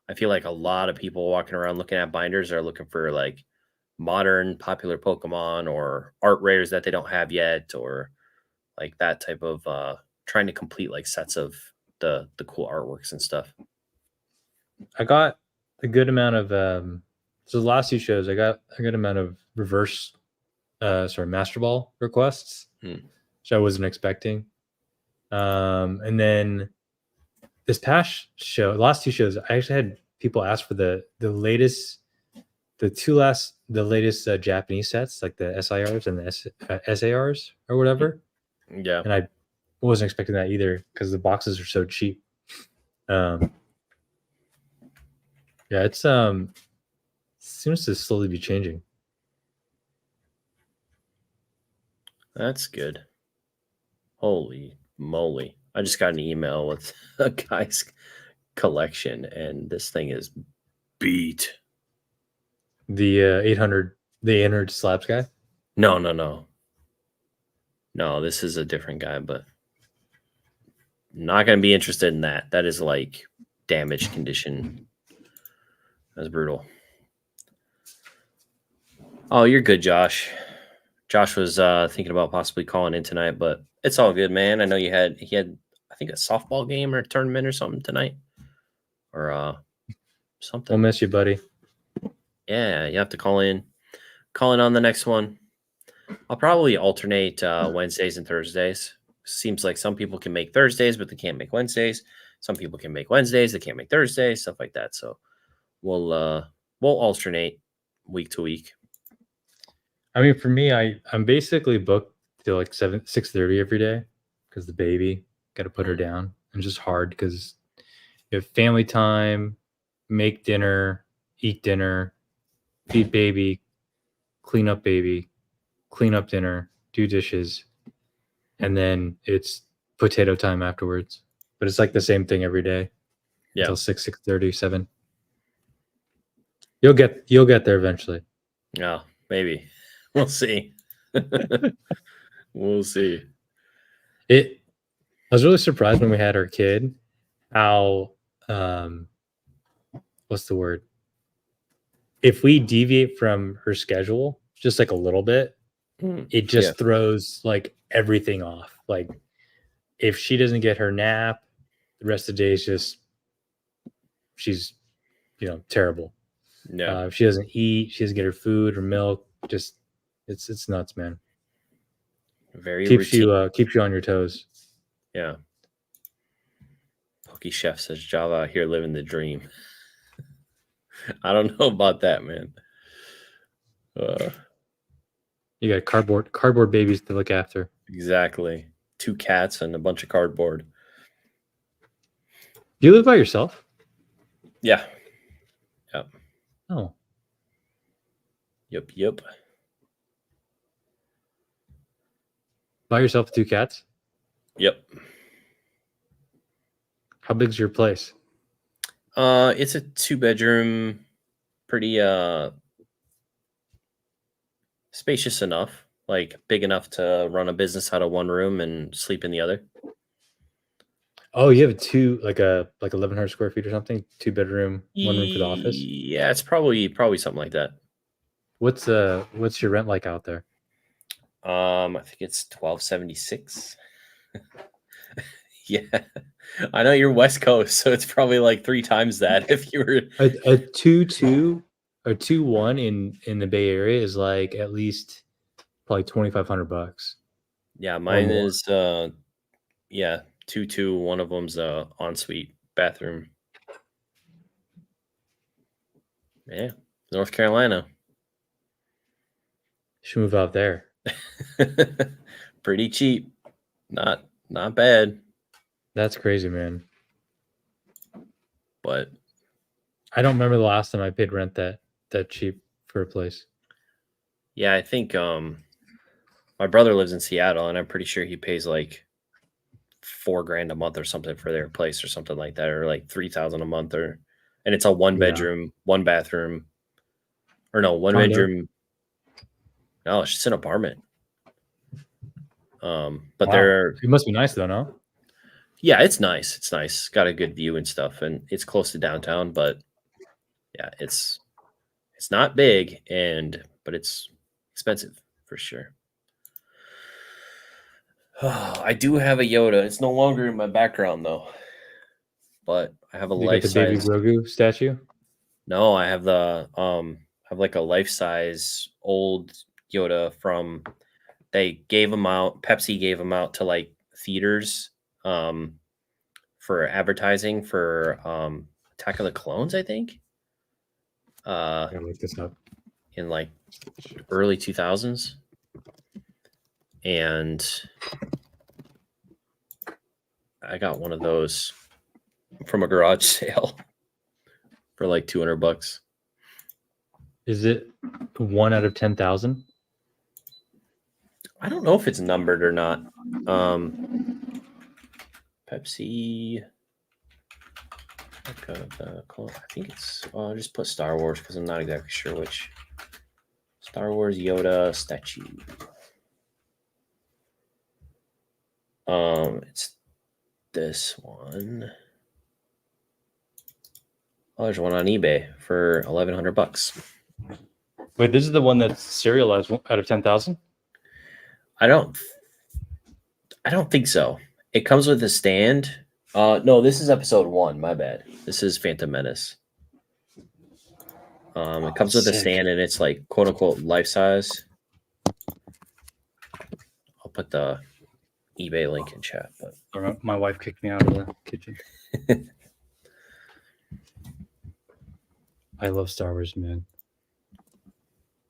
I feel like a lot of people walking around looking at binders are looking for like modern popular Pokemon or art rares that they don't have yet, or like that type of trying to complete like sets of the cool artworks and stuff. I got a good amount of so the last 2 shows I got a good amount of reverse Master Ball requests, which I wasn't expecting. And then this past show, the last 2 shows, I actually had people ask for the latest, the latest Japanese sets, like the SIRs and the SARs or whatever. Yeah. And I wasn't expecting that either because the boxes are so cheap. Yeah, it's seems to slowly be changing. That's good. Holy moly. I just got an email with a guy's collection, and this thing is beat. The 800 Slabs guy? No, this is a different guy, but not going to be interested in that. That is like damaged condition. That's brutal. Oh, you're good, Josh. Josh was thinking about possibly calling in tonight, but it's all good, man. I know he had I think a softball game or a tournament or something tonight, or something. We'll miss you, buddy. Yeah, you have to call in on the next one. I'll probably alternate Wednesdays and Thursdays. Seems like some people can make Thursdays, but they can't make Wednesdays. Some people can make Wednesdays, they can't make Thursdays, stuff like that. So we'll alternate week to week. I mean, for me, I'm basically booked till like 6:30 every day because the baby, got to put her down, and just hard because you have family time, make dinner, eat dinner, feed baby, clean up dinner, do dishes, and then it's potato time afterwards. But it's like the same thing every day until 6:30, 7. You'll get there eventually. Yeah, maybe. We'll see. We'll see. I was really surprised when we had our kid how what's the word? If we deviate from her schedule just like a little bit, it just throws like everything off. Like if she doesn't get her nap, the rest of the day is just she's terrible. Yeah. If she doesn't eat, she doesn't get her food or milk, just it's nuts, man. Very keeps routine. You on your toes. Yeah. Pokey Chef says Java out here living the dream. I don't know about that, man. You got cardboard babies to look after. Exactly. 2 cats and a bunch of cardboard. Do you live by yourself? Yeah. Yep. Oh. Yep. By yourself with 2 cats? Yep. How big's your place? It's a 2-bedroom, pretty spacious enough, like big enough to run a business out of one room and sleep in the other. Oh, you have like 1,100 square feet or something? 2-bedroom, 1 room for the office? Yeah, it's probably something like that. What's your rent like out there? I think it's $1,276. Yeah, I know you're West Coast, so it's probably like 3 times that. If you were a 2.2 or 2.1 in the Bay Area is like at least probably $2,500. Yeah, mine is 2.2. One of them's ensuite bathroom. Yeah, North Carolina. Should move out there. Pretty cheap, not bad. That's crazy, man. But I don't remember the last time I paid rent that cheap for a place. Yeah, I think my brother lives in Seattle, and I'm pretty sure he pays like $4,000 a month or something for their place or something like that, or like $3,000 a month, and it's a 1-bedroom, 1 bathroom, or no, 1 bedroom. No, it's just an apartment. But it must be nice though, no? Yeah, it's nice. It's nice. Got a good view and stuff, and it's close to downtown. But yeah, it's not big, but it's expensive for sure. I do have a Yoda. It's no longer in my background though, but I have a You got life the baby size. Grogu statue? No, I have I have like a life size old Yoda from. They gave them out. Pepsi gave them out to like theaters, for advertising for Attack of the Clones, I think. I gotta look this up. In like early 2000s, and I got one of those from a garage sale for like $200. Is it 1 out of 10,000? I don't know if it's numbered or not. Pepsi. I think it's. I'll just put Star Wars because I'm not exactly sure which. Star Wars Yoda statue. It's this one. Oh, there's one on eBay for $1,100. Wait, this is the one that's serialized out of 10,000? I don't think so. It comes with a stand. No, this is episode 1. My bad. This is Phantom Menace. It comes with a stand, and it's like quote unquote life size. I'll put the eBay link in chat. But my wife kicked me out of the kitchen. I love Star Wars, man.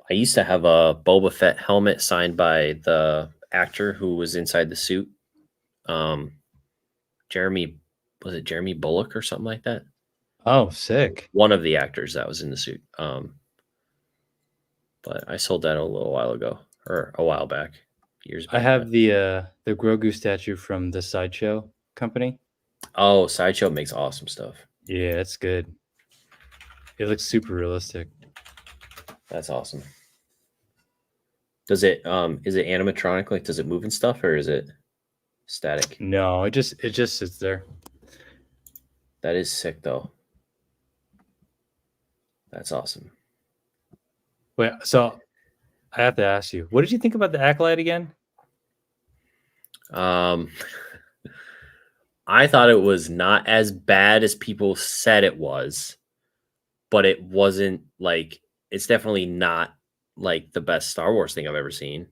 I used to have a Boba Fett helmet signed by the actor who was inside the suit. Jeremy Bullock or something like that? Oh, sick. One of the actors that was in the suit. But I sold that a little while ago, or a while back, years back. I have the Grogu statue from the Sideshow company. Oh, Sideshow makes awesome stuff. Yeah, it's good. It looks super realistic. That's awesome. Does it is it animatronic? Like, does it move and stuff, or is it static? No, it just sits there. That is sick though. That's awesome. Wait, so I have to ask you, what did you think about the Acolyte again? I thought it was not as bad as people said it was, but it wasn't like, it's definitely not like the best Star Wars thing I've ever seen.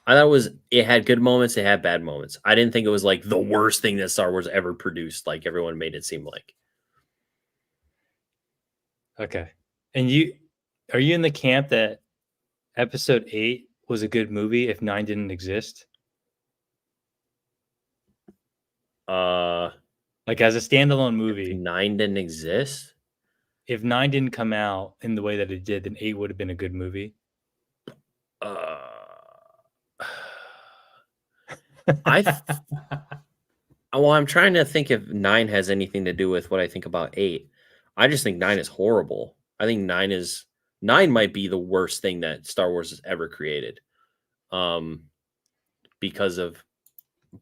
I thought it had good moments, it had bad moments. I didn't think it was like the worst thing that Star Wars ever produced, like everyone made it seem like. Okay. And are you in the camp that episode 8 was a good movie if 9 didn't exist? Like as a standalone movie. 9 didn't exist? If 9 didn't come out in the way that it did, then 8 would have been a good movie. Well, I'm trying to think if 9 has anything to do with what I think about 8. I just think 9 is horrible. I think 9 might be the worst thing that Star Wars has ever created. Because of,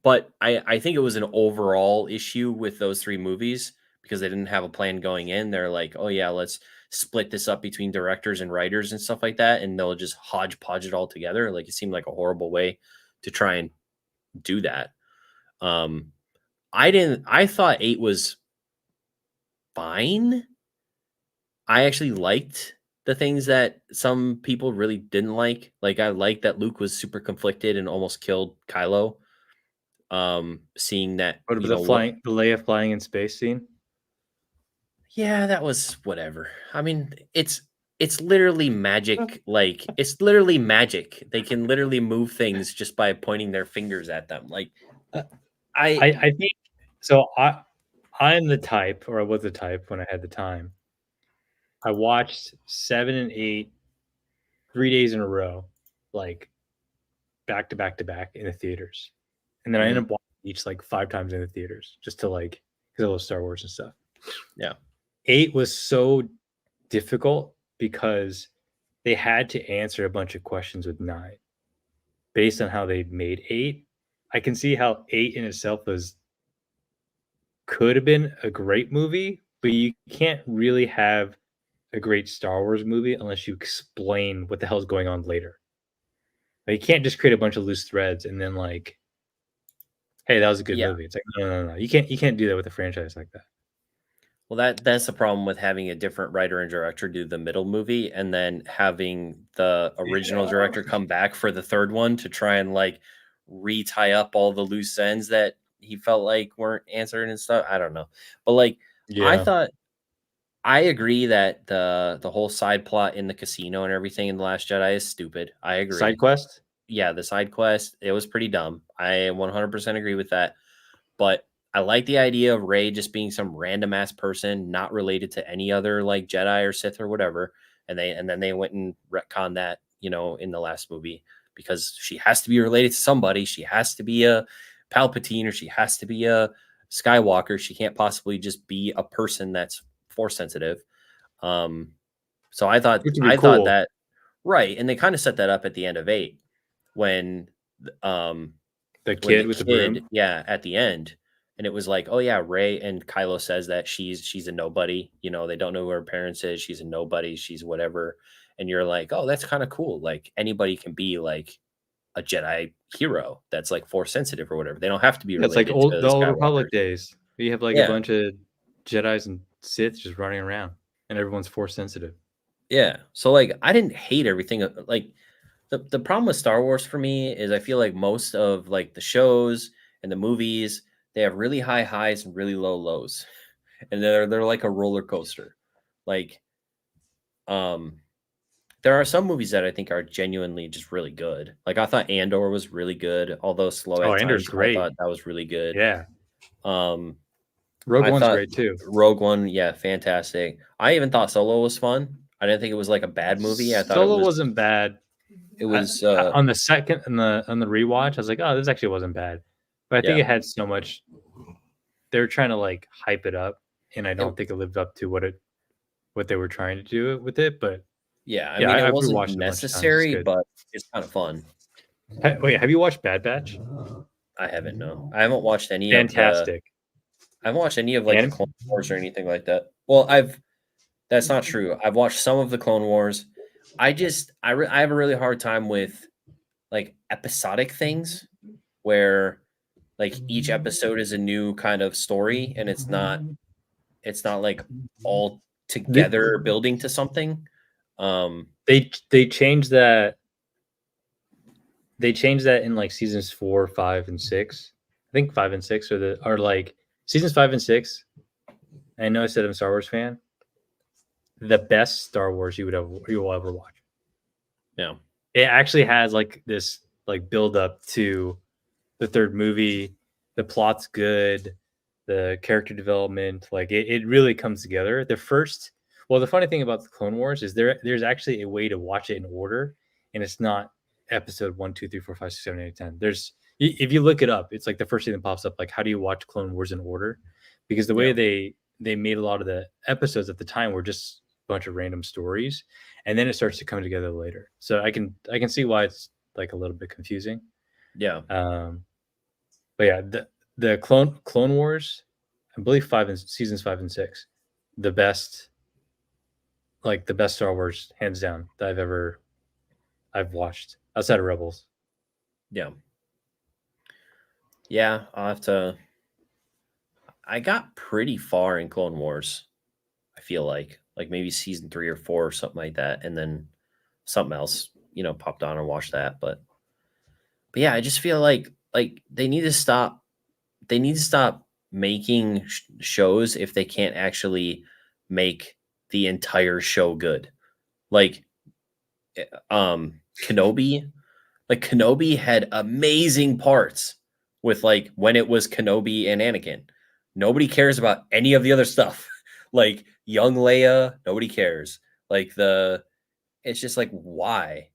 but I think it was an overall issue with those 3 movies because they didn't have a plan going in. They're like, oh yeah, let's split this up between directors and writers and stuff like that, and they'll just hodgepodge it all together. Like, it seemed like a horrible way to try and do that. I thought 8 was fine. I actually liked the things that some people really didn't like. Like, I liked that Luke was super conflicted and almost killed Kylo. Seeing that, What about the Leia flying in space scene? Yeah, that was whatever. I mean, it's literally magic. Like, it's literally magic. They can literally move things just by pointing their fingers at them. Like, I think so. I'm the type, or I was the type when I had the time. I watched 7 and 8 3 days in a row, like back to back to back in the theaters, and then I ended up watching each like 5 times in the theaters just to like, because I love Star Wars and stuff. Yeah. 8 was so difficult because they had to answer a bunch of questions with 9 based on how they made 8. I can see how 8 in itself was could have been a great movie, but you can't really have a great Star Wars movie unless you explain what the hell's going on later. Like, you can't just create a bunch of loose threads and then like, hey, that was a good Yeah. movie. It's like, no. You can't do that with a franchise like that. Well, that's the problem with having a different writer and director do the middle movie, and then having the original director come back for the third one to try and like retie up all the loose ends that he felt like weren't answered and stuff. I don't know, but like I Yeah. thought I agree that the whole side plot in the casino and everything in the Last Jedi is stupid. I Side agree. quest? Yeah, the side quest, it was pretty dumb. I 100% agree with that. But I like the idea of Rey just being some random ass person not related to any other like Jedi or Sith or whatever. And then they went and retconned that, in the last movie because she has to be related to somebody. She has to be a Palpatine or she has to be a Skywalker. She can't possibly just be a person that's force sensitive. Um, so Which would be I thought cool. that right, and they kind of set that up at the end of 8 when um The when the kid with the kid, broom. yeah, at the end, and it was like, oh yeah, Ray and Kylo says that she's a nobody. They don't know who her parents is. She's a nobody. She's whatever, and you're like, oh, that's kind of cool. Like anybody can be like a Jedi hero that's like force sensitive or whatever. They don't have to be Yeah, it's like related to the the old Republic Skywalkers. days. You have like a Yeah, bunch of Jedis and Sith just running around, and everyone's force sensitive. yeah. So like, I didn't hate everything. Like the problem with Star Wars for me is I feel like most of like the shows and the movies they have really high highs and really low lows, and they're like a roller coaster. Like, um, there are some movies that I think are genuinely just really good. Like I thought Andor was really good, although slow Oh, at Ender's times. I great. thought that was really good. Yeah. Um, Rogue I One's thought great too. Rogue One, yeah, fantastic. I even thought Solo was fun. I didn't think it was like a bad movie. I thought Solo wasn't bad. it was On the second on the rewatch, I was like, oh, this actually wasn't bad. But I think yeah. it had so much. They were trying to like hype it up, and I It, don't think it lived up to what they were trying to do with it. But yeah, I yeah, mean it I've wasn't rewatched it a bunch of times. It's necessary, good. but it's kind of fun. Wait, have you watched Bad Batch? I haven't no. I haven't watched any of the Fantastic. I haven't watched any of like the And Clone Wars or anything like that. Well, I've that's not true. I've watched some of the Clone Wars. I have a really hard time with like episodic things where like each episode is a new kind of story and it's not like all they together building to something. Um they changed that. They changed that in like seasons 4, 5, and 6. I think 5 and 6 are like seasons 5 and 6. I know I said I'm a Star Wars fan. The best Star Wars you will ever watch. yeah. It actually has like this like build up to the third movie. The plot's good. The character development, like it really comes together. The funny thing about the Clone Wars is there's actually a way to watch it in order, and it's not episode 1, 2, 3, 4, 5, 6, 7, 8, 10. If you look it up, it's like the first thing that pops up, like how do you watch Clone Wars in order? Because the way Yeah. they made a lot of the episodes at the time were just a bunch of random stories, and then it starts to come together later. So I can see why it's like a little bit confusing. Yeah. Um, but yeah, the Clone Wars, I believe seasons 5 and 6, the best, like the best Star Wars hands down that I've watched outside of Rebels. Yeah. Yeah, I'll have to I got pretty far in Clone Wars. I feel like maybe season 3 or 4 or something like that and then something else, popped on and watched that, but yeah, I just feel like they need to stop making shows if they can't actually make the entire show good. Like Kenobi, like Kenobi had amazing parts with like when it was Kenobi and Anakin. Nobody cares about any of the other stuff. Like young Leia, nobody cares. Like it's just like why?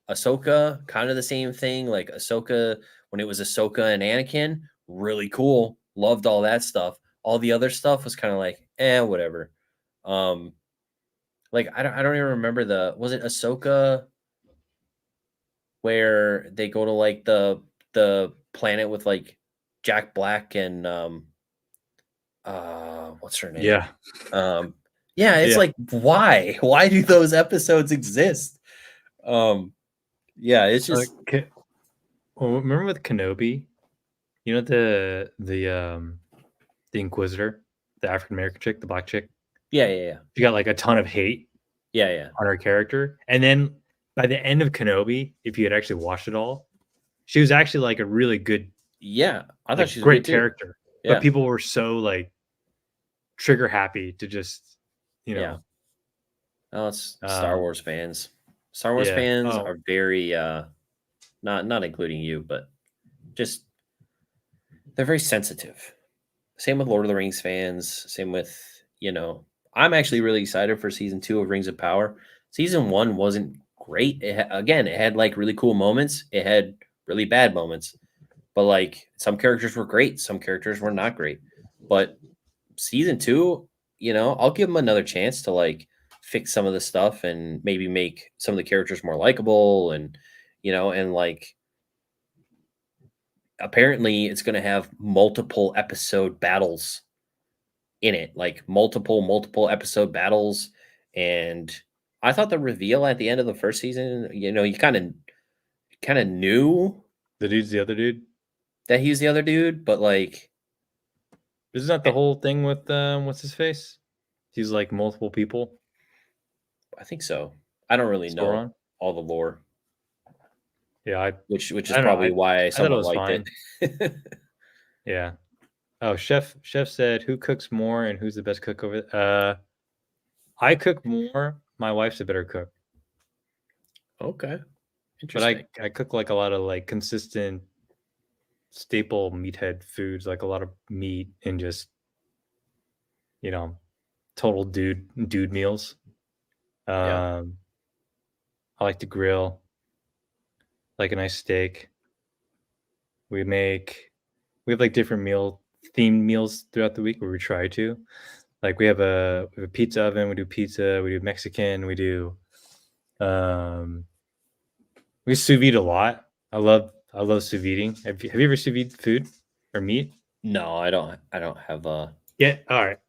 Ahsoka, kind of the same thing. Like Ahsoka, when it was Ahsoka and Anakin, really cool. Loved all that stuff. All the other stuff was kind of like, whatever. Um, like I don't even remember was it Ahsoka where they go to like the planet with like Jack Black and What's her name? Yeah. Yeah, it's Yeah. like, why? Why do those episodes exist? Yeah, it's just Well, remember with Kenobi, you know the Inquisitor, the African American chick, the black chick. yeah. She got like a ton of hate Yeah. on her character, and then by the end of Kenobi, if you had actually watched it all, she was actually like a really good, Yeah, I thought like she was good great too. character. But Yeah. people were so like trigger happy to just, you Yeah. know, Oh, it's Star Wars fans. Star Wars yeah. fans Oh, are very not including you, but just they're very sensitive. Same with Lord of the Rings fans, same with, I'm actually really excited for season 2 of Rings of Power. Season 1 wasn't great. Again, it had like really cool moments. It had really bad moments. But like some characters were great, some characters were not great. But season 2, I'll give them another chance to like fix some of the stuff and maybe make some of the characters more likable and like apparently it's going to have multiple episode battles in it, like multiple episode battles. And I thought the reveal at the end of the first season, you kind of knew the dude's the other dude. that he was the other dude, but like Isn't that the eh, whole thing with what's his face? He's like multiple people. I think so. I don't really know Sauron. all the lore, Yeah, which is I don't know. probably why I I thought it somewhat was liked fine. it. Yeah. Oh, chef said, "Who cooks more and who's the best cook over?" I cook more. My wife's a better cook, Okay, but interesting. I cook like a lot of like consistent staple meathead foods, like a lot of meat and just, you know, total dude meals. Yeah, Um, I like to grill, like a nice steak. We make we have like different meal themed meals throughout the week where we try to. Like we have a pizza oven, we do pizza, we do Mexican, um we sous vide a lot. I love sous videing. Have you ever sous vide food or meat? no, I don't have Yeah. All right.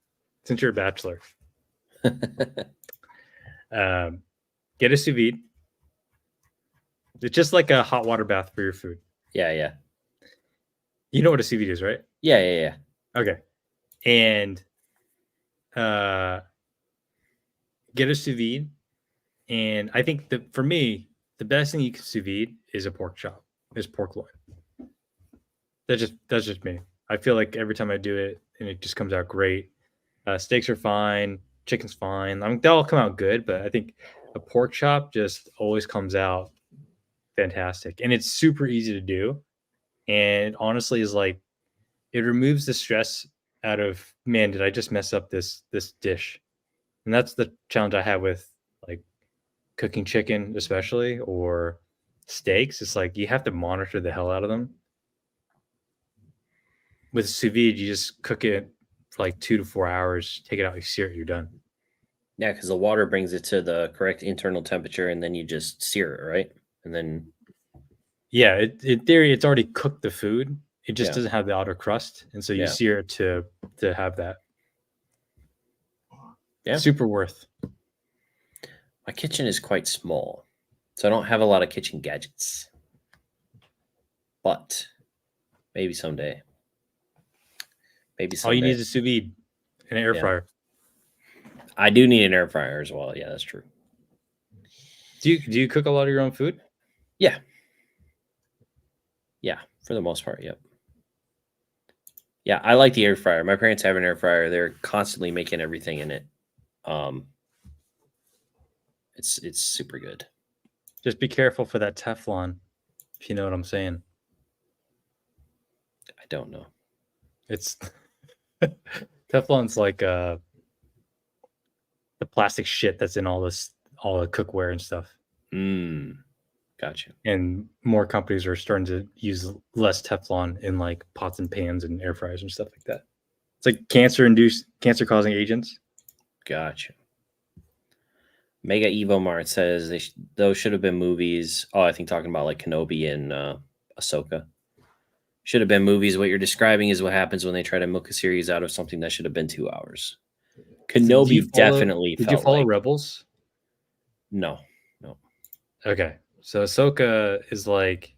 Since you're a bachelor, um, get a sous vide. It's just like a hot water bath for your food. yeah. You know what a sous vide is, right? Yeah. Okay. And uh, get a sous vide. And I think that for me, the best thing you can sous vide is a pork chop, is pork loin. That's just me. I feel like every time I do it, and it just comes out great. Steaks are fine, chicken's fine. I mean, they all come out good, but I think a pork chop just always comes out fantastic, and it's super easy to do. And honestly, is like it removes the stress out of, man, did I just mess up this dish? And that's the challenge I have with like cooking chicken, especially, or steaks. It's like you have to monitor the hell out of them. With sous vide, you just cook it for like 2 to 4 hours, take it out, you sear it, you're done. Yeah, because the water brings it to the correct internal temperature, and then you just sear it, right? And then Yeah, in theory, it's already cooked the food. It just yeah, doesn't have the outer crust, and so you yeah, sear it to have that. yeah. Super worth. My kitchen is quite small, so I don't have a lot of kitchen gadgets. But maybe someday. Maybe All you need someday. is a sous vide and an air Yeah, fryer. I do need an air fryer as well. Yeah, that's true. Do you cook a lot of your own food? Yeah, yeah, for the most part. Yep. Yeah, I like the air fryer. My parents have an air fryer. They're constantly making everything in it. Um, it's super good. Just be careful for that Teflon, if you know what I'm saying. I don't know. It's Teflon's like the plastic shit that's in all the cookware and stuff. Gotcha. And more companies are starting to use less Teflon in like pots and pans and air fryers and stuff like that. It's like cancer causing agents. Gotcha. Mega Evo Mart says those should have been movies. Oh, I think talking about like Kenobi and Ahsoka Should have been movies. What you're describing is what happens when they try to milk a series out of something that should have been 2 hours. Kenobi definitely Did you felt follow like Rebels? no. Okay, so Ahsoka is like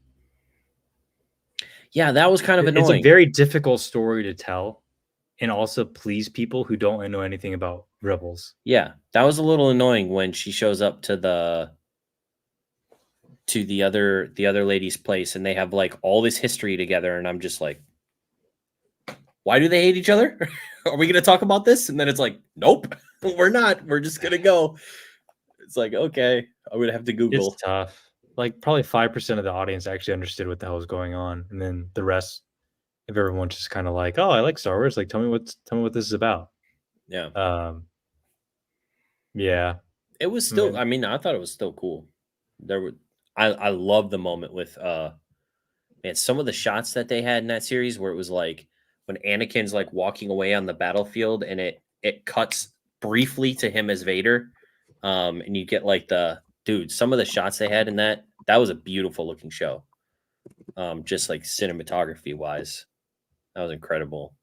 Yeah, that was kind of it's a annoying. very difficult story to tell, and also please people who don't know anything about Rebels. Yeah, that was a little annoying when she shows up to the other lady's place and they have like all this history together, and I'm just like, why do they hate each other? Are we gonna talk about this? And then it's like, nope, we're not. We're just gonna go. It's like, okay, I'm gonna have to Google. It's tough. Like probably 5% of the audience actually understood what the hell was going on, and then the rest of everyone just kind of like, oh, I like Star Wars. Like, tell me what this is about. Yeah, Yeah. it was I still. mean, I mean, I thought it was still cool. There were. I love the moment with man, some of the shots that they had in that series where it was like when Anakin's like walking away on the battlefield and it cuts briefly to him as Vader. And you get like some of the shots they had in that was a beautiful looking show. Just like cinematography wise. That was incredible.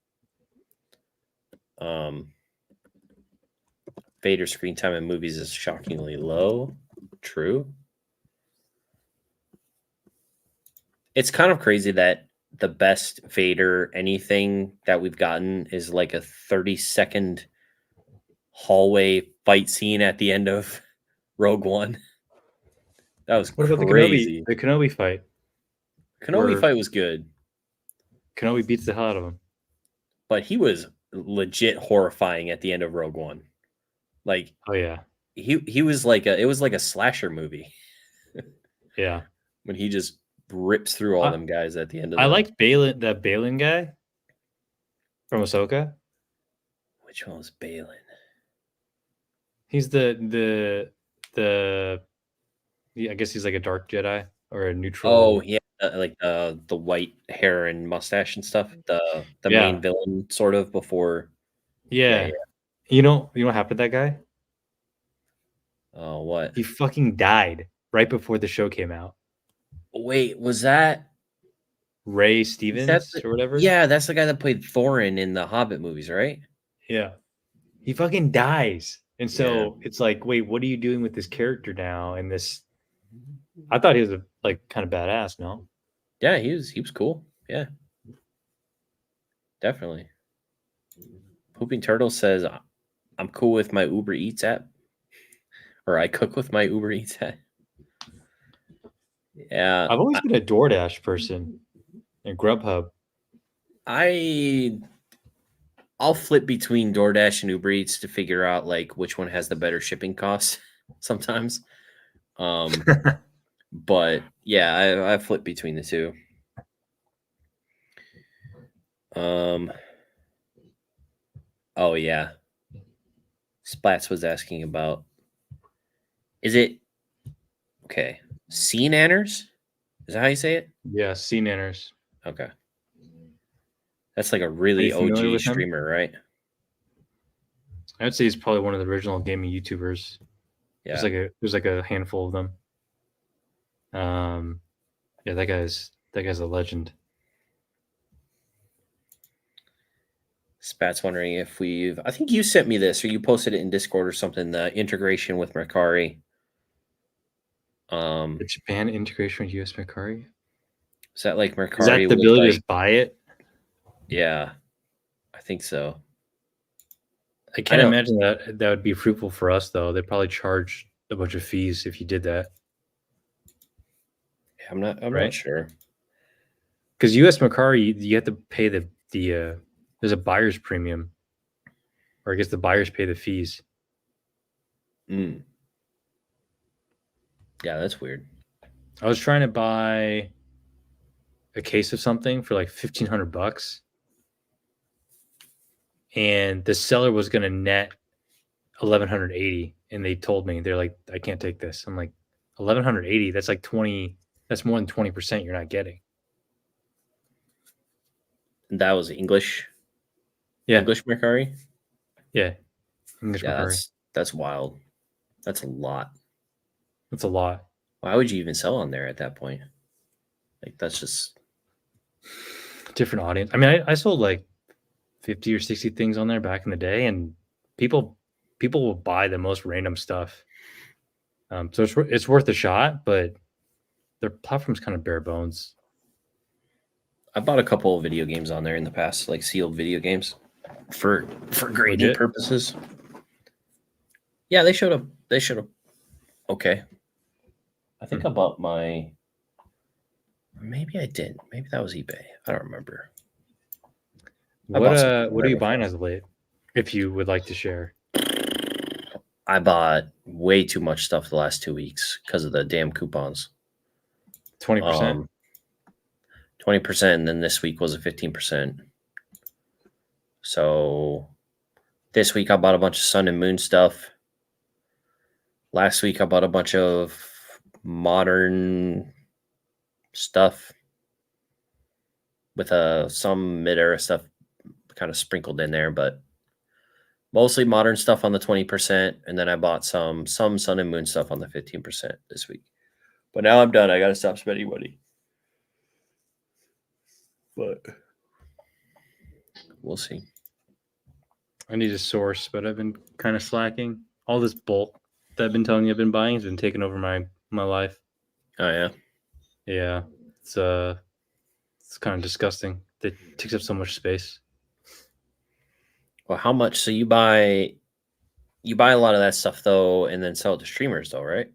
Vader screen time in movies is shockingly low. True. It's kind of crazy that the best Vader anything that we've gotten is like a 30-second hallway fight scene at the end of Rogue One. That was what about crazy. the Kenobi fight? Kenobi Where fight was good, Kenobi beats the hell out of him. but he was legit horrifying at the end of Rogue One. Like Oh yeah, he was like it was like a slasher movie yeah. when he just rips through all them guys at the end of I the. like that Balin guy from Ahsoka. Which one was Balin? He's I guess he's like a dark Jedi or a neutral. Oh yeah, like the white hair and mustache and stuff. The main villain sort of before. Yeah. You know what happened to that guy? Oh, what? He fucking died right before the show came out. Wait, was that Ray is that Stevens or whatever? Yeah, that's the guy that played Thorin in the Hobbit movies, right? Yeah. He fucking dies. And Yeah. so it's like, wait, what are you doing with this character now? And this I thought he was like kind of badass, no? Yeah, he was cool. Yeah. Definitely. Pooping Turtle says I'm cool with my Uber Eats app. Or I cook with my Uber Eats app. Yeah. I've always been a DoorDash person and Grubhub. I'll flip between DoorDash and Uber Eats to figure out like which one has the better shipping costs sometimes. But yeah, I flip between the two. Oh yeah. Splats was asking about is it okay? Sea Nanners? Is that how you say it? Yeah, sea nanners. Okay. That's like a Are really you familiar OG with him? streamer, right? I would say he's probably one of the original gaming YouTubers. Yeah. There's like a handful of them. Yeah, that guy's a legend. Spat's wondering if I think you sent me this or you posted it in Discord or something, the integration with Mercari. The Japan integration with US Mercari? Is that like Mercari? Is that the ability to just buy it? Yeah, I think so. I can't imagine that would be fruitful for us though. They'd probably charge a bunch of fees if you did that. Yeah, I'm not sure. Because US Mercari, you have to pay the there's a buyer's premium. Or I guess the buyers pay the fees. Yeah, that's weird. I was trying to buy a case of something for like $1,500, and the seller was going to net 1,180, and they told me they're like, I can't take this. I'm like, 1,180. That's like 20. That's more than 20% you're not getting. And that was English. Yeah, English Mercari. Yeah, English Mercari. That's wild. That's a lot. That's a lot. Why would you even sell on there at that point? Like that's just different audience. I mean, I sold like 50 or 60 things on there back in the day, and people will buy the most random stuff. So it's worth a shot, but their platform's kind of bare bones. I bought a couple of video games on there in the past, like sealed video games for grading Legit? purposes. Yeah, they showed up. They showed up. Okay. I think I bought my. Maybe I didn't. Maybe that was eBay. I don't remember. What are you buying as of late? If you would like to share. I bought way too much stuff the last 2 weeks because of the damn coupons. 20%. 20%, and then this week was a 15%. So this week I bought a bunch of Sun and Moon stuff. Last week I bought a bunch of modern stuff with some mid-era stuff kind of sprinkled in there, but mostly modern stuff on the 20%, and then I bought some Sun and Moon stuff on the 15% this week. But now I'm done. I got to stop spending money. But we'll see. I need a source, but I've been kind of slacking. All this bulk that I've been telling you I've been buying has been taking over my life. Oh yeah. Yeah. It's kind of disgusting. It takes up so much space. Well, how much? So you buy a lot of that stuff though, and then sell it to streamers though, right?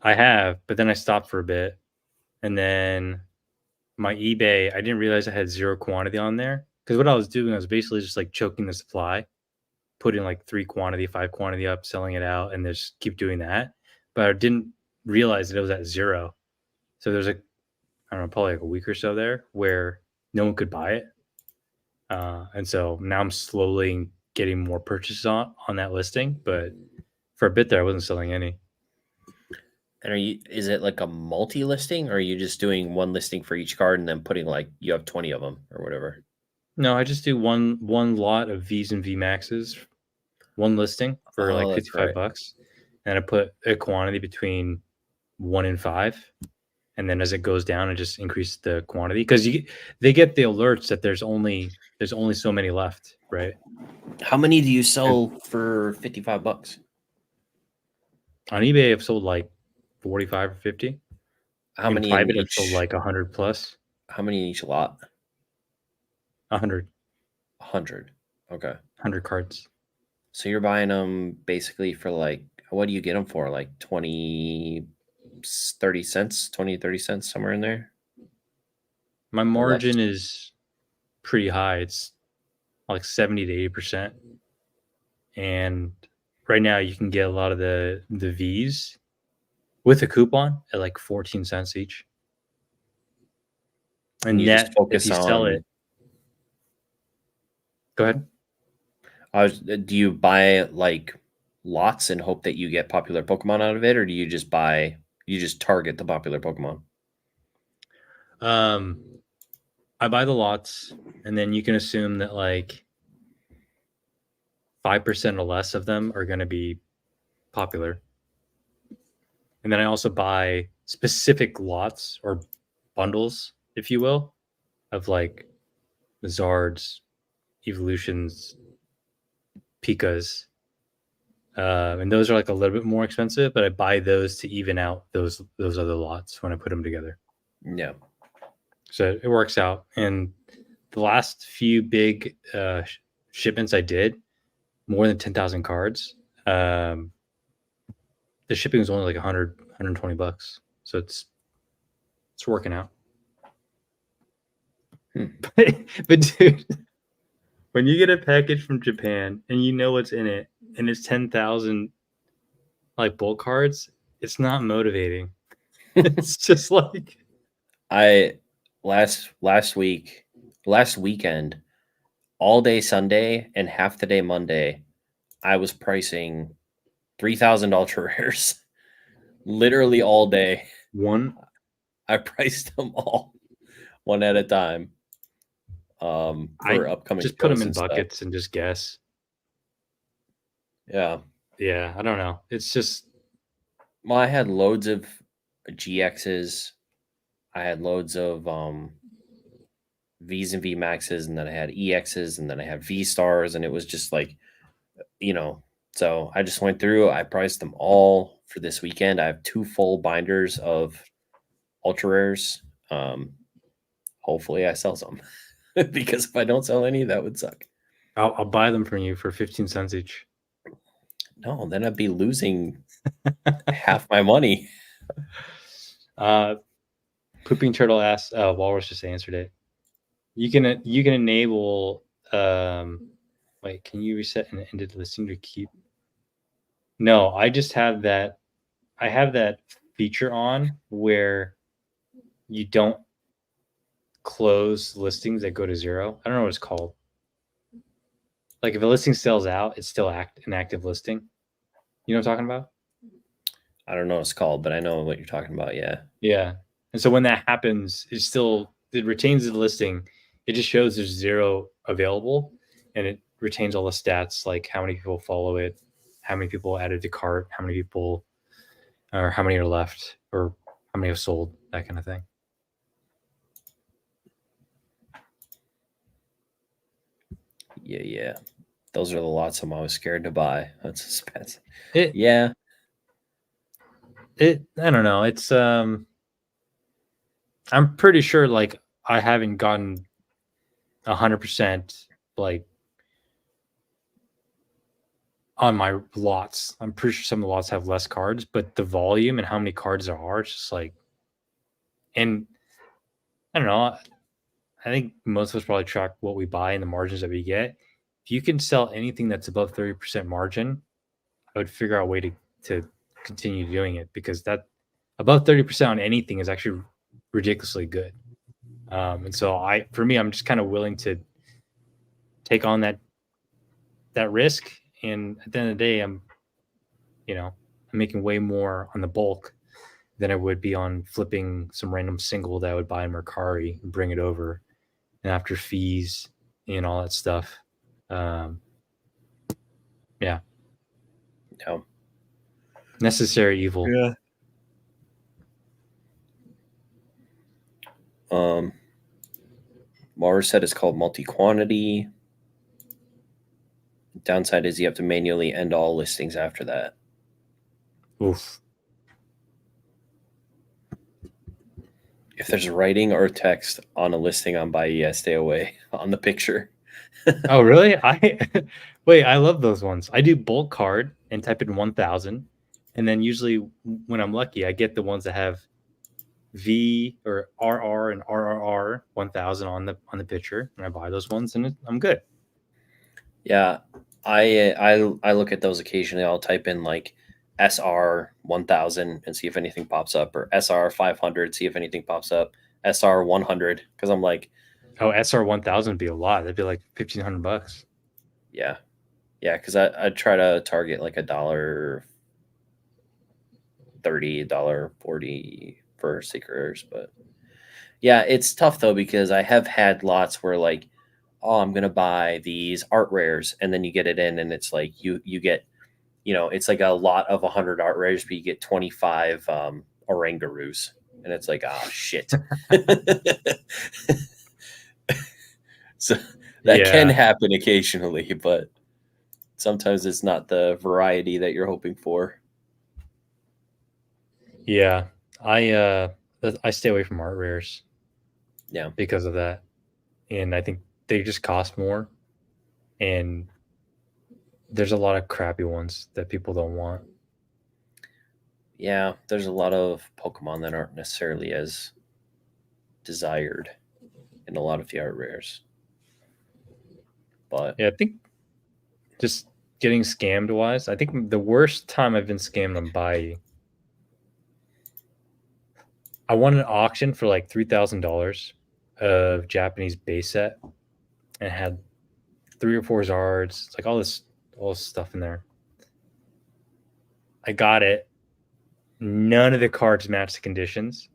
I have, but then I stopped for a bit, and then my eBay, I didn't realize I had zero quantity on there, because what I was doing, I was basically just like choking the supply, putting like 3 quantity, 5 quantity up, selling it out, and just keep doing that. But I didn't realize that it was at zero. So there's like, I don't know, probably like a week or so there where no one could buy it. And so now I'm slowly getting more purchases on that listing. But for a bit there, I wasn't selling any. And is it like a multi-listing, or are you just doing one listing for each card and then putting like you have 20 of them or whatever? No, I just do one lot of V's and V Maxes, one listing for like $55, and I put a quantity between 1 and 5, and then as it goes down, I just increase the quantity, because they get the alerts that there's only so many left, right? How many do you sell for $55? On eBay, I've sold like 45 or 50. How many private? I've sold like 100 plus. How many in each lot? 100. 100. Okay. 100 cards. So you're buying them basically for like, what do you get them for? Like 20, 30 cents, 20, 30 cents, somewhere in there? My margin is pretty high. It's like 70 to 80%. And right now you can get a lot of the V's with a coupon at like 14 cents each. And you just focus if you sell it. Go ahead. Do you buy like lots and hope that you get popular Pokemon out of it, or do you just target the popular Pokemon? I buy the lots, and then you can assume that like 5% or less of them are going to be popular. And then I also buy specific lots or bundles, if you will, of like Zards, Evolutions, Pikas. And those are like a little bit more expensive, but I buy those to even out those other lots when I put them together. Yeah. So it works out. And the last few big shipments I did, more than 10,000 cards, the shipping was only like $120. So it's working out. But dude, when you get a package from Japan and you know what's in it, and it's 10,000 like bulk cards, it's not motivating. It's just like last weekend, all day Sunday and half the day Monday, I was pricing 3,000 ultra rares. Literally all day. I priced them all one at a time. For upcoming, just put them in buckets and just guess. Yeah, I don't know. It's just, well, I had loads of GXs. I had loads of V's and V Maxes, and then I had EXs, and then I had V Stars, and it was just like, so I just went through, I priced them all for this weekend. I have 2 full binders of ultra rares. Hopefully I sell some because if I don't sell any, that would suck. I'll buy them from you for 15 cents each. No, then I'd be losing half my money. Pooping Turtle asked, Walrus just answered it. You can enable wait, can you reset an ended listing to keep? No, I just have that. I have that feature on where you don't close listings that go to 0. I don't know what it's called. Like if a listing sells out, it's still an active listing. You know what I'm talking about? I don't know what it's called, but I know what you're talking about. Yeah. Yeah. And so when that happens, it retains the listing. It just shows there's 0 available, and it retains all the stats, like how many people follow it, how many people added to cart, how many people, or how many are left, or how many have sold, that kind of thing. Yeah. Those are the lots I'm always scared to buy. That's expensive. I don't know. It's I'm pretty sure like I haven't gotten 100% like on my lots. I'm pretty sure some of the lots have less cards, but the volume and how many cards there are, it's just like, and I don't know. I think most of us probably track what we buy and the margins that we get. If you can sell anything that's above 30% margin, I would figure out a way to continue doing it, because that above 30% on anything is actually ridiculously good. And so for me, I'm just kind of willing to take on that risk. And at the end of the day, I'm making way more on the bulk than I would be on flipping some random single that I would buy in Mercari and bring it over. And after fees and all that stuff. Yeah. No. Necessary evil. Yeah. Mars said it's called multi-quantity. Downside is you have to manually end all listings after that. Oof. If there's writing or text on a listing on Buy, stay away on the picture. Oh, really? I love those ones. I do bulk card and type in 1,000. And then usually when I'm lucky, I get the ones that have V or RR and RRR 1,000 on the picture, and I buy those ones, and I'm good. Yeah, I look at those occasionally. I'll type in like SR 1000 and see if anything pops up, or SR 500, see if anything pops up, SR 100, because I'm like, oh, SR 1000 would be a lot. That'd be like $1,500. Yeah, because I try to target like $1.30, $1.40 for secrets, but yeah, it's tough though, because I have had lots where like, oh, I'm gonna buy these art rares, and then you get it in, and it's like you get, it's like a lot of 100 art rares, but you get 25 orangaroos, and it's like, oh shit. So that can happen occasionally, but sometimes it's not the variety that you're hoping for. Yeah, I stay away from art rares. Yeah, because of that, and I think they just cost more, and there's a lot of crappy ones that people don't want. Yeah, there's a lot of Pokemon that aren't necessarily as desired in a lot of the art rares. But yeah, I think just getting scammed wise, I think the worst time I've been scammed on Buy, I won an auction for like $3,000 of Japanese base set, and it had 3 or 4 Zards. It's like all this stuff in there. I got it. None of the cards matched the conditions.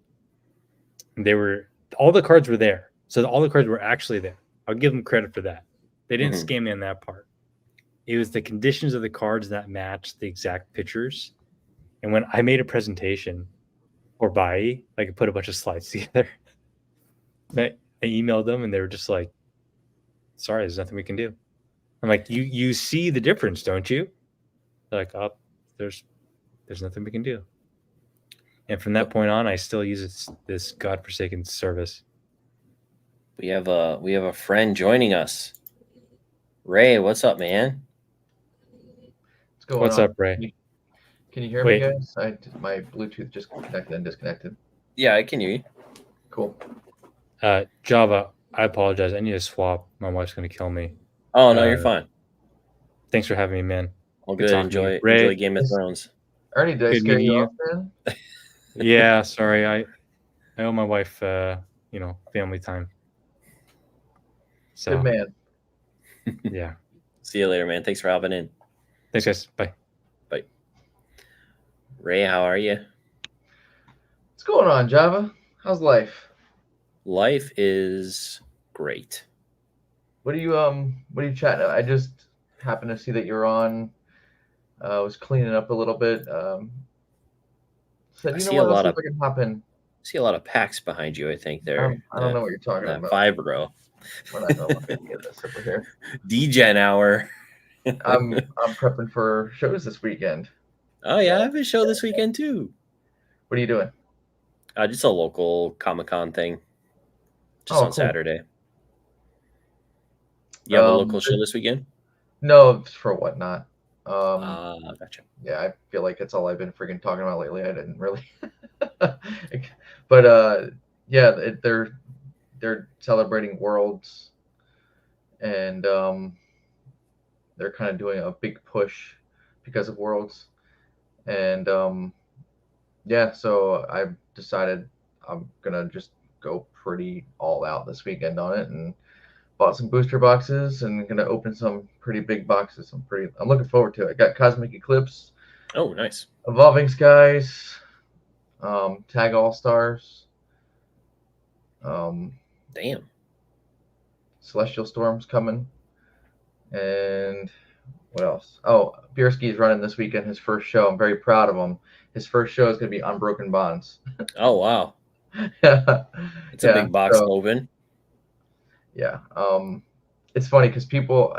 All the cards were there. So all the cards were actually there. I'll give them credit for that. They didn't scam me on that part. It was the conditions of the cards that matched the exact pictures. And when I made a presentation for Buy, I could put a bunch of slides together. And I emailed them and they were just like, sorry, there's nothing we can do. I'm like, you see the difference, don't you? They're like, oh, there's nothing we can do. And from that point on, I still use this godforsaken service. We have a friend joining us. Ray, what's up, man? What's going What's on? up, Ray? Can you hear Wait. me, guys? My Bluetooth just connected and disconnected. Yeah, I can hear you. Cool. Java, I apologize. I need to swap. My wife's going to kill me. Oh no, you're fine. Thanks for having me, man. All Good good. talking to you. Enjoy Game of Thrones. Ernie, did I Good scare meeting you you. off, man? Yeah, sorry. I owe my wife, family time. So, Good man. yeah. See you later, man. Thanks for hopping in. Thanks, guys. Bye. Bye. Ray, how are you? What's going on, Java? How's life? Life is great. What are you chatting about? I just happened to see that you're on. I was cleaning up a little bit. Said, I you know see what? a Let's lot see of- if I can hop in. See a lot of packs behind you, I think there. I don't know what you're talking that about. 5 row. We're not gonna look at any of this over here. DGen hour. I'm prepping for shows this weekend. Oh yeah, I have a show this weekend too. What are you doing? Just a local Comic-Con thing. Just Oh, on cool. Saturday. You have a local show this weekend? No, for whatnot. Gotcha. Yeah, I feel like it's all I've been freaking talking about lately. I didn't really, but yeah, they're celebrating Worlds, and they're kind of doing a big push because of Worlds, and yeah, so I decided I'm gonna just go pretty all out this weekend on it, and bought some booster boxes and gonna open some pretty big boxes. I'm looking forward to it. Got Cosmic Eclipse, Oh, nice. Evolving Skies, Tag All Stars, Damn. Celestial Storm's coming, and what else? Oh, Bierski's running this weekend. His first show. I'm very proud of him. His first show is gonna be Unbroken Bonds. Oh wow. Yeah, It's a big box to open. Yeah. It's funny because people,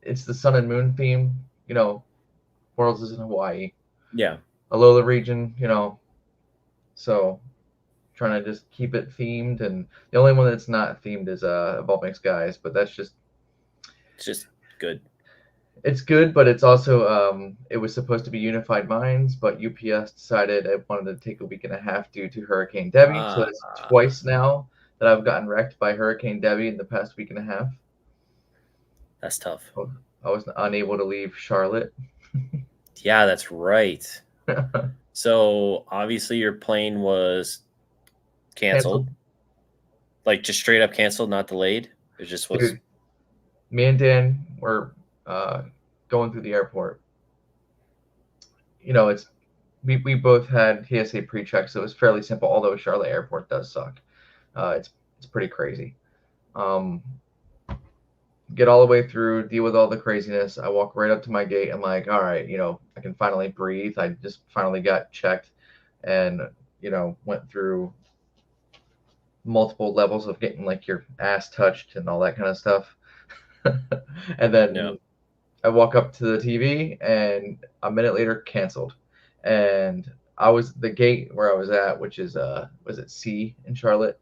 it's the Sun and Moon theme. Worlds is in Hawaii. Yeah. Alola region, so trying to just keep it themed, and the only one that's not themed is Evolving Skies, but that's just It's just good. it's good, but it's also it was supposed to be Unified Minds, but UPS decided it wanted to take a week and a half due to Hurricane Debbie. So that's twice now that I've gotten wrecked by Hurricane Debbie in the past week and a half. That's tough. I was unable to leave Charlotte. Yeah, that's right. So obviously your plane was canceled. Like just straight up canceled, not delayed. It just was. Dude, me and Dan were going through the airport. It's we both had TSA pre-check, so it was fairly simple. Although Charlotte Airport does suck. It's pretty crazy. Get all the way through, deal with all the craziness. I walk right up to my gate. I'm like, all right, I can finally breathe. I just finally got checked, and went through multiple levels of getting like your ass touched and all that kind of stuff. And then I walk up to the TV, and a minute later, canceled. And the gate where I was at, which is was it C in Charlotte?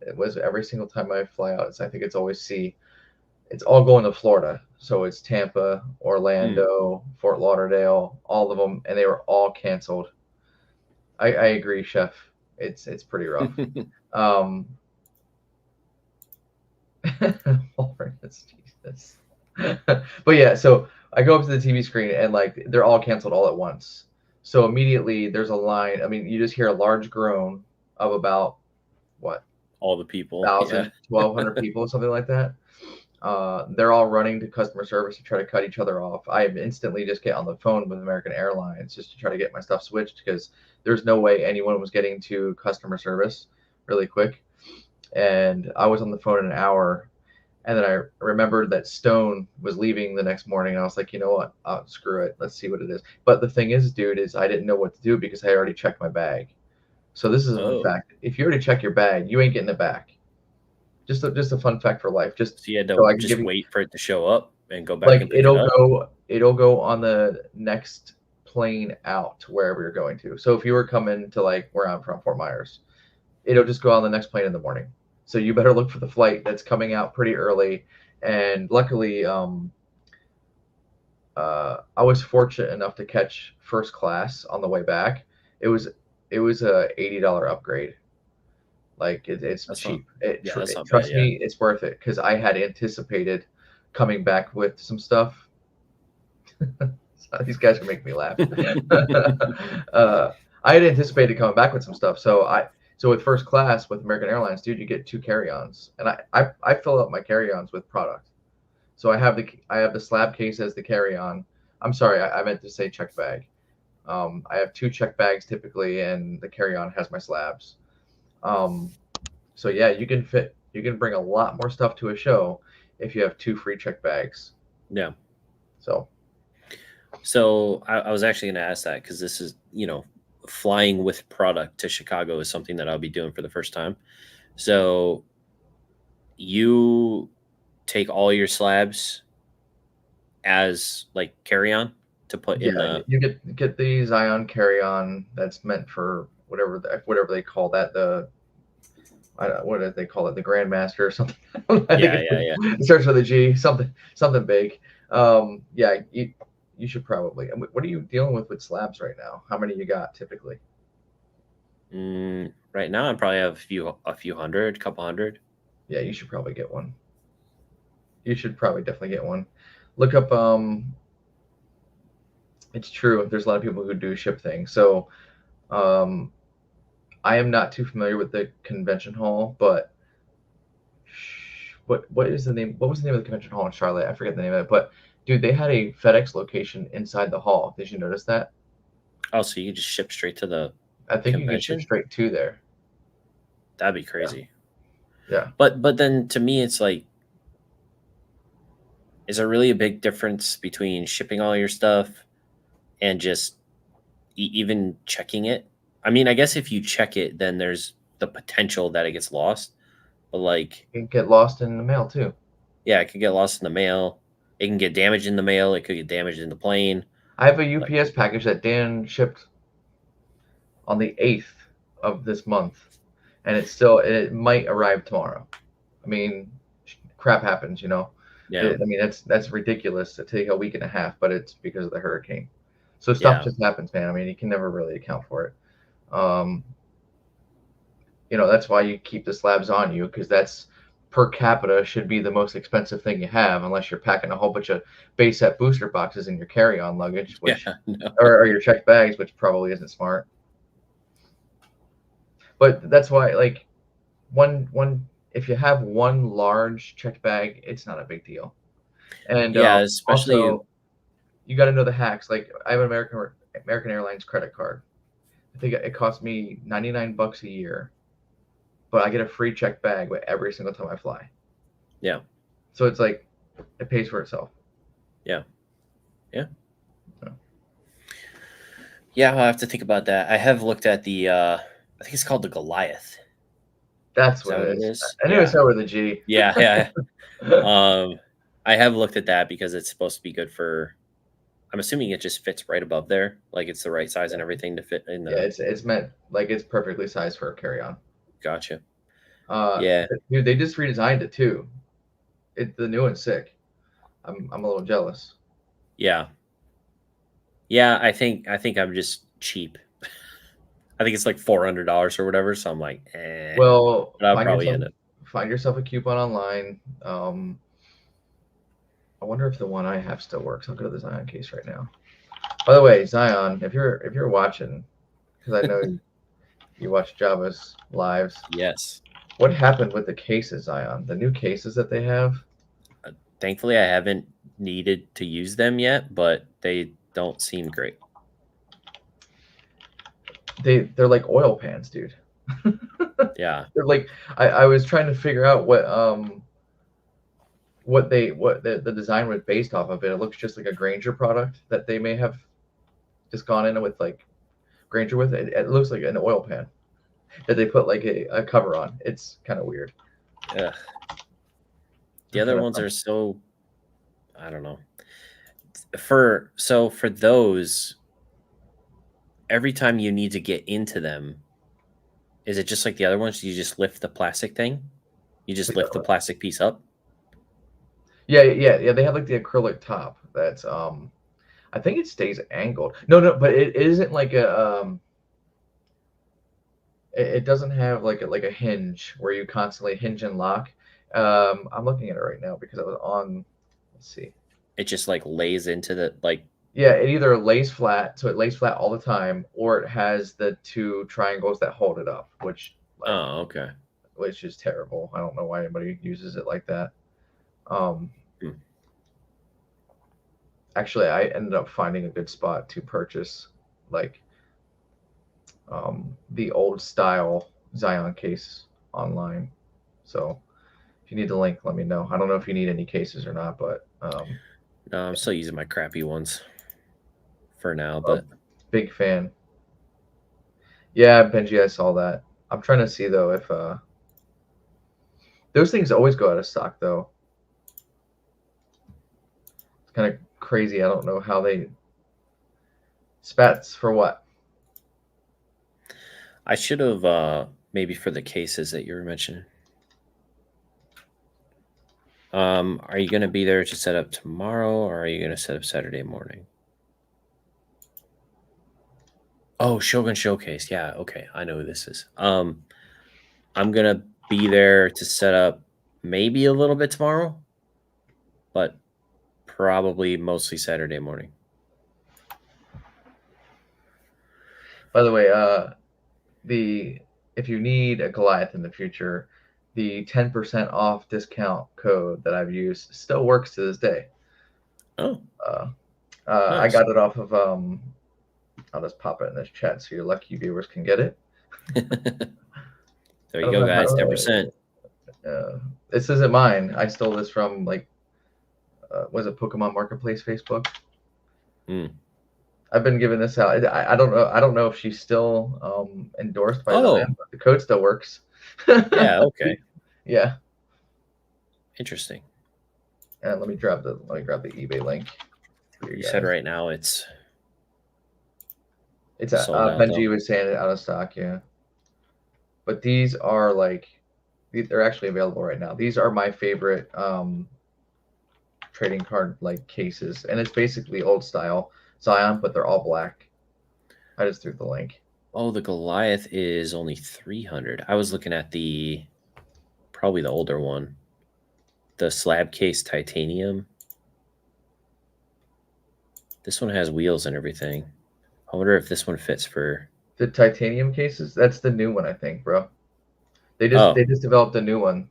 It was every single time I fly out. I think it's always C. It's all going to Florida. So it's Tampa, Orlando, Fort Lauderdale, all of them, and they were all canceled. I agree, Chef. It's pretty rough. Jesus. But yeah, so I go up to the TV screen, and like they're all canceled all at once. So immediately there's a line. I mean, you just hear a large groan of about what? All the people. 1,000, 1,200 people, something like that. They're all running to customer service to try to cut each other off. I instantly just get on the phone with American Airlines just to try to get my stuff switched, because there's no way anyone was getting to customer service really quick. And I was on the phone in an hour, and then I remembered that Stone was leaving the next morning, and I was like, you know what? Screw it. Let's see what it is. But the thing is, dude, I didn't know what to do because I already checked my bag. So this is a fact. If you already check your bag, you ain't getting it back. Just a fun fact for life. Just So you had so to I can just give you, wait for it to show up and go back like, and pick it up. it'll go on the next plane out to wherever you're going to. So if you were coming to like where I'm from, Fort Myers, it'll just go on the next plane in the morning. So you better look for the flight that's coming out pretty early. And luckily, I was fortunate enough to catch first class on the way back. It was a $80 upgrade. Like it's That's not, cheap. yeah, that's not bad. Trust Yeah. me, it's worth it because I had anticipated coming back with some stuff. These guys are making me laugh. I had anticipated coming back with some stuff, so with first class with American Airlines, dude, you get 2 carry-ons, and I fill up my carry-ons with product. So I have the slab case as the carry-on. I'm sorry, I meant to say check bag. I have 2 check bags typically, and the carry-on has my slabs. So yeah, you can bring a lot more stuff to a show if you have 2 free check bags. Yeah. So I was actually going to ask that because this is, flying with product to Chicago is something that I'll be doing for the first time. So you take all your slabs as like carry-on to put in yeah, the. you get the Zion carry-on that's meant for whatever they call that, what did they call it, the Grandmaster or something. Yeah. It starts with a G, something big. Yeah, you should probably. What are you dealing with slabs right now? How many you got typically? Right now, I probably have a few hundred, couple hundred. Yeah, you should probably get one. You should probably definitely get one. Look up. It's true. There's a lot of people who do ship things. So, I am not too familiar with the convention hall, but what is the name? What was the name of the convention hall in Charlotte? I forget the name of it. But dude, they had a FedEx location inside the hall. Did you notice that? Oh, so you can just ship straight to the I think you can ship convention? straight to there. That'd be crazy. Yeah. But then to me, it's like, is there really a big difference between shipping all your stuff and just even checking it? I mean, I guess if you check it, then there's the potential that it gets lost. But like, It can get lost in the mail too. yeah, it could get lost in the mail. It can get damaged in the mail. It could get damaged in the plane. I have a UPS package that Dan shipped on the 8th of this month, and it might arrive tomorrow. I mean, crap happens, Yeah. I mean, that's ridiculous to take a week and a half, but it's because of the hurricane. So stuff just happens, man. I mean, you can never really account for it. That's why you keep the slabs on you, because that's per capita should be the most expensive thing you have, unless you're packing a whole bunch of base set booster boxes in your carry-on luggage, which or your checked bags, which probably isn't smart. But that's why, like, if you have one large checked bag, it's not a big deal. And especially also, you got to know the hacks. Like, I have an American Airlines credit card. I think it costs me $99 a year, but I get a free checked bag with every single time I fly. Yeah. So it's like it pays for itself. Yeah. I'll have to think about that. I have looked at the I think it's called the Goliath. That's what it is. I knew it started with a G. Yeah. I have looked at that because it's supposed to be good for. I'm assuming it just fits right above there, like it's the right size and everything to fit in the. Yeah, it's meant like it's perfectly sized for a carry-on. Gotcha. Dude, they just redesigned it too. The new one's sick. I'm a little jealous. Yeah, I think I'm just cheap. I think it's like $400 or whatever. So I'm like, Well, but I'll probably end it. Find yourself a coupon online. I wonder if the one I have still works. I'll go to the Zion case right now. By the way, Zion, if you're watching, because I know you watch Java's lives. Yes. What happened with the cases, Zion? The new cases that they have? Thankfully, I haven't needed to use them yet, but they don't seem great. They're like oil pans, dude. Yeah. They're like, I was trying to figure out what the design was based off of. It looks just like a Granger product that they may have just gone in with, like Granger with it. It looks like an oil pan that they put like a cover on. It's kind of weird. Ugh. The I'm other trying to ones find- are so, I don't know. For those, every time you need to get into them, is it just like the other ones? You just lift the plastic thing? You just lift the plastic piece up? Yeah. They have like the acrylic top. That's I think it stays angled. No, but it isn't like a it doesn't have like a hinge where you constantly hinge and lock. I'm looking at it right now because I was on. Let's see. It just like lays into the like. Yeah, it either lays flat, so it lays flat all the time, or it has the two triangles that hold it up, Oh, okay. which is terrible. I don't know why anybody uses it like that. Um, Hmm. Actually, I ended up finding a good spot to purchase like the old style Zion case online. So if you need the link, let me know. I don't know if you need any cases or not, but No, I'm still using my crappy ones for now, a but big fan. Yeah, Benji, I saw that. I'm trying to see though if those things always go out of stock though. It's kind of crazy. I don't know how they spats for what. I should have maybe for the cases that you were mentioning. Are you going to be there to set up tomorrow, or are you going to set up Saturday morning? Oh, Shogun Showcase. Yeah, okay. I know who this is. I'm going to be there to set up maybe a little bit tomorrow, but probably mostly Saturday morning. By the way, if you need a Goliath in the future, the 10% off discount code that I've used still works to this day. Oh, I nice. got it off of I'll just pop it in this chat so your lucky viewers can get it. There you go, guys. 10%. This isn't mine. I stole this from was it Pokemon Marketplace Facebook? Mm. I've been giving this out. I don't know. I don't know if she's still endorsed by Zion, but the code still works. Yeah. Okay. Yeah. Interesting. And let me grab the eBay link. You said right now it's sold out. Benji was saying it out of stock. Yeah. But these are they're actually available right now. These are my favorite trading card cases, and it's basically old style Zion, but they're all black. I just threw the link. Oh, the Goliath is only 300. I was looking at probably the older one, the slab case titanium. This one has wheels and everything. I wonder if this one fits for the titanium cases. That's the new one, I think, bro. They just developed a new one.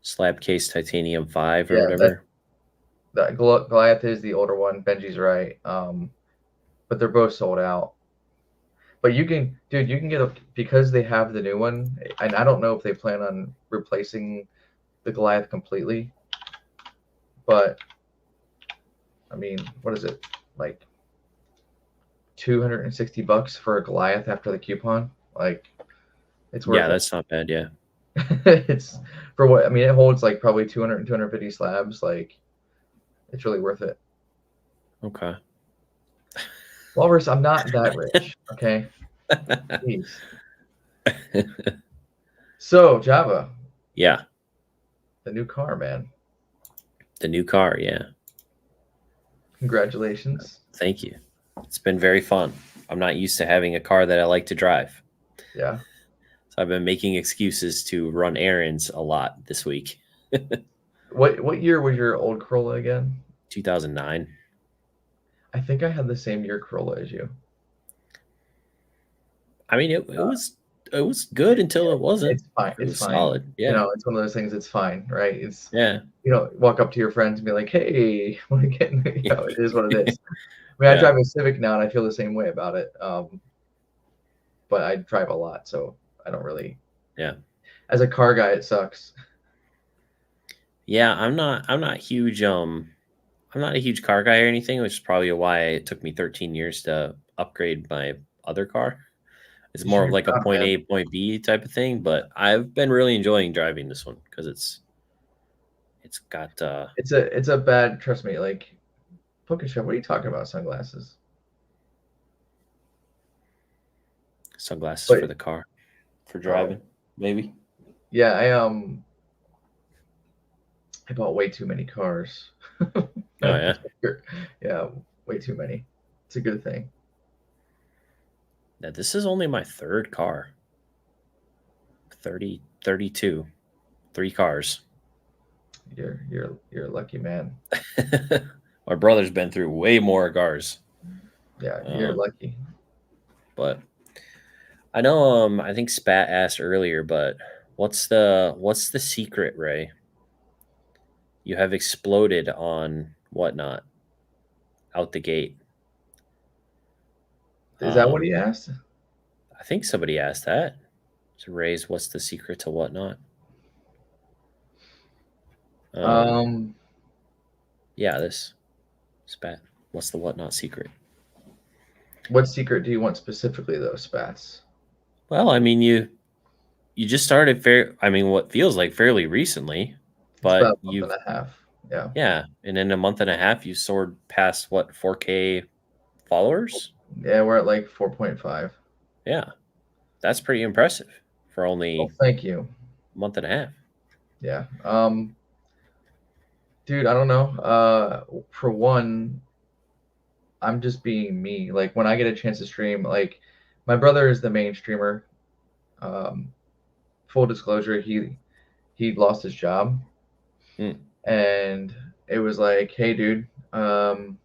Slab case titanium 5 or whatever. That Goliath is the older one. Benji's right. But they're both sold out. But you can get because they have the new one, and I don't know if they plan on replacing the Goliath completely. But I mean, what is it like? $260 for a Goliath after the coupon? It's worth it. Yeah, that's not bad. Yeah. It's for what I mean. It holds probably 200 250 slabs. It's really worth it. Okay. Walrus, I'm not that rich. Okay. Jeez. So Java. Yeah. The new car, man. The new car. Yeah. Congratulations. Thank you. It's been very fun. I'm not used to having a car that I like to drive. Yeah. So I've been making excuses to run errands a lot this week. What year was your old Corolla again? 2009. I think I had the same year Corolla as you. I mean, it was good until it wasn't. It's fine. It was fine. solid. Yeah. It's one of those things. It's fine, right? It's walk up to your friends and be like, "Hey, want to get?" It is what it is. I mean, I drive a Civic now, and I feel the same way about it. But I drive a lot, so I don't really. Yeah. As a car guy, it sucks. Yeah, I'm not huge. I'm not a huge car guy or anything, which is probably why it took me 13 years to upgrade my other car. It's You should more of be like a proud, point man. A, point B type of thing. But I've been really enjoying driving this one because it's got It's a bad. Trust me. Like, Pokeshop, what are you talking about? Sunglasses. sunglasses But for the car for oh driving, maybe. yeah, I bought way too many cars. Oh yeah. Yeah, way too many. It's a good thing. Now, this is only my third car. 30, 32, 3 cars. You're a lucky man. My brother's been through way more cars. Yeah, you're Um, lucky. but I know I think Spat asked earlier, but what's the secret, Ray? You have exploded on whatnot out the gate. Is that what Um, he asked? I think somebody asked that. To Ray's what's the secret to whatnot? Um, Yeah, this Spat. What's the whatnot secret? what secret do you want specifically, though, Spats? Well, I mean you just started I mean what feels like fairly recently, It's but about a month and a half. Yeah. yeah, and in a month and a half you soared past what 4K followers? Yeah, we're at like 4.5. Yeah. That's pretty impressive for Oh, only thank you. a month and a half. Yeah. Dude, I don't know. For one, I'm just being me. Like when I get a chance to stream, like my brother is the main streamer. Um, full disclosure, he lost his job, Hmm. and it was like, hey, dude, want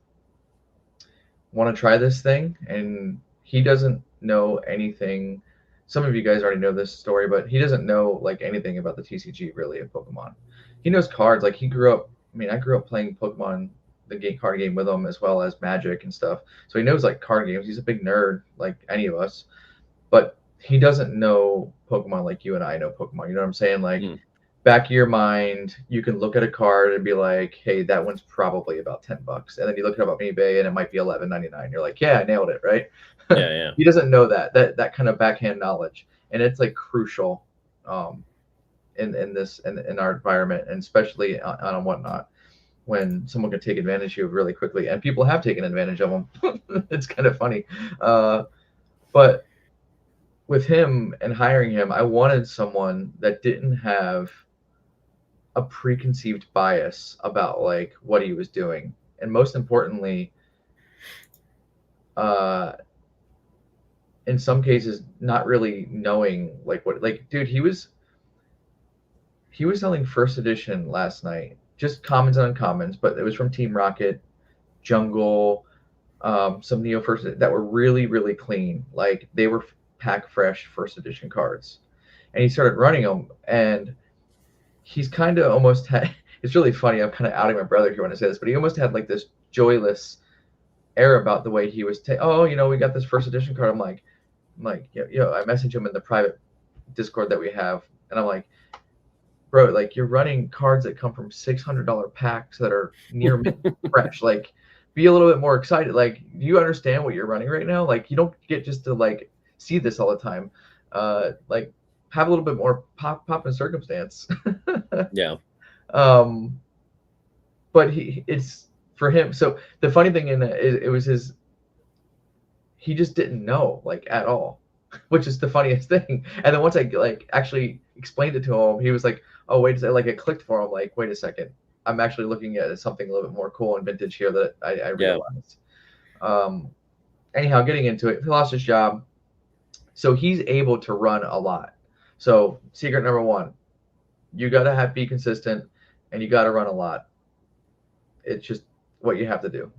to try this thing? And he doesn't know anything. Some of you guys already know this story, but he doesn't know like anything about the TCG really of Pokemon. He knows cards. Like he grew up. I mean, I grew up playing Pokemon, the game card game with him, as well as Magic and stuff. So he knows like card games. He's a big nerd, like any of us. But he doesn't know Pokemon like you and I know Pokemon. You know what I'm saying? Like Hmm. back of your mind, you can look at a card and be like, "Hey, that one's probably about $10," and then you look it up on eBay and it might be $11.99. You're like, "Yeah, I nailed it, right?" Yeah, yeah. He doesn't know that kind of backhand knowledge, and it's like crucial um, in our environment, and especially on whatnot when someone can take advantage of you really quickly, and people have taken advantage of them. It's kind of funny, but with him and hiring him, I wanted someone that didn't have a preconceived bias about like what he was doing, and most importantly, uh, in some cases, not really knowing like what like dude he was selling first edition last night, just commons and uncommons, but it was from Team Rocket, Jungle, some Neo first that were really clean, like they were pack fresh first edition cards, and he started running them, and he's kind of almost had. It's really funny. I'm kind of outing my brother here when I say this, but he almost had like this joyless air about the way he was. Oh, we got this first edition card. I message him in the private Discord that we have, and I'm like, bro, like you're running cards that come from $600 packs that are near mint fresh. Like, be a little bit more excited. Like, do you understand what you're running right now? Like, you don't get just to like see this all the time. Like, have a little bit more pop and circumstance. Yeah. But it's for him. So the funny thing in it was he just didn't know like at all, which is the funniest thing. And then once I like actually explained it to him, he was like, "Oh wait a second!" Like it clicked for him. Like, wait a second, I'm actually looking at something a little bit more cool and vintage here that I Yeah. realized. Anyhow, getting into it, he lost his job, so he's able to run a lot. So secret number one, you gotta be consistent, and you gotta run a lot. It's just what you have to do.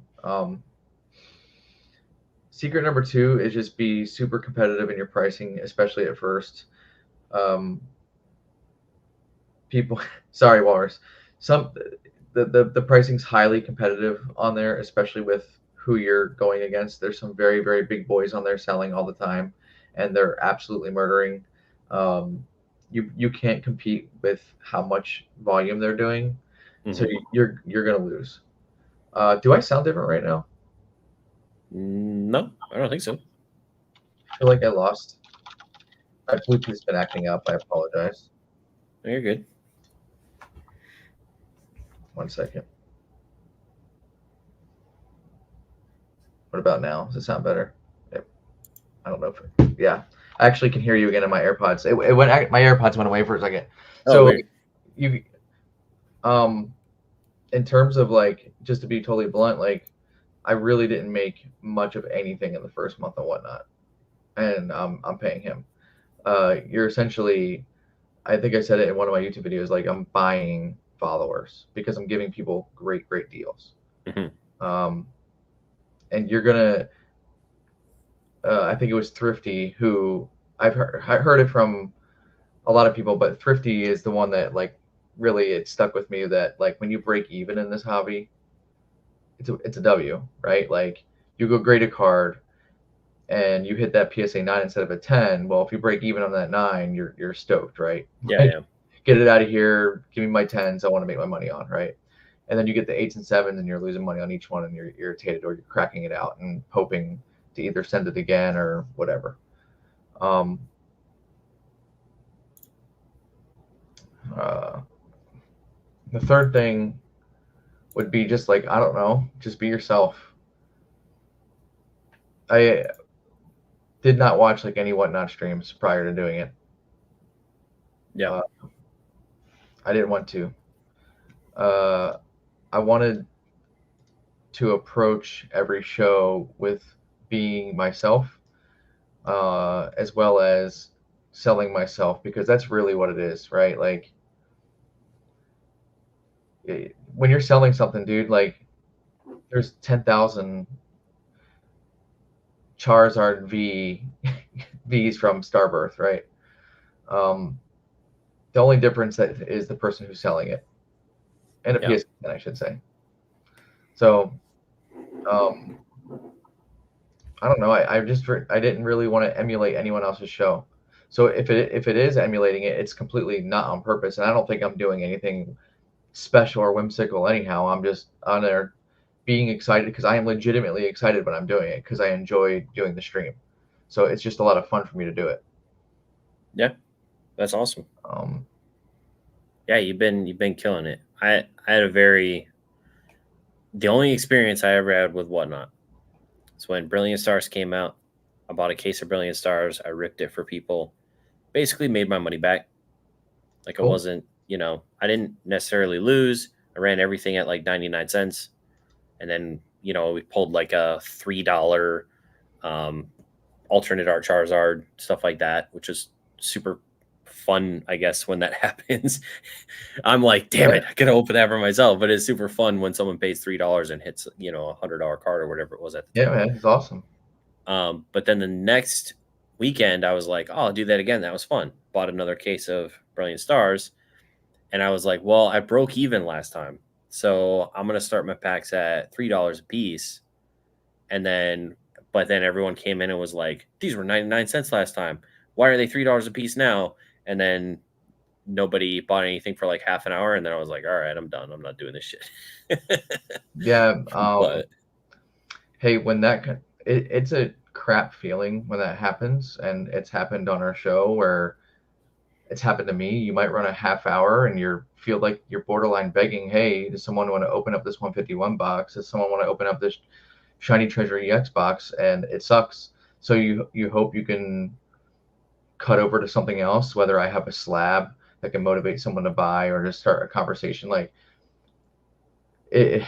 Secret number two is just be super competitive in your pricing, especially at first. People, sorry, Walrus. Some the pricing's highly competitive on there, especially with who you're going against. There's some very big boys on there selling all the time, and they're absolutely murdering. You can't compete with how much volume they're doing, so Mhm. you're gonna lose. Do I sound different right now? No, I don't think so. I feel like I lost. My Bluetooth's been acting up. I apologize. No, you're good. 1 second. What about now? Does it sound better? I don't know if yeah. I actually can hear you again in my AirPods. It went. My AirPods went away for a second. So weird. you in terms of like, just to be totally blunt, like I really didn't make much of anything in the first month and whatnot, and I'm paying him. You're essentially, I think I said it in one of my YouTube videos, like I'm buying followers because I'm giving people great deals. Mm-hmm. And you're gonna, I think it was Thrifty who I heard it from a lot of people, but Thrifty is the one that like really it stuck with me, that like when you break even in this hobby, it's a W, right? Like you go grade a card and you hit that PSA 9 instead of a 10. Well, if you break even on that 9, you're stoked, right? Yeah, like, yeah. Get it out of here. Give me my 10s. I want to make my money on, right? And then you get the 8s and 7s and you're losing money on each one and you're irritated, or you're cracking it out and hoping to either send it again or whatever. The third thing would be just like, I don't know, just be yourself. I did not watch like any Whatnot streams prior to doing it. Yeah. I didn't want to. I wanted to approach every show with being myself, as well as selling myself, because that's really what it is, right? Like when you're selling something, dude, like there's 10,000 Charizard V's from Starbirth, right? The only difference that is the person who's selling it, and a PSN, I should say. So, I don't know. I didn't really want to emulate anyone else's show. So if it is emulating it, it's completely not on purpose, and I don't think I'm doing anything special or whimsical. Anyhow, I'm just on there being excited because I am legitimately excited when I'm doing it, because I enjoy doing the stream. So it's just a lot of fun for me to do it. Yeah, that's awesome. Yeah, you've been killing it. I had the only experience I ever had with Whatnot is when Brilliant Stars came out. I bought a case of Brilliant Stars. I ripped it for people. Basically made my money back. Like Cool. I wasn't, I didn't necessarily lose. I ran everything at like 99 cents. And then, we pulled like a $3 alternate art Charizard, stuff like that, which is super fun, I guess, when that happens. I'm like, damn it, I could open that for myself, but it's super fun when someone pays $3 and hits, a $100 card or whatever it was at the time. Yeah, man, it's awesome. But then the next weekend, I was like, oh, I'll do that again. That was fun. Bought another case of Brilliant Stars. And I was like, well, I broke even last time. So I'm going to start my packs at $3 a piece. But then everyone came in and was like, these were 99 cents last time. Why are they $3 a piece now? And then nobody bought anything for like half an hour. And then I was like, all right, I'm done. I'm not doing this shit. Yeah. But hey, when it's a crap feeling when that happens, and it's happened on our show where it's happened to me. You might run a half hour and you feel like you're borderline begging, hey, does someone want to open up this 151 box? Does someone want to open up this Shiny Treasure EX box? And it sucks. So you hope you can cut over to something else, whether I have a slab that can motivate someone to buy, or just start a conversation. Like it,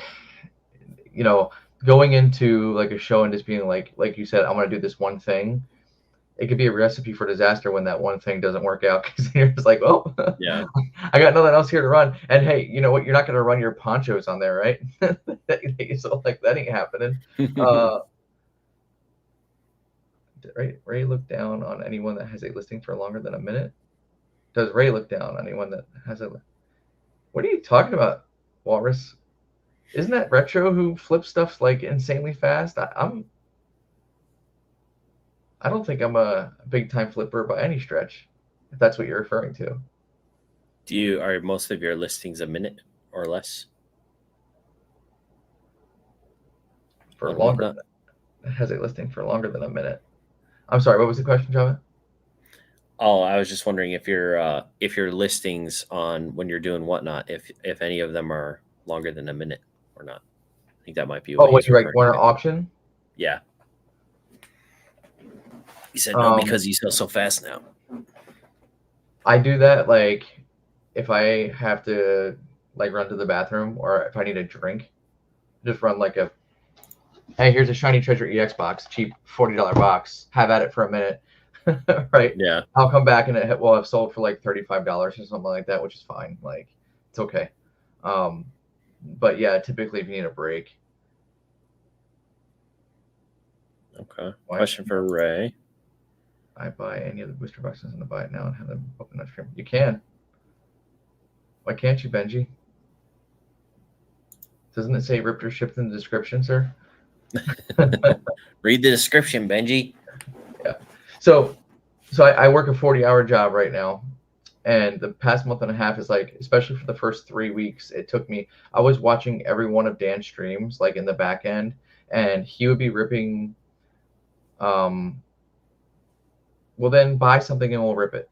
going into like a show and just being like you said, I'm going to do this one thing. It could be a recipe for disaster when that one thing doesn't work out, because you're just like, oh, yeah, I got nothing else here to run. And hey, you know what? You're not going to run your ponchos on there, right? So like that ain't happening. Did Ray look down on anyone that has a listing for longer than a minute? Does Ray look down on anyone that has a? What are you talking about, Walrus? Isn't that Retro who flips stuff like insanely fast? I don't think I'm a big time flipper by any stretch, if that's what you're referring to. Are most of your listings a minute or less? For longer, has a listing for longer than a minute. I'm sorry, what was the question, Java? Oh, I was just wondering if your listings on when you're doing whatnot, if any of them are longer than a minute or not. I think that might be Oh, what when he's you referring want to. an auction? Yeah. He said no Um, because you sell so fast now. I do that like if I have to like run to the bathroom or if I need a drink, just run like a hey, here's a shiny treasure EX box, cheap $40 box. Have at it for a minute, right? Yeah. I'll come back and it will have sold for like $35 or something like that, which is fine. Like it's okay. Um, but yeah, typically if you need a break. Okay. Why Question for Ray. I buy any of the booster boxes and buy it now and have them open on stream? You can. Why can't you, Benji? Doesn't it say ripped or shipped in the description, sir? Read the description, Benji. Yeah. So I work a 40-hour job right now. And the past month and a half is like, especially for the first 3 weeks, it took me, I was watching every one of Dan's streams, like in the back end, and he would be ripping, well, then buy something and we'll rip it.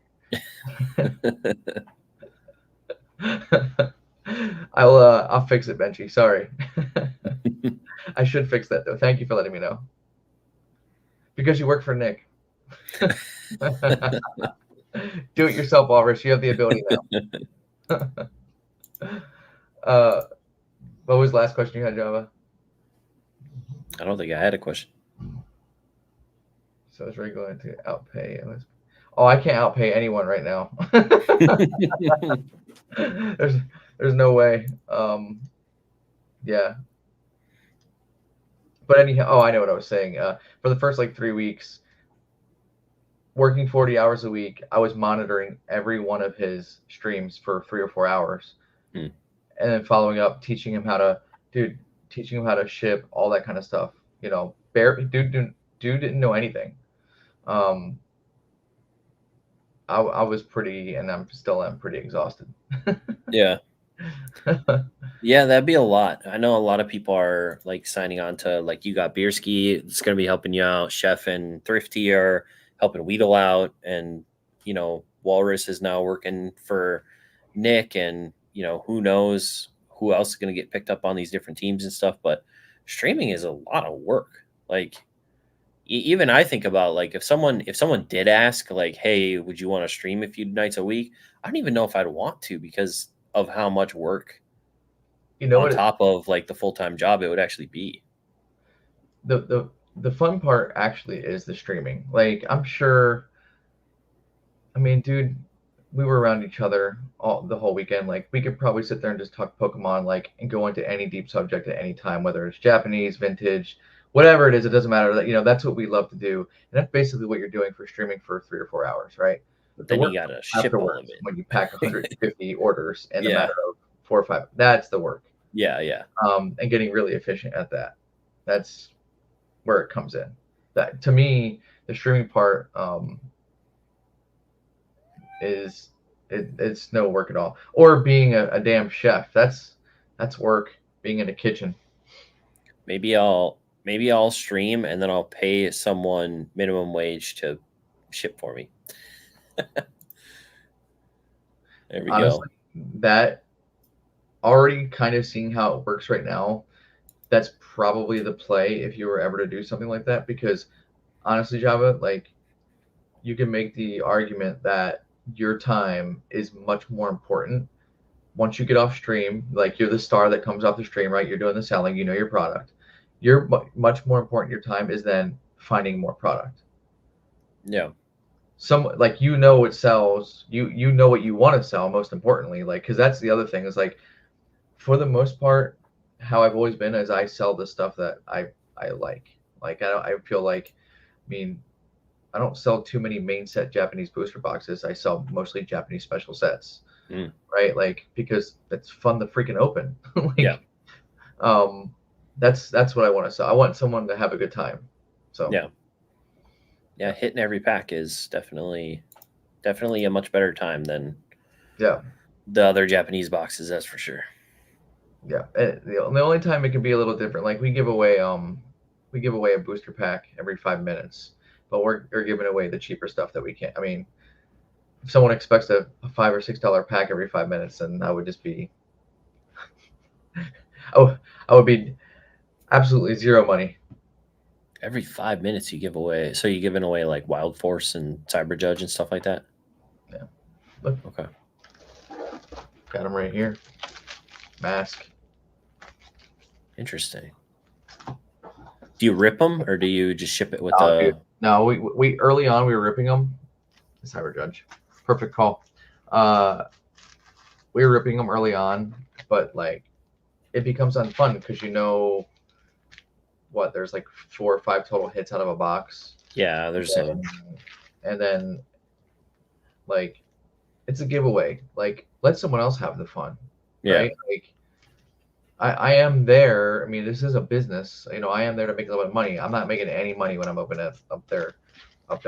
I'll fix it, Benji. Sorry. I should fix that though. Thank you for letting me know. Because you work for Nick. Do it yourself, Walrus. You have the ability now. What was the last question you had, Java? I don't think I had a question. So is Ray going to outpay? Oh, I can't outpay anyone right now. there's no way. Yeah. But anyhow, oh, I know what I was saying. For the first like 3 weeks, working 40 hours a week, I was monitoring every one of his streams for 3 or 4 hours, and then following up, teaching him how to ship, all that kind of stuff. You know, dude didn't know anything. I was pretty, and I'm pretty exhausted. Yeah. Yeah, that'd be a lot. I know a lot of people are like signing on to like you got Beerski, it's gonna be helping you out. Chef and Thrifty are helping Weedle out, and Walrus is now working for Nick, and who knows who else is gonna get picked up on these different teams and stuff. But streaming is a lot of work. Like even I think about like if someone did ask like, hey, would you want to stream a few nights a week? I don't even know if I'd want to because of how much work on top of like the full-time job it would actually be. The fun part actually is the streaming. Like I'm sure, I mean, dude, we were around each other the whole weekend. Like we could probably sit there and just talk Pokemon, like, and go into any deep subject at any time, whether it's Japanese, vintage, whatever it is. It doesn't matter. That that's what we love to do, and that's basically what you're doing for streaming for 3 or 4 hours, right? But The then work you gotta ship all of it when you pack 150 orders in a Yeah. matter of 4 or 5. That's the work. Yeah. And getting really efficient at that. That's where it comes in. That to me, the streaming part it's no work at all. Or being a damn chef. That's work. Being in a kitchen. Maybe I'll stream and then I'll pay someone minimum wage to ship for me. There we Honestly, go. that already kind of seeing how it works right now, that's probably the play if you were ever to do something like that. Because honestly, Java, like you can make the argument that your time is much more important once you get off stream. Like you're the star that comes off the stream, right? You're doing the selling, you know your product. You're much more important. Your time is then finding more product. Yeah. Some like what sells. You know what you want to sell. Most importantly, like because that's the other thing is like for the most part, how I've always been is I sell the stuff that I like. Like I feel like, I mean, I don't sell too many main set Japanese booster boxes. I sell mostly Japanese special sets, right? Like because it's fun to freaking open. Like, yeah. That's what I want to sell. I want someone to have a good time. So yeah, hitting every pack is definitely a much better time than the other Japanese boxes. That's for sure. Yeah, the only time it can be a little different, like we give away a booster pack every 5 minutes, but we're giving away the cheaper stuff that we can't. I mean, if someone expects a $5 or $6 pack every 5 minutes, then I would just be, oh, I would be absolutely zero money. Every 5 minutes you give away. So you're giving away like Wild Force and Cyber Judge and stuff like that? Yeah. Look. Okay. Got them right here. Mask. Interesting. Do you rip them or do you just ship it with Dude. No, we early on we were ripping them. Cyber Judge. Perfect call. We were ripping them early on, but like it becomes unfun because there's like 4 or 5 total hits out of a box. Yeah, there's and then like it's a giveaway. Like let someone else have the fun. Yeah. Right? Like I am there. I mean, this is a business. I am there to make a little bit of money. I'm not making any money when I'm opening up their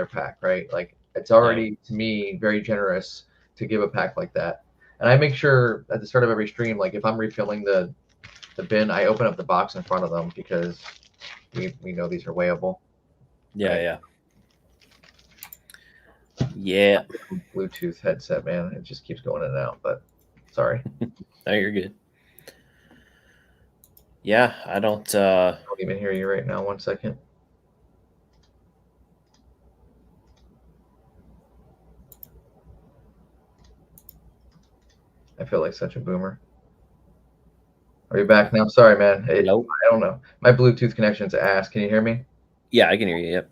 pack, right? Like it's already to me very generous to give a pack like that. And I make sure at the start of every stream, like if I'm refilling the bin, I open up the box in front of them because we know these are weighable. Yeah, right? Yeah. Bluetooth headset, man. It just keeps going in and out, but sorry. No, you're good. Yeah, I don't even hear you right now. 1 second. I feel like such a boomer. Are you back now? Sorry, man. Nope. I don't know. My Bluetooth connection's ass. Can you hear me? Yeah, I can hear you. Yep.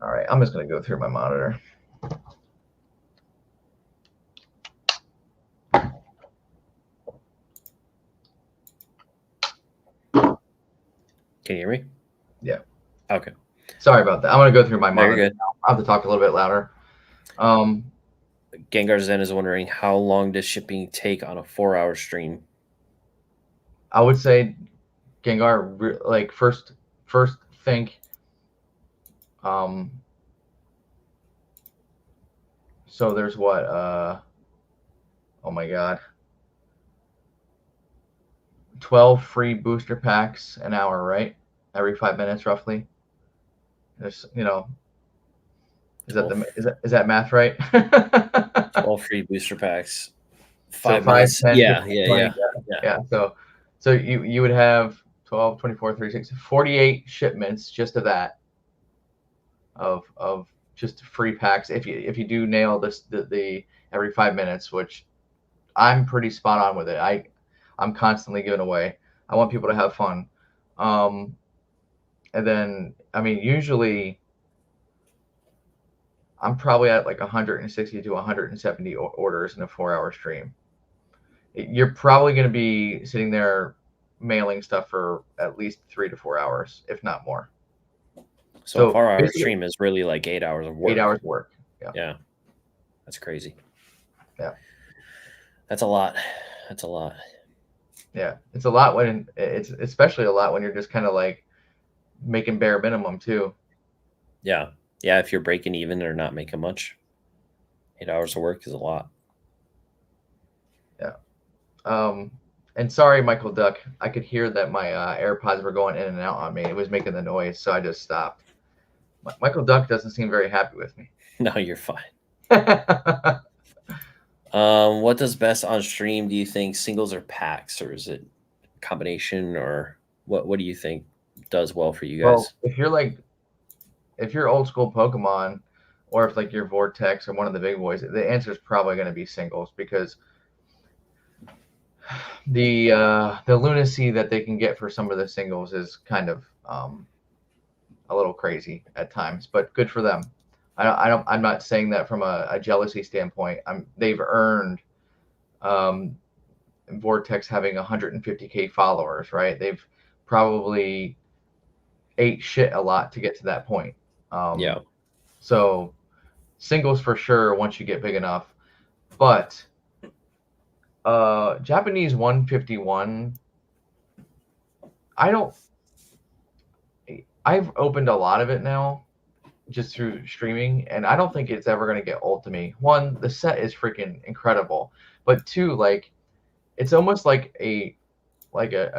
All right. I'm just going to go through my monitor. Can you hear me? Yeah. Okay. Sorry about that. I'm going to go through my monitor. Good. I'll have to talk a little bit louder. Gengar Zen is wondering how long does shipping take on a 4-hour stream? I would say, Gengar, like first think. So there's what? Oh my God. 12 free booster packs an hour, right? Every 5 minutes, roughly. There's, is that math right? 12 free booster packs. 5 minutes. 10, Yeah, 15, yeah. Yeah. So you would have 12, 24, 36, 48 shipments just of that. Of just free packs if you do nail this the every 5 minutes, which I'm pretty spot on with it. I'm constantly giving away. I want people to have fun. And then, I mean, usually I'm probably at like 160 to 170 orders in a 4-hour stream. You're probably going to be sitting there mailing stuff for at least 3 to 4 hours, if not more. So a 4-hour stream is really like 8 hours of work. 8 hours of work. Yeah. That's crazy. Yeah. That's a lot. Yeah. It's a lot it's especially a lot when you're just kind of like making bare minimum too. Yeah. Yeah. If you're breaking even or not making much, 8 hours of work is a lot. Yeah. And sorry, Michael Duck, I could hear that my AirPods were going in and out on me. It was making the noise, so I just stopped. Michael Duck doesn't seem very happy with me. No, you're fine. What does best on stream? Do you think singles or packs, or is it a combination, or what do you think does well for you guys? Well, if you're old school Pokemon, or if like you're Vortex or one of the big boys, the answer is probably going to be singles, because the lunacy that they can get for some of the singles is kind of a little crazy at times, but good for them. I'm not saying that from a jealousy standpoint. They've earned Vortex having 150K followers, right? They've probably ate shit a lot to get to that point. Yeah. So singles for sure once you get big enough, but Japanese 151. I've opened a lot of it now just through streaming, and I don't think it's ever going to get old to me. One, the set is freaking incredible, but two, like it's almost like a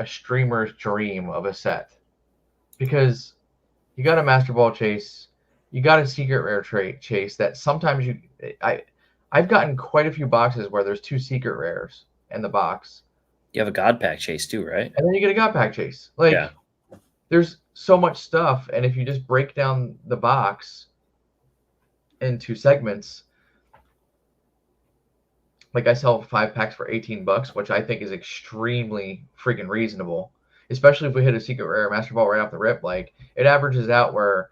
streamer's dream of a set, because you got a Master Ball Chase, you got a secret rare chase that sometimes I've gotten quite a few boxes where there's 2 secret rares in the box, You have a God Pack chase too, right? and then you get a God Pack chase. Like, Yeah. there's so much stuff, and if you just break down the box into segments, like I sell 5 packs for $18, which I think is extremely freaking reasonable, especially if we hit a secret rare master ball right off the rip. Like, it averages out where,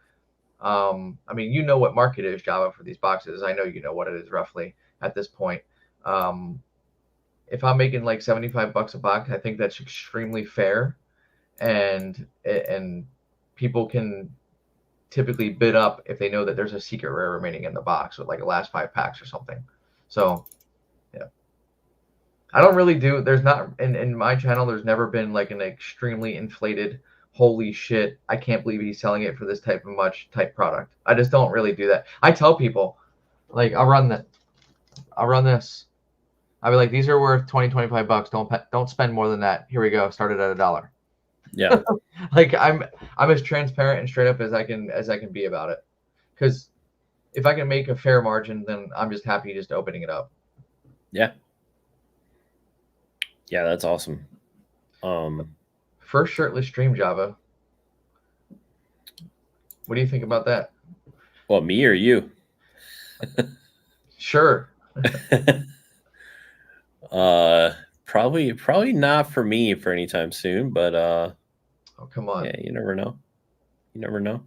I mean, you know what market is, Java, for these boxes. I know you know what it is roughly at this point. If I'm making like $75 a box, I think that's extremely fair, and people can typically bid up if they know that there's a secret rare remaining in the box with like the last 5 packs or something. So yeah, I don't really do. There's not in my channel. There's never been like an extremely inflated. Holy shit! I can't believe he's selling it for this type of much type product. I just don't really do that. I tell people, like, I'll run this. I'll be like, these are worth $20-$25. Don't spend more than that. Here we go. Started at $1. Yeah. Like, I'm as transparent and straight up as I can be about it. Because if I can make a fair margin, then I'm just happy just opening it up. Yeah. Yeah, that's awesome. First shirtless stream, Java. What do you think about that? Well, me or you? Sure. Probably not for me for anytime soon, but oh, come on. Yeah, you never know. You never know.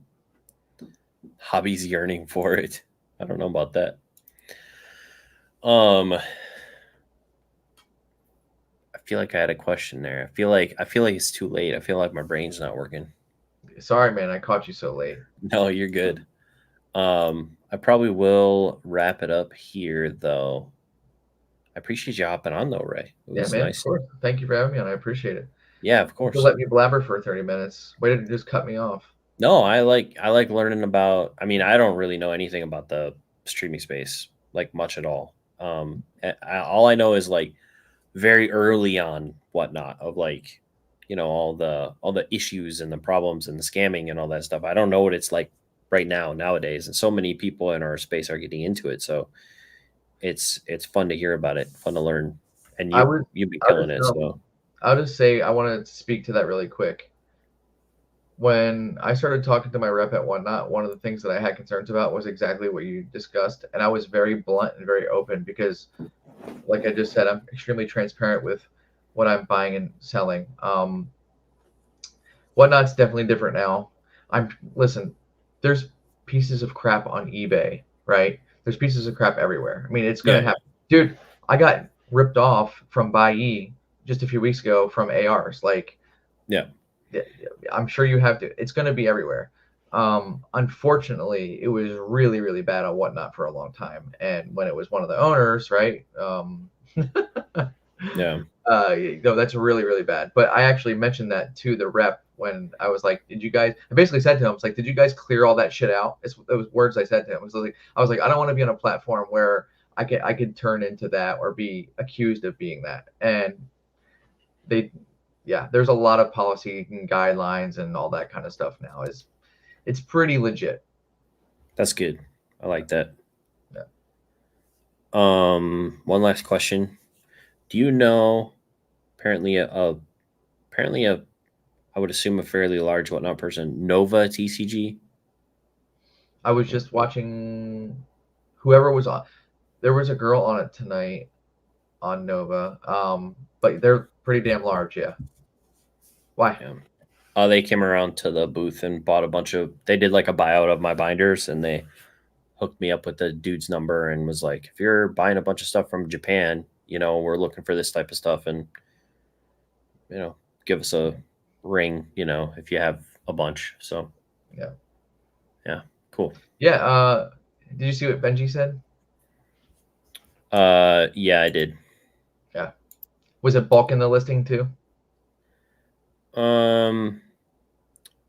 Hobby's yearning for it. I don't know about that. I feel like I had a question there. I feel like it's too late. I feel like my brain's not working. Sorry, man. I caught you so late. No, you're good. I probably will wrap it up here, though. I appreciate you hopping on, though, Ray. It was man. nice. Of course. Thank you for having me on. I appreciate it. Yeah, of course. You let me blabber for 30 minutes. Way to just cut me off. No, I like learning about. I mean, I don't really know anything about the streaming space, like, much at all. All I know is, like, very early on whatnot of, like, you know, all the issues and the problems and the scamming and all that stuff. I don't know what it's like right now nowadays, and so many people in our space are getting into it. So it's fun to hear about it, fun to learn, and you've been killing it. So I'll just say I want to speak to that really quick. When I started talking to my rep at Whatnot, one of the things that I had concerns about was exactly what you discussed, and I was very blunt and very open because, like I just said, I'm extremely transparent with what I'm buying and selling. Whatnot's definitely different now. Listen, there's pieces of crap on eBay, right? There's pieces of crap everywhere. I mean, it's gonna happen, dude. I got ripped off from Buy just a few weeks ago from ARs. Like, yeah, I'm sure you have to. It's gonna be everywhere. Unfortunately, it was really, really bad on Whatnot for a long time, and when it was one of the owners, right? Yeah. No, that's really, really bad. But I actually mentioned that to the rep when I was like, "Did you guys?" I basically said to him, "It's like, did you guys clear all that shit out?" It was words I said to him. I was like, I don't want to be on a platform where I could turn into that or be accused of being that. And there's a lot of policy and guidelines and all that kind of stuff now. It's pretty legit. That's good. I like that. Yeah. One last question. Do you know, apparently I would assume a fairly large Whatnot person, Nova TCG? I was just watching whoever was on. There was a girl on it tonight on Nova. But they're pretty damn large, yeah. Why? Yeah. They came around to the booth and bought a bunch of. They did like a buyout of my binders, and they hooked me up with the dude's number and was like, "If you're buying a bunch of stuff from Japan, you know, we're looking for this type of stuff, and you know, give us a ring, you know, if you have a bunch." So yeah, cool. Yeah. Did you see what Benji said? Yeah, I did. Yeah. Was it bulk in the listing too?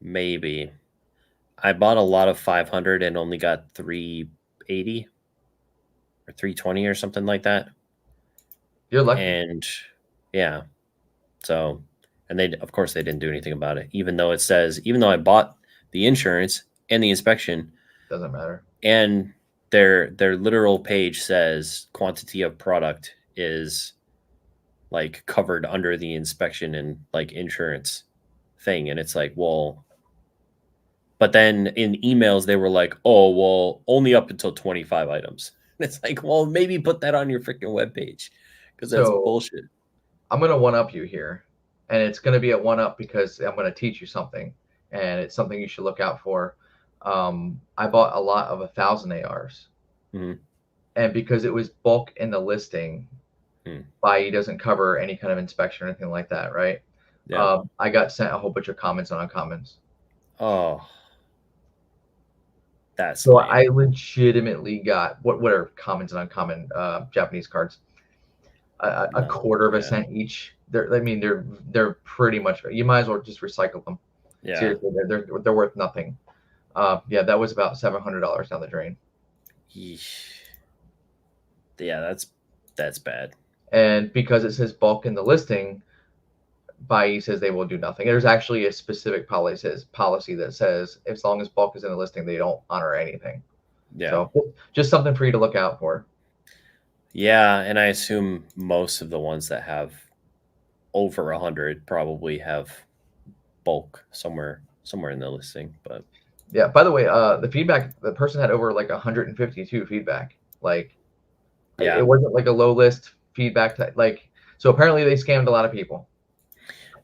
Maybe. I bought a lot of 500 and only got 380 or 320 or something like that. You're lucky. And yeah, so, and of course they didn't do anything about it, even though I bought the insurance and the inspection, Doesn't matter. And their literal page says quantity of product is like covered under the inspection and like insurance thing. And it's like, well, but then in emails they were like, oh, well, only up until 25 items. It's like, well, maybe put that on your freaking webpage because that's So bullshit. I'm gonna one up you here, and it's gonna be a one up because I'm gonna teach you something, and it's something you should look out for. I bought a lot of 1,000 ARs, Mhm. and because it was bulk in the listing, buy doesn't cover any kind of inspection or anything like that, right? Yeah. I got sent a whole bunch of comments on uncommons. Oh, that's So lame. I legitimately got what are commons and uncommon Japanese cards? A No, quarter of a yeah. cent each. They're pretty much. You might as well just recycle them. Yeah. Seriously, they're worth nothing. Yeah, that was about $700 down the drain. Yeesh. Yeah, that's bad. And because it says bulk in the listing, Bai says they will do nothing. There's actually a specific policy that says as long as bulk is in the listing, they don't honor anything. Yeah. So just something for you to look out for. Yeah, and I assume most of the ones that have over 100 probably have bulk somewhere in the listing. But Yeah. By the way, the feedback, the person had over like 152 feedback. Like, yeah, it wasn't like a low list feedback type. Like, so apparently they scammed a lot of people.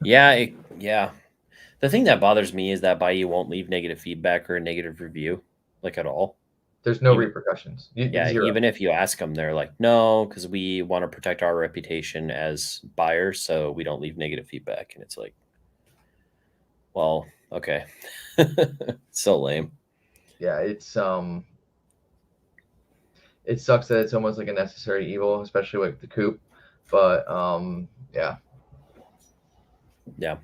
yeah. The thing that bothers me is that Bayou won't leave negative feedback or a negative review, like at all. There's no Even, repercussions. yeah, Zero. even if you ask them, they're like, no, because we want to protect our reputation as buyers, so we don't leave negative feedback. And it's like, well, okay. So lame. Yeah, it sucks that it's almost like a necessary evil, especially with the coup. But yeah. Yeah.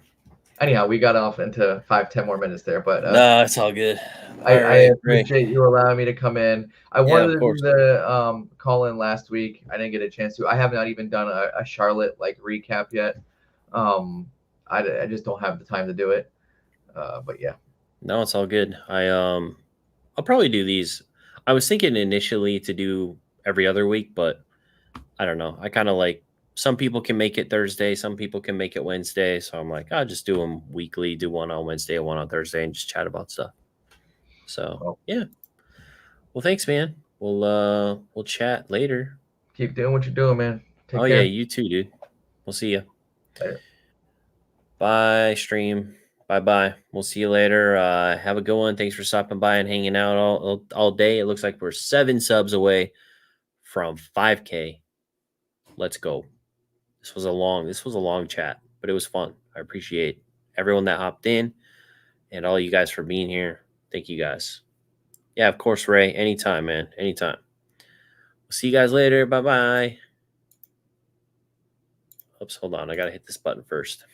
Anyhow, we got off into 5-10 more minutes there, but No, it's all good. I All right, great. appreciate you allowing me to come in. I Yeah, wanted of to do course. the call in last week. I didn't get a chance to. I have not even done a Charlotte like recap yet. I just don't have the time to do it. But yeah. No, it's all good. I'll probably do these. I was thinking initially to do every other week, but I don't know. I kind of like some people can make it Thursday, some people can make it Wednesday. So I'm like, I'll just do them weekly, do one on Wednesday, one on Thursday, and just chat about stuff. So Well, yeah. Well, thanks, man. We'll chat later. keep doing what you're doing, man. Take Oh care. yeah, you too, dude. We'll see you. Later. Bye, stream. Bye. We'll see you later. Have a good one. Thanks for stopping by and hanging out all day. It looks like we're 7 subs away from 5K. Let's go. This was a long chat, but it was fun. I appreciate everyone that hopped in and all you guys for being here. Thank you guys. Yeah, of course, Ray. Anytime, man. Anytime. We'll see you guys later. Bye. Oops, hold on. I gotta hit this button first.